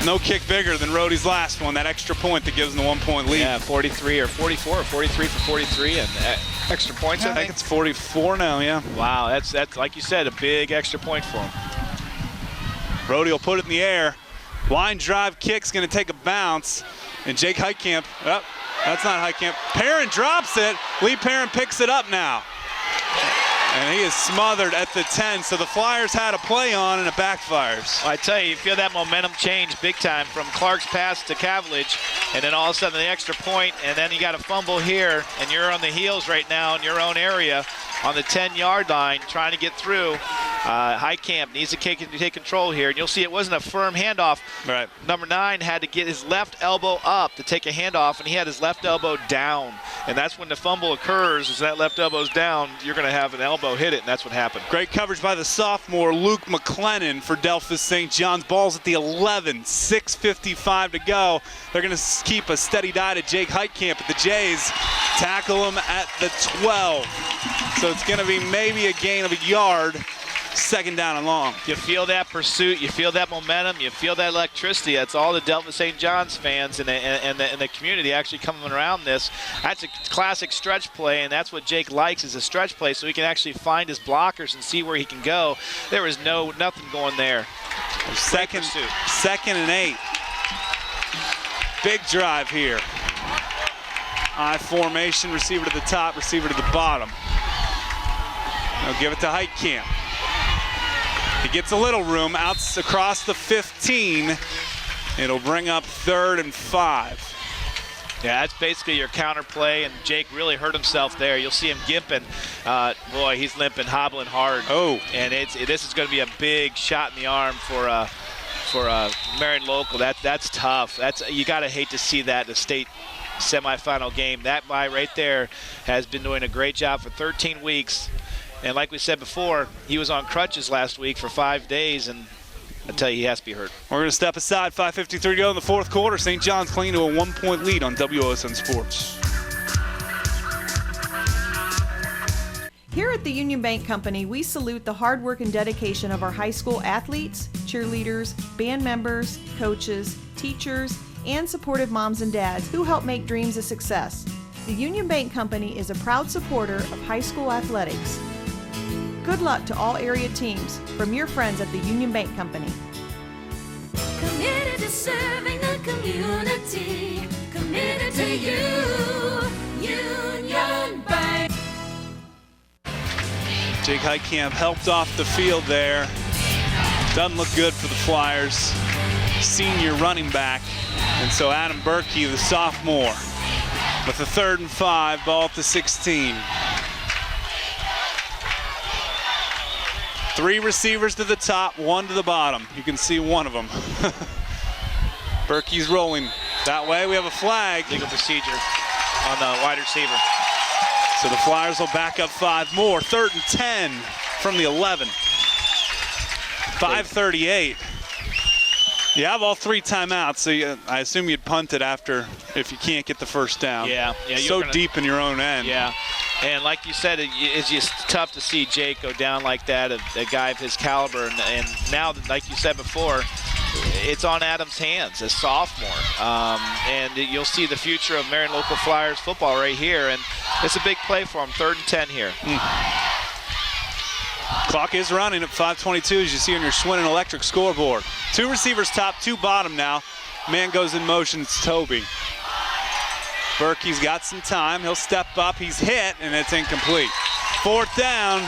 no kick bigger than Rohde's last one, that extra point that gives them the 1-point lead. Yeah, 43 or 44 or 43 for 43, and extra points, I think it's 44 now, yeah. Wow, that's like you said, a big extra point for him. Rohde will put it in the air. Line drive kick's going to take a bounce, and Jake Heitkamp, oh, that's not Heitkamp. Perrin drops it. Lee Perrin picks it up now. And he is smothered at the 10, so the Flyers had a play on, and it backfires. Well, I tell you, you feel that momentum change big time from Clark's pass to Cavillage, and then all of a sudden the extra point, and then you got a fumble here, and you're on the heels right now in your own area on the 10-yard line trying to get through. Heitkamp needs to take control here, and you'll see it wasn't a firm handoff. Right. Number 9 had to get his left elbow up to take a handoff, and he had his left elbow down. And that's when the fumble occurs, is that left elbow's down, you're going to have an elbow hit it, and that's what happened. Great coverage by the sophomore, Luke McLennan, for Delphus St. John's. Ball's at the 11, 6:55 to go. They're going to keep a steady dive to Jake Heitkamp, but the Jays tackle him at the 12. So it's going to be maybe a gain of a yard. Second down and long. You feel that pursuit, you feel that momentum, you feel that electricity. That's all the Delphus St. John's fans and the community actually coming around this. That's a classic stretch play, and that's what Jake likes, is a stretch play, so he can actually find his blockers and see where he can go. There was nothing going there. Second and 8. Big drive here. I formation, receiver to the top, receiver to the bottom. They'll give it to Heitkamp. He gets a little room out across the 15. It'll bring up 3rd and 5. Yeah, that's basically your counter play, and Jake really hurt himself there. You'll see him gimping. Boy, he's limping, hobbling hard. Oh. And this is going to be a big shot in the arm for Marion Local. That's tough. You got to hate to see that in a state semifinal game. That guy right there has been doing a great job for 13 weeks. And like we said before, he was on crutches last week for 5 days, and I tell you, he has to be hurt. We're going to step aside. 5:53 to go in the fourth quarter. St. John's clinging to a 1-point lead on WOSN Sports. Here at the Union Bank Company, we salute the hard work and dedication of our high school athletes, cheerleaders, band members, coaches, teachers, and supportive moms and dads who help make dreams a success. The Union Bank Company is a proud supporter of high school athletics. Good luck to all area teams from your friends at the Union Bank Company. Committed to serving the community. Committed to you, Union Bank. Jake Heitkamp helped off the field there. Doesn't look good for the Flyers. Senior running back. And so Adam Berkey, the sophomore, with a 3rd and 5, ball at the 16. 3 receivers to the top, 1 to the bottom. You can see one of them. Berkey's rolling that way. We have a flag. Legal procedure on the wide receiver. So the Flyers will back up 5 more. 3rd and 10 from the 11. 5:38. You have all 3 timeouts, so I assume you'd punt it after if you can't get the first down. Yeah. So deep in your own end. Yeah. And like you said, it's just tough to see Jake go down like that, a guy of his caliber. And now, like you said before, it's on Adam's hands as sophomore. And you'll see the future of Marion Local Flyers football right here. And it's a big play for him, 3rd and 10 here. Clock is running at 5:22, as you see on your Schwinn Electric scoreboard. 2 receivers top, 2 bottom now. Man goes in motion, it's Toby. Berkey's got some time, he'll step up, he's hit, and it's incomplete. 4th down,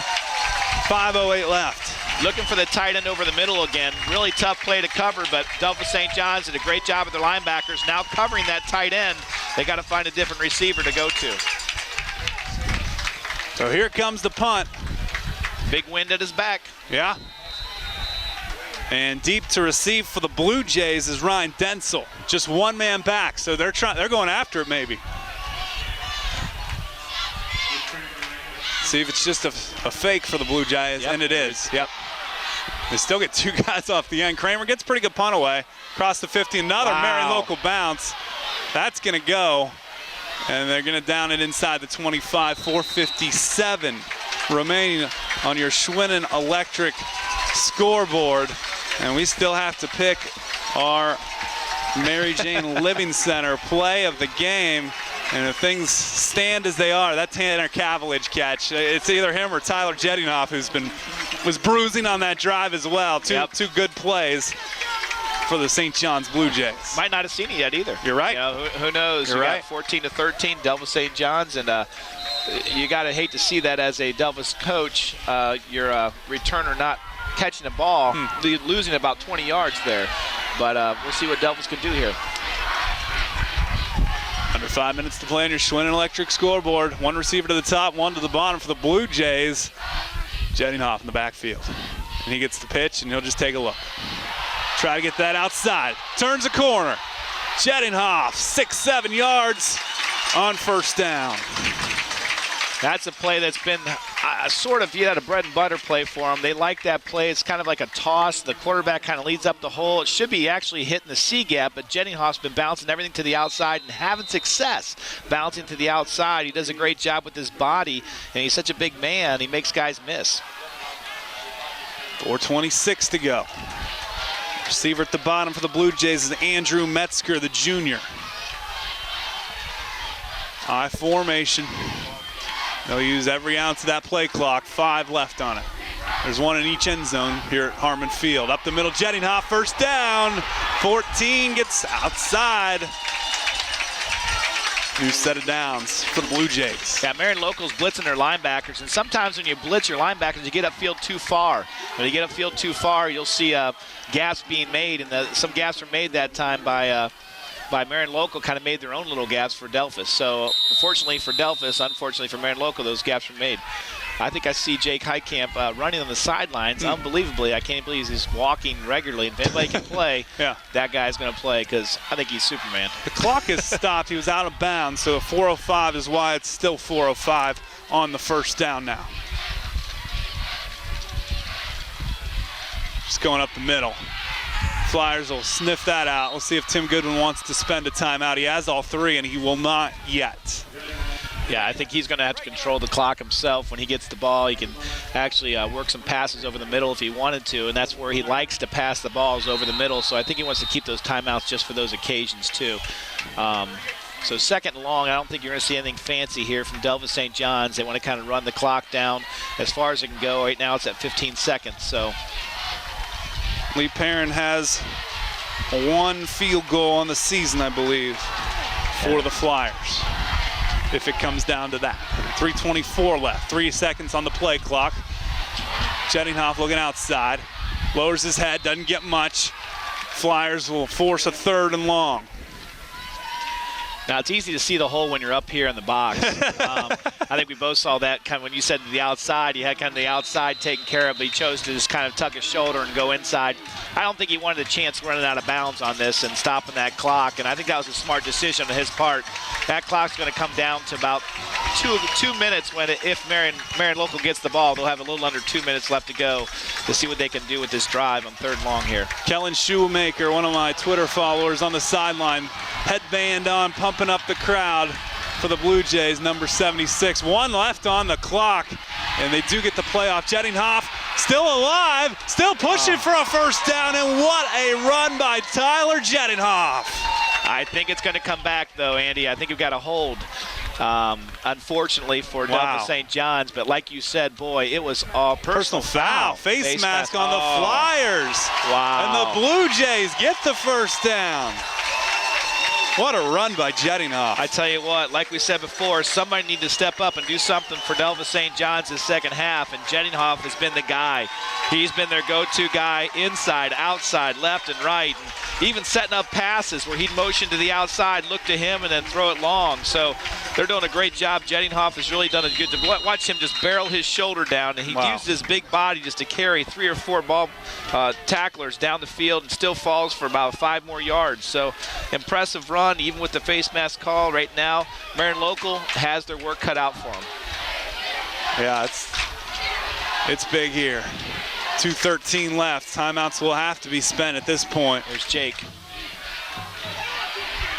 5:08 left. Looking for the tight end over the middle again. Really tough play to cover, but Delphus St. John's did a great job with their linebackers. Now covering that tight end, they got to find a different receiver to go to. So here comes the punt. Big wind at his back. Yeah. And deep to receive for the Blue Jays is Ryan Densel. Just 1 man back, so they're going after it maybe. See if it's just a fake for the Blue Jays, and it is. Yep. They still get 2 guys off the end. Kramer gets pretty good punt away. Across the 50, another Marion Local bounce. That's gonna go. And they're gonna down it inside the 25, 4:57 remaining on your Schwinn Electric scoreboard. And we still have to pick our Mary Jane Living Center play of the game. And if things stand as they are, that Tanner Cavillage catch, it's either him or Tyler Jedinoff was bruising on that drive as well. Two good plays for the St. John's Blue Jays. Might not have seen it yet either. You're right. You know, who knows? You're right. Got 14-13, Delphus St. John's, and you got to hate to see that as a Delphus coach. Your returner not catching the ball, losing about 20 yards there. But we'll see what Delphus can do here. Under 5 minutes to play on your Schwinn Electric scoreboard. 1 receiver to the top, 1 to the bottom for the Blue Jays. Jedinoff in the backfield. And he gets the pitch, and he'll just take a look. Try to get that outside. Turns the corner. Jettinghoff, 6-7 yards on first down. That's a play that's been sort of, you had a bread and butter play for them. They like that play. It's kind of like a toss. The quarterback kind of leads up the hole. It should be actually hitting the C gap, but Jettinghoff's been bouncing everything to the outside and having success bouncing to the outside. He does a great job with his body, and he's such a big man. He makes guys miss. 4:26 to go. Receiver at the bottom for the Blue Jays is Andrew Metzger, the junior. I formation. They'll use every ounce of that play clock. 5 left on it. There's one in each end zone here at Harmon Field. Up the middle, Jettinghoff, first down. 14 gets outside. New set of downs for the Blue Jays. Yeah, Marion Local's blitzing their linebackers, and sometimes when you blitz your linebackers, you get upfield too far. When you get upfield too far, you'll see gaps being made, and some gaps were made that time by Marion Local, kind of made their own little gaps for Delphus. So, fortunately for Delphus, unfortunately for Marion Local, those gaps were made. I think I see Jake Heitkamp running on the sidelines. Unbelievably, I can't believe he's walking regularly. If anybody can play, that guy's going to play because I think he's Superman. The clock is stopped. He was out of bounds, so 4:05 is why it's still 4:05 on the first down now. Just going up the middle. Flyers will sniff that out. We'll see if Tim Goodwin wants to spend a timeout. He has all 3, and he will not yet. Yeah, I think he's going to have to control the clock himself. When he gets the ball, he can actually work some passes over the middle if he wanted to, and that's where he likes to pass the balls over the middle. So I think he wants to keep those timeouts just for those occasions too. So second and long, I don't think you're going to see anything fancy here from Delphus St. John's. They want to kind of run the clock down as far as it can go. Right now it's at 15 seconds. So Lee Perrin has 1 field goal on the season, I believe, for the Flyers, if it comes down to that. 3:24 left, 3 seconds on the play clock. Jettinghoff looking outside, lowers his head, doesn't get much. Flyers will force a 3rd and long. Now, it's easy to see the hole when you're up here in the box. I think we both saw that kind of when you said to the outside. He had kind of the outside taken care of, but he chose to just kind of tuck his shoulder and go inside. I don't think he wanted a chance running out of bounds on this and stopping that clock, and I think that was a smart decision on his part. That clock's going to come down to about two minutes if Marion Local gets the ball. They'll have a little under 2 minutes left to go to see what they can do with this drive on 3rd and long here. Kellen Shoemaker, one of my Twitter followers, on the sideline, headband on, pumping up the crowd for the Blue Jays, number 76. 1 left on the clock, and they do get the playoff. Jettinghoff still alive, still pushing for a first down, and what a run by Tyler Jettinghoff. I think it's going to come back, though, Andy. I think we've got a hold, unfortunately, for Delphus St. John's. But like you said, boy, it was a personal foul. Face mask on the Flyers. Wow. And the Blue Jays get the first down. What a run by Jettinghoff. I tell you what, like we said before, somebody need to step up and do something for Delphus St. John's this second half, and Jettinghoff has been the guy. He's been their go-to guy inside, outside, left, and right, and even setting up passes where he'd motion to the outside, look to him, and then throw it long. So they're doing a great job. Jettinghoff has really done a good job. Watch him just barrel his shoulder down, and he used his big body just to carry 3 or 4 ball tacklers down the field and still falls for about 5 more yards. So impressive run. Even with the face mask call right now, Marion Local has their work cut out for them. Yeah, it's big here. 2:13 left. Timeouts will have to be spent at this point. There's Jake.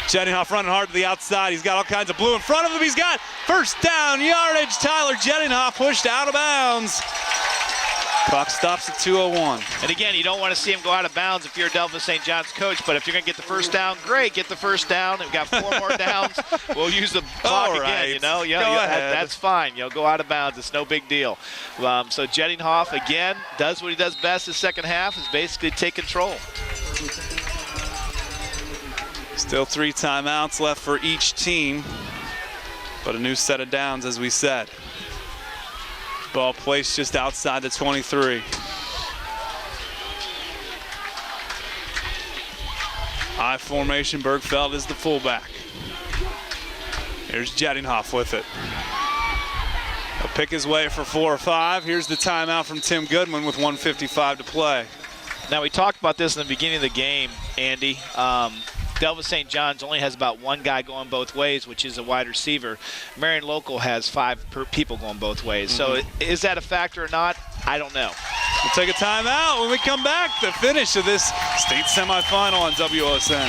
Jettinghoff running hard to the outside. He's got all kinds of blue in front of him. He's got first down yardage. Tyler Jettinghoff pushed out of bounds. Clock stops at 2:01. And again, you don't want to see him go out of bounds if you're a Delphus St. John's coach, but if you're going to get the first down, great, get the first down. We've got 4 more downs. We'll use the clock again, you know. That's fine. Go out of bounds. It's no big deal. So Jettinghoff, again, does what he does best the second half, is basically take control. Still 3 timeouts left for each team, but a new set of downs, as we said. Ball placed just outside the 23. I formation, Bergfeld is the fullback. Here's Jettinghoff with it. He'll pick his way for 4 or 5. Here's the timeout from Tim Goodman with 1:55 to play. Now, we talked about this in the beginning of the game, Andy. Delphos St. John's only has about one guy going both ways, which is a wide receiver. Marion Local has 5 people going both ways. So is that a factor or not? I don't know. We'll take a timeout when we come back. The finish of this state semifinal on WOSN.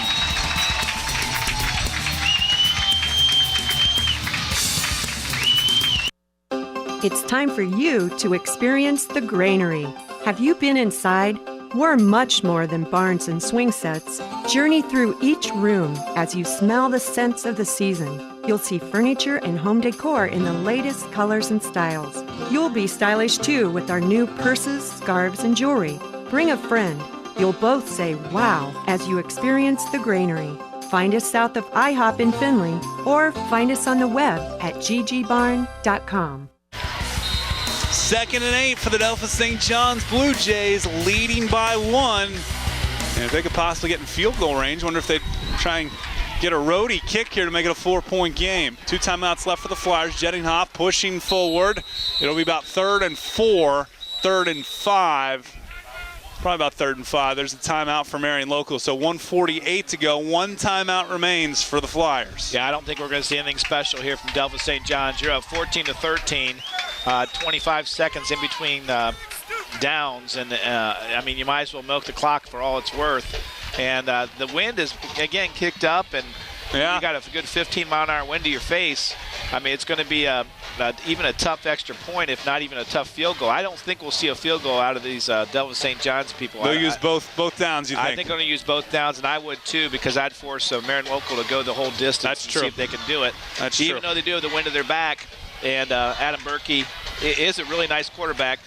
It's time for you to experience the Granary. Have you been inside? We're much more than barns and swing sets. Journey through each room as you smell the scents of the season. You'll see furniture and home decor in the latest colors and styles. You'll be stylish too with our new purses, scarves, and jewelry. Bring a friend. You'll both say wow as you experience the Granary. Find us south of IHOP in Findlay or find us on the web at ggbarn.com. 2nd and 8 for the Delphos St. John's Blue Jays, leading by 1. And if they could possibly get in field goal range, wonder if they'd try and get a roadie kick here to make it a 4-point game. 2 timeouts left for the Flyers. Jettinghoff pushing forward. It'll be about 3rd and 4, 3rd and 5. Probably about 3rd and 5. There's a timeout for Marion Local. So 1:48 to go. 1 timeout remains for the Flyers. Yeah, I don't think we're going to see anything special here from Delphos St. John's. You're up 14-13. 25 seconds in between downs. And, I mean, you might as well milk the clock for all it's worth. And the wind is, again, kicked up. And you got a good 15-mile-an-hour wind to your face. I mean, it's going to be even a tough extra point, if not even a tough field goal. I don't think we'll see a field goal out of these Delphos St. John's people. They'll use both downs, you think? I think they're going to use both downs, and I would too, because I'd force Marion Local to go the whole distance. That's and true. See if they can do it. That's even true. though they do have the wind to their back, and Adam Berkey is a really nice quarterback.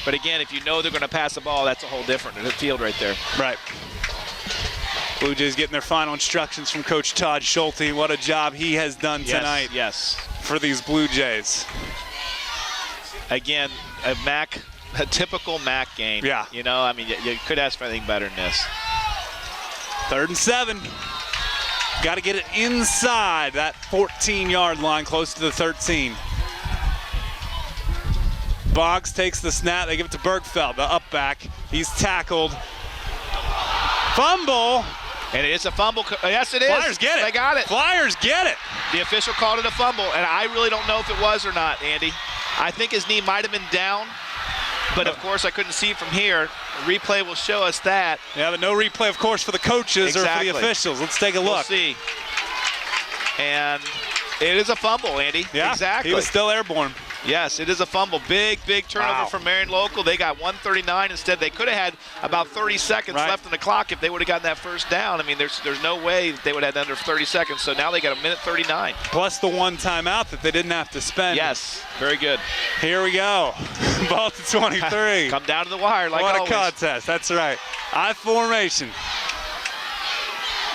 But again, if you know they're going to pass the ball, that's a whole different field right there. Right. Blue Jays getting their final instructions from Coach Todd Schulte. What a job he has done tonight. Yes. For these Blue Jays. Again, a typical MAC game. Yeah. You know, I mean, you could ask for anything better than this. 3rd and 7. Got to get it inside that 14-yard line, close to the 13. Boggs takes the snap. They give it to Bergfeld, the up back. He's tackled. Fumble. And it is a fumble. Yes, it is. Flyers get it. They got it. Flyers get it. The official called it a fumble, and I really don't know if it was or not, Andy. I think his knee might have been down, but of course I couldn't see it from here. The replay will show us that. Yeah, but no replay, of course, for the coaches or for the officials. Let's take a look. We'll see. And it is a fumble, Andy. Yeah, exactly. He was still airborne. Yes, it is a fumble. Big turnover from Marion Local. They got 139 instead. They could have had about 30 seconds left on the clock if they would have gotten that first down. I mean, there's no way they would have had under 30 seconds. So now they got 1:39. Plus the 1 timeout that they didn't have to spend. Yes, very good. Here we go. Ball to 23. Come down to the wire like what always. What a contest. That's right. I formation.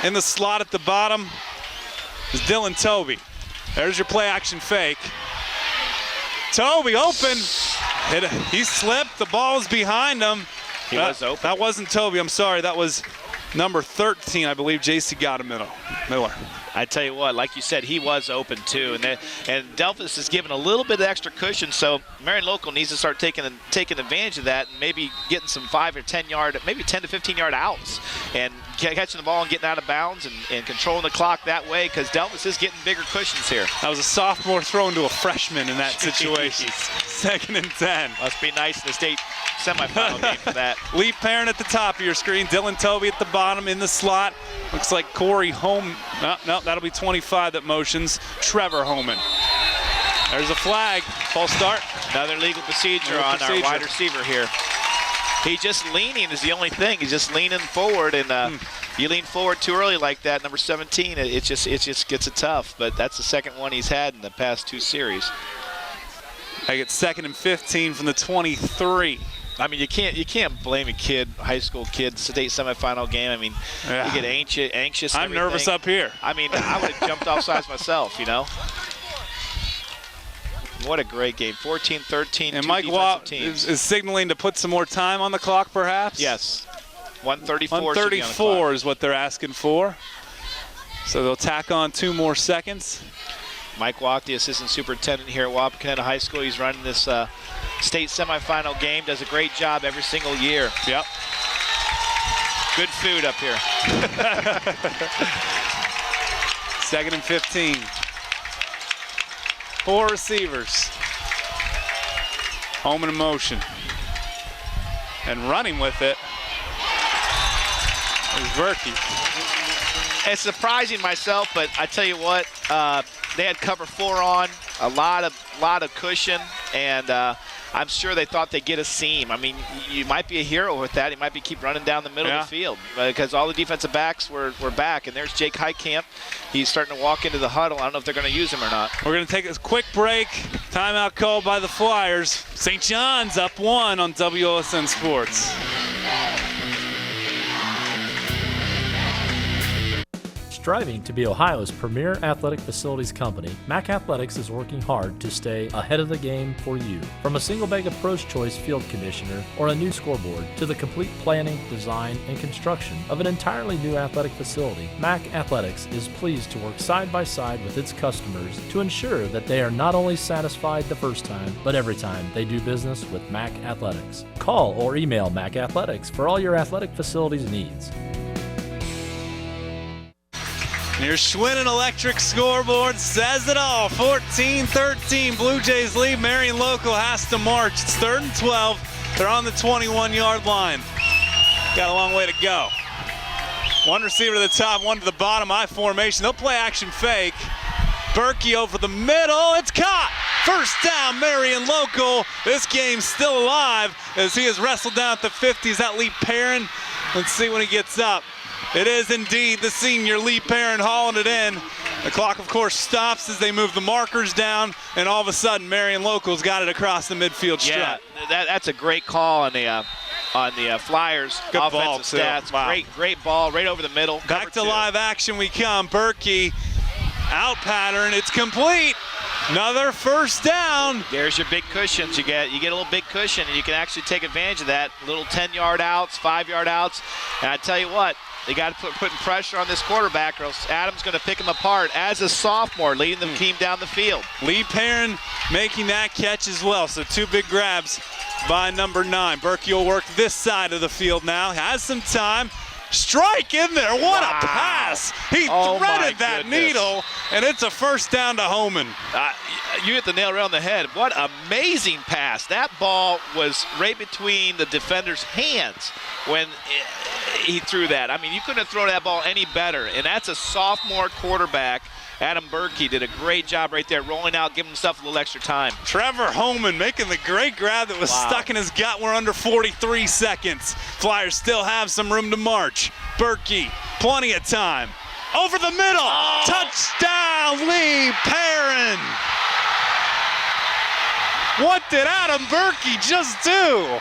In the slot at the bottom is Dylan Toby. There's your play action fake. Toby open. He slipped. The ball's behind him. He was open. That wasn't Toby. I'm sorry. That was number 13, I believe. J.C. Miller. I tell you what, like you said, he was open too, and Delphos is given a little bit of extra cushion, so Marion Local needs to start taking advantage of that and maybe getting some 5 or 10 yard, maybe 10 to 15 yard outs, and catching the ball and getting out of bounds and controlling the clock that way, because Delphos is getting bigger cushions here. That was a sophomore throwing to a freshman in that situation. 2nd and 10. Must be nice in the state semifinal game for that. Lee Parent at the top of your screen. Dylan Toby at the bottom in the slot. Looks like Corey Holman. No, that'll be 25 that motions. Trevor Holman. There's a flag. False start. Another legal procedure on our wide receiver here. He's just leaning is the only thing. He's just leaning forward, and you lean forward too early like that, number 17, it just gets it tough. But that's the second one he's had in the past 2 series. I get 2nd and 15 from the 23. I mean, you can't blame a kid, high school kid, state semifinal game. I mean, you get anxious. I'm nervous up here. I mean, I would have jumped off sides myself, you know. What a great game. 14-13. And Mike Watt is signaling to put some more time on the clock, perhaps? Yes. 134. 134 is what they're asking for. So they'll tack on 2 more seconds. Mike Walk, the assistant superintendent here at Wapakoneta High School. He's running this state semifinal game, does a great job every single year. Yep. Good food up here. 2nd and 15. 4 receivers. Home in motion. And running with it is Berkey. It's surprising myself, but I tell you what, they had cover 4 on, a lot of cushion, and I'm sure they thought they'd get a seam. I mean, you might be a hero with that. You might be keep running down the middle of the field because all the defensive backs were back, and there's Jake Heitkamp. He's starting to walk into the huddle. I don't know if they're going to use him or not. We're going to take a quick break. Timeout called by the Flyers. St. John's up 1 on WOSN Sports. Striving to be Ohio's premier athletic facilities company, MAC Athletics is working hard to stay ahead of the game for you. From a single bag of Pro's Choice field conditioner or a new scoreboard to the complete planning, design, and construction of an entirely new athletic facility, MAC Athletics is pleased to work side by side with its customers to ensure that they are not only satisfied the first time, but every time they do business with MAC Athletics. Call or email MAC Athletics for all your athletic facilities needs. Your Schwinn Electric scoreboard says it all. 14-13, Blue Jays lead. Marion Local has to march. It's 3rd and 12. They're on the 21-yard line. Got a long way to go. One receiver to the top, one to the bottom. I formation. They'll play action fake. Berkey over the middle. It's caught. First down, Marion Local. This game's still alive as he is wrestled down at the 50. Is that Lee Perrin? Let's see when he gets up. It is indeed the senior Lee Perrin hauling it in. The clock, of course, stops as they move the markers down, and all of a sudden, Marion Local's got it across the midfield strut. Yeah, that's a great call on the Flyers. Good offensive ball, too. stats. Wow. Great ball right over the middle. Back to live action we come. Berkey out pattern. It's complete. Another first down. There's your big cushions. You get a little big cushion, and you can actually take advantage of that. Little 10-yard outs, 5-yard outs. And I tell you what, they got to putting pressure on this quarterback, or else Adams going to pick him apart as a sophomore, leading the team down the field. Lee Perrin making that catch as well. So 2 big grabs by number 9. Berkey will work this side of the field now. Has some time. Strike in there. What a pass. He threaded that needle, and it's a first down to Homan. You hit the nail right on the head. What amazing pass. That ball was right between the defender's hands when he threw that. I mean, you couldn't have thrown that ball any better, and that's a sophomore quarterback. Adam Berkey did a great job right there, rolling out, giving himself a little extra time. Trevor Homan making the great grab that was stuck in his gut. We're under 43 seconds. Flyers still have some room to march. Berkey, plenty of time. Over the middle, touchdown, Lee Perrin. What did Adam Berkey just do?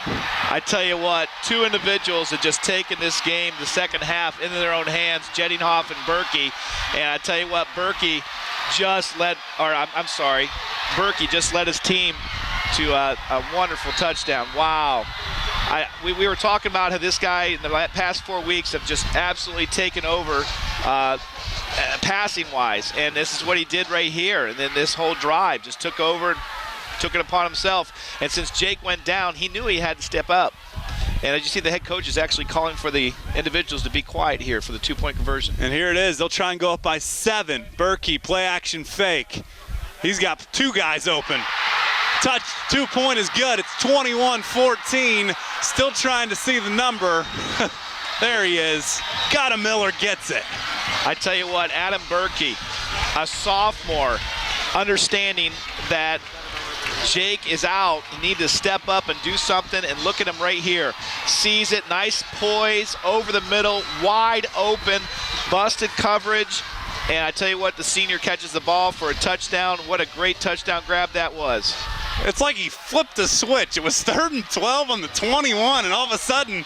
I tell you what, 2 individuals had just taken this game, the second half, into their own hands, Jettinghoff and Berkey. And I tell you what, Berkey just led his team to a wonderful touchdown. Wow. We were talking about how this guy in the past 4 weeks have just absolutely taken over passing-wise. And this is what he did right here. And then this whole drive just took over and took it upon himself. And since Jake went down, he knew he had to step up. And as you see, the head coach is actually calling for the individuals to be quiet here for the 2-point conversion. And here it is. They'll try and go up by 7. Berkey, play action fake. He's got 2 guys open. Touch, 2-point is good. It's 21-14. Still trying to see the number. There he is. Gotta Miller gets it. I tell you what, Adam Berkey, a sophomore, understanding that Jake is out. You need to step up and do something, and look at him right here. Sees it, nice poise, over the middle, wide open, busted coverage. And I tell you what, the senior catches the ball for a touchdown. What a great touchdown grab that was. It's like he flipped a switch. It was 3rd and 12 on the 21, and all of a sudden,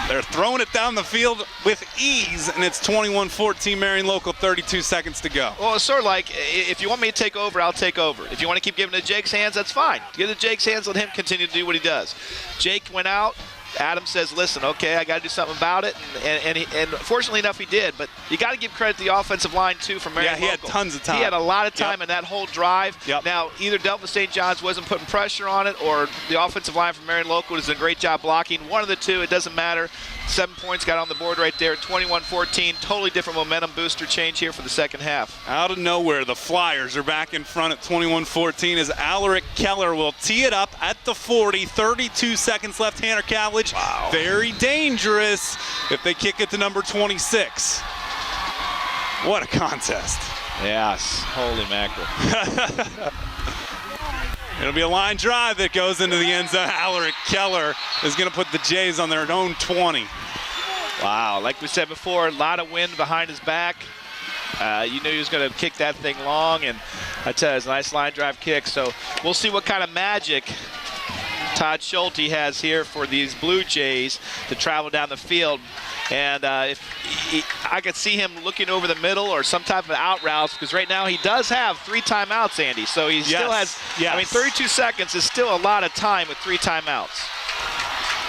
they're throwing it down the field with ease, and it's 21-14, Marion Local, 32 seconds to go. Well, it's sort of like, if you want me to take over, I'll take over. If you want to keep giving it to Jake's hands, that's fine. Give it to Jake's hands, let him continue to do what he does. Jake went out, Adam says, listen, okay, I got to do something about it. And fortunately enough, he did. But you got to give credit to the offensive line, too, from Marion Local. Yeah, he had tons of time. He had a lot of time in that whole drive. Now, either Delphos St. John's wasn't putting pressure on it, or the offensive line from Marion Local does a great job blocking. One of the two, it doesn't matter. 7 points got on the board right there, 21-14. Totally different momentum booster change here for the second half. Out of nowhere, the Flyers are back in front at 21-14 as Alaric Keller will tee it up at the 40. 32 seconds left. Tanner Cavillage, very dangerous if they kick it to number 26. What a contest. Yes, holy mackerel. It'll be a line drive that goes into the end zone. Alaric Keller is going to put the Jays on their own 20. Wow, like we said before, a lot of wind behind his back. You knew he was going to kick that thing long, and I tell you, it's a nice line drive kick. So we'll see what kind of magic Todd Schulte has here for these Blue Jays to travel down the field. And I could see him looking over the middle or some type of out routes, because right now he does have 3 timeouts, Andy. So he still has, I mean, 32 seconds is still a lot of time with 3 timeouts.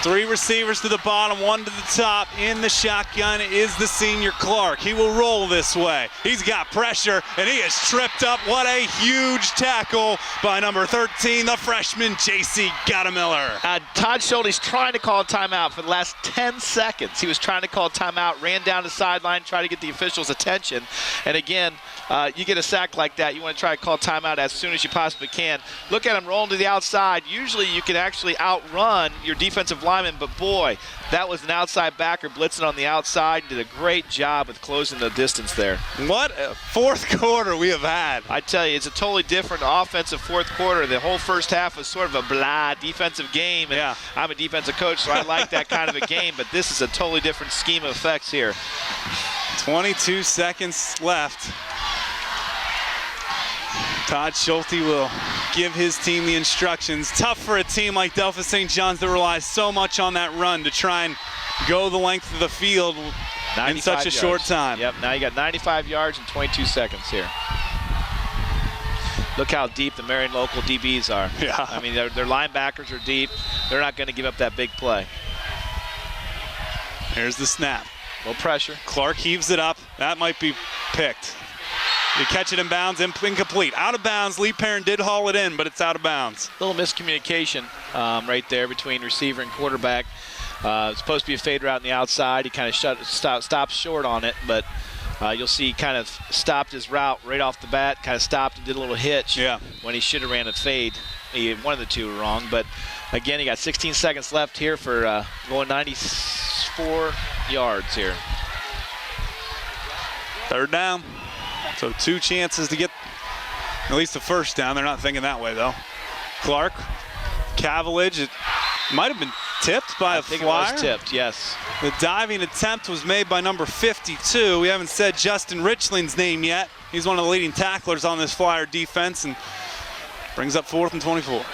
3 receivers to the bottom, 1 to the top. In the shotgun is the senior Clark. He will roll this way. He's got pressure, and he is tripped up. What a huge tackle by number 13, the freshman, J.C. Gottemiller. Todd Schulte's trying to call a timeout for the last 10 seconds. He was trying to call a timeout, ran down the sideline, tried to get the officials' attention. And again, you get a sack like that, you want to try to call a timeout as soon as you possibly can. Look at him rolling to the outside. Usually you can actually outrun your defensive lineman, but boy, that was an outside backer blitzing on the outside. Did a great job with closing the distance there. What a fourth quarter we have had. I tell you, it's a totally different offensive fourth quarter. The whole first half was sort of a blah defensive game. And I'm a defensive coach, so I like that kind of a game, but this is a totally different scheme of effects here. 22 seconds left. Todd Schulte will give his team the instructions. Tough for a team like Delphos St. John's that relies so much on that run to try and go the length of the field in such a short time. Yep, now you got 95 yards and 22 seconds here. Look how deep the Marion Local DBs are. Yeah. I mean, their linebackers are deep. They're not going to give up that big play. Here's the snap. No pressure. Clark heaves it up. That might be picked. You catch it in bounds, incomplete. Out of bounds. Lee Perrin did haul it in, but it's out of bounds. A little miscommunication right there between receiver and quarterback. It's supposed to be a fade route on the outside. He kind of stopped short on it, but you'll see he kind of stopped his route right off the bat, kind of stopped and did a little hitch when he should have ran a fade. One of the two were wrong, but again, he got 16 seconds left here for going 94 yards here. Third down. So 2 chances to get at least the first down. They're not thinking that way, though. Clark, Cavillage, it might have been tipped by a Flyer. I think it was tipped, yes. The diving attempt was made by number 52. We haven't said Justin Richling's name yet. He's one of the leading tacklers on this Flyer defense and brings up 4th and 24.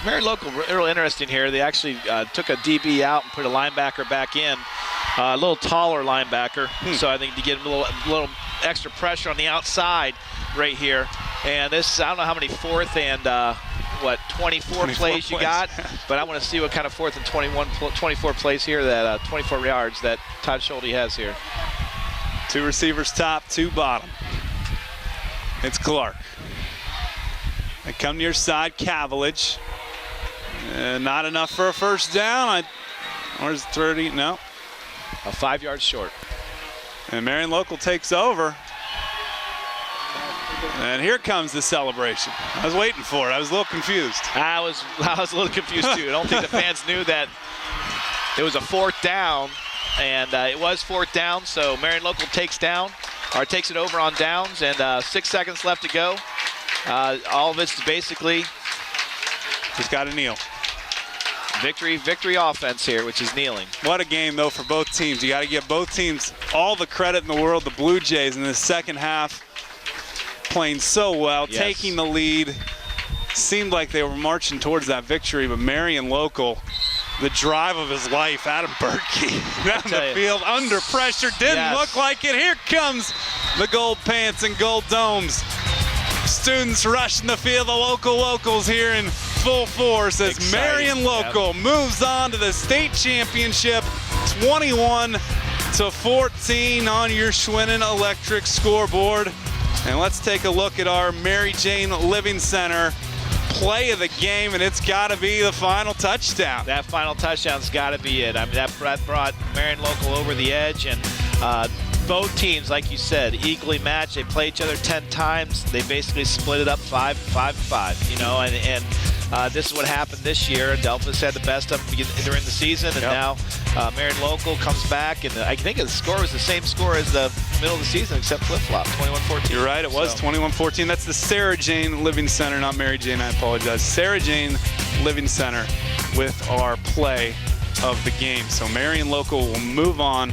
Marion Local, real interesting here. They actually took a DB out and put a linebacker back in. A little taller linebacker, so I think to get a little extra pressure on the outside right here. And this, I don't know how many 4th and 24 plays you got, but I want to see what kind of 4th and 24 plays here, that 24 yards that Todd Schulte has here. 2 receivers top, 2 bottom. It's Clark. They come to your side, Cavillage. Not enough for a first down. Where's 30? No. 5 yards short. And Marion Local takes over. And here comes the celebration. I was waiting for it. I was a little confused. I was a little confused too. I don't think the fans knew that it was a 4th down, and it was 4th down. So Marion Local takes it over on downs, and 6 seconds left to go. All of it's basically just got to kneel. Victory offense here, which is kneeling. What a game, though, for both teams. You got to give both teams all the credit in the world. The Blue Jays in the second half playing so well, taking the lead. Seemed like they were marching towards that victory, but Marion Local, the drive of his life, Adam Berkey down the field under pressure. Didn't look like it. Here comes the gold pants and gold domes. Students rushing the field, the locals here in full force as Exciting. Marion Local moves on to the state championship, 21-14 on your Schwinn Electric scoreboard. And let's take a look at our Mary Jane Living Center play of the game, and it's got to be the final touchdown. That final touchdown's got to be it. I mean, that brought Marion Local over the edge, and both teams, like you said, equally matched. They play each other 10 times. They basically split it up 5-5, you know, and this is what happened this year. Delphus had the best of them during the season, and now Marion Local comes back, and I think the score was the same score as the middle of the season, except flip-flop, 21-14. You're right, it was 21-14. That's the Sarah Jane Living Center, not Mary Jane, I apologize. Sarah Jane Living Center with our play of the game. So Marion Local will move on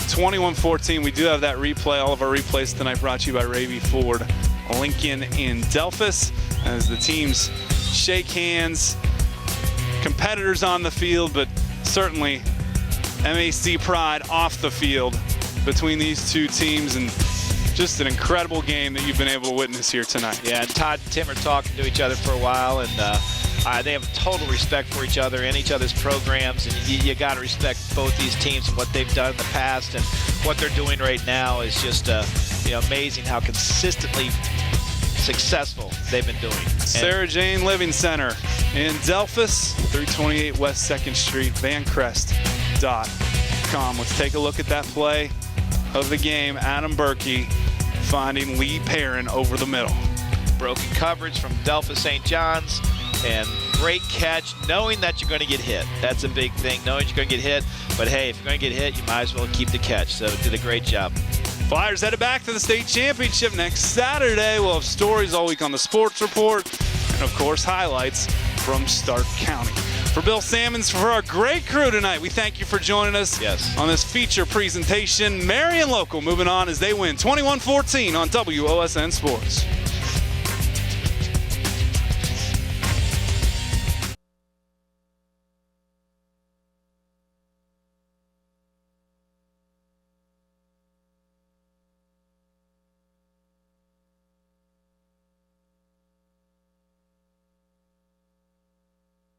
21-14. We do have that replay. All of our replays tonight brought to you by Ravy Ford, Lincoln in Delphus, as the teams shake hands. Competitors on the field, but certainly MAC pride off the field between these two teams, and just an incredible game that you've been able to witness here tonight. Yeah, and Todd and Tim are talking to each other for a while, and they have total respect for each other and each other's programs, and you got to respect both these teams and what they've done in the past, and what they're doing right now is just amazing how consistently successful they've been doing. Sarah Jane Living Center in Delphus, 328 West 2nd Street, vancrest.com. Let's take a look at that play of the game. Adam Berkey finding Lee Perrin over the middle. Broken coverage from Delphus St. John's, and great catch, knowing that you're going to get hit. That's a big thing, knowing you're going to get hit. But hey, if you're going to get hit, you might as well keep the catch. So did a great job. Flyers headed back to the state championship next Saturday. We'll have stories all week on the Sports Report, and of course, highlights from Stark County. For Bill Sammons, for our great crew tonight, we thank you for joining us on this feature presentation. Marion Local moving on as they win 21-14 on WOSN Sports.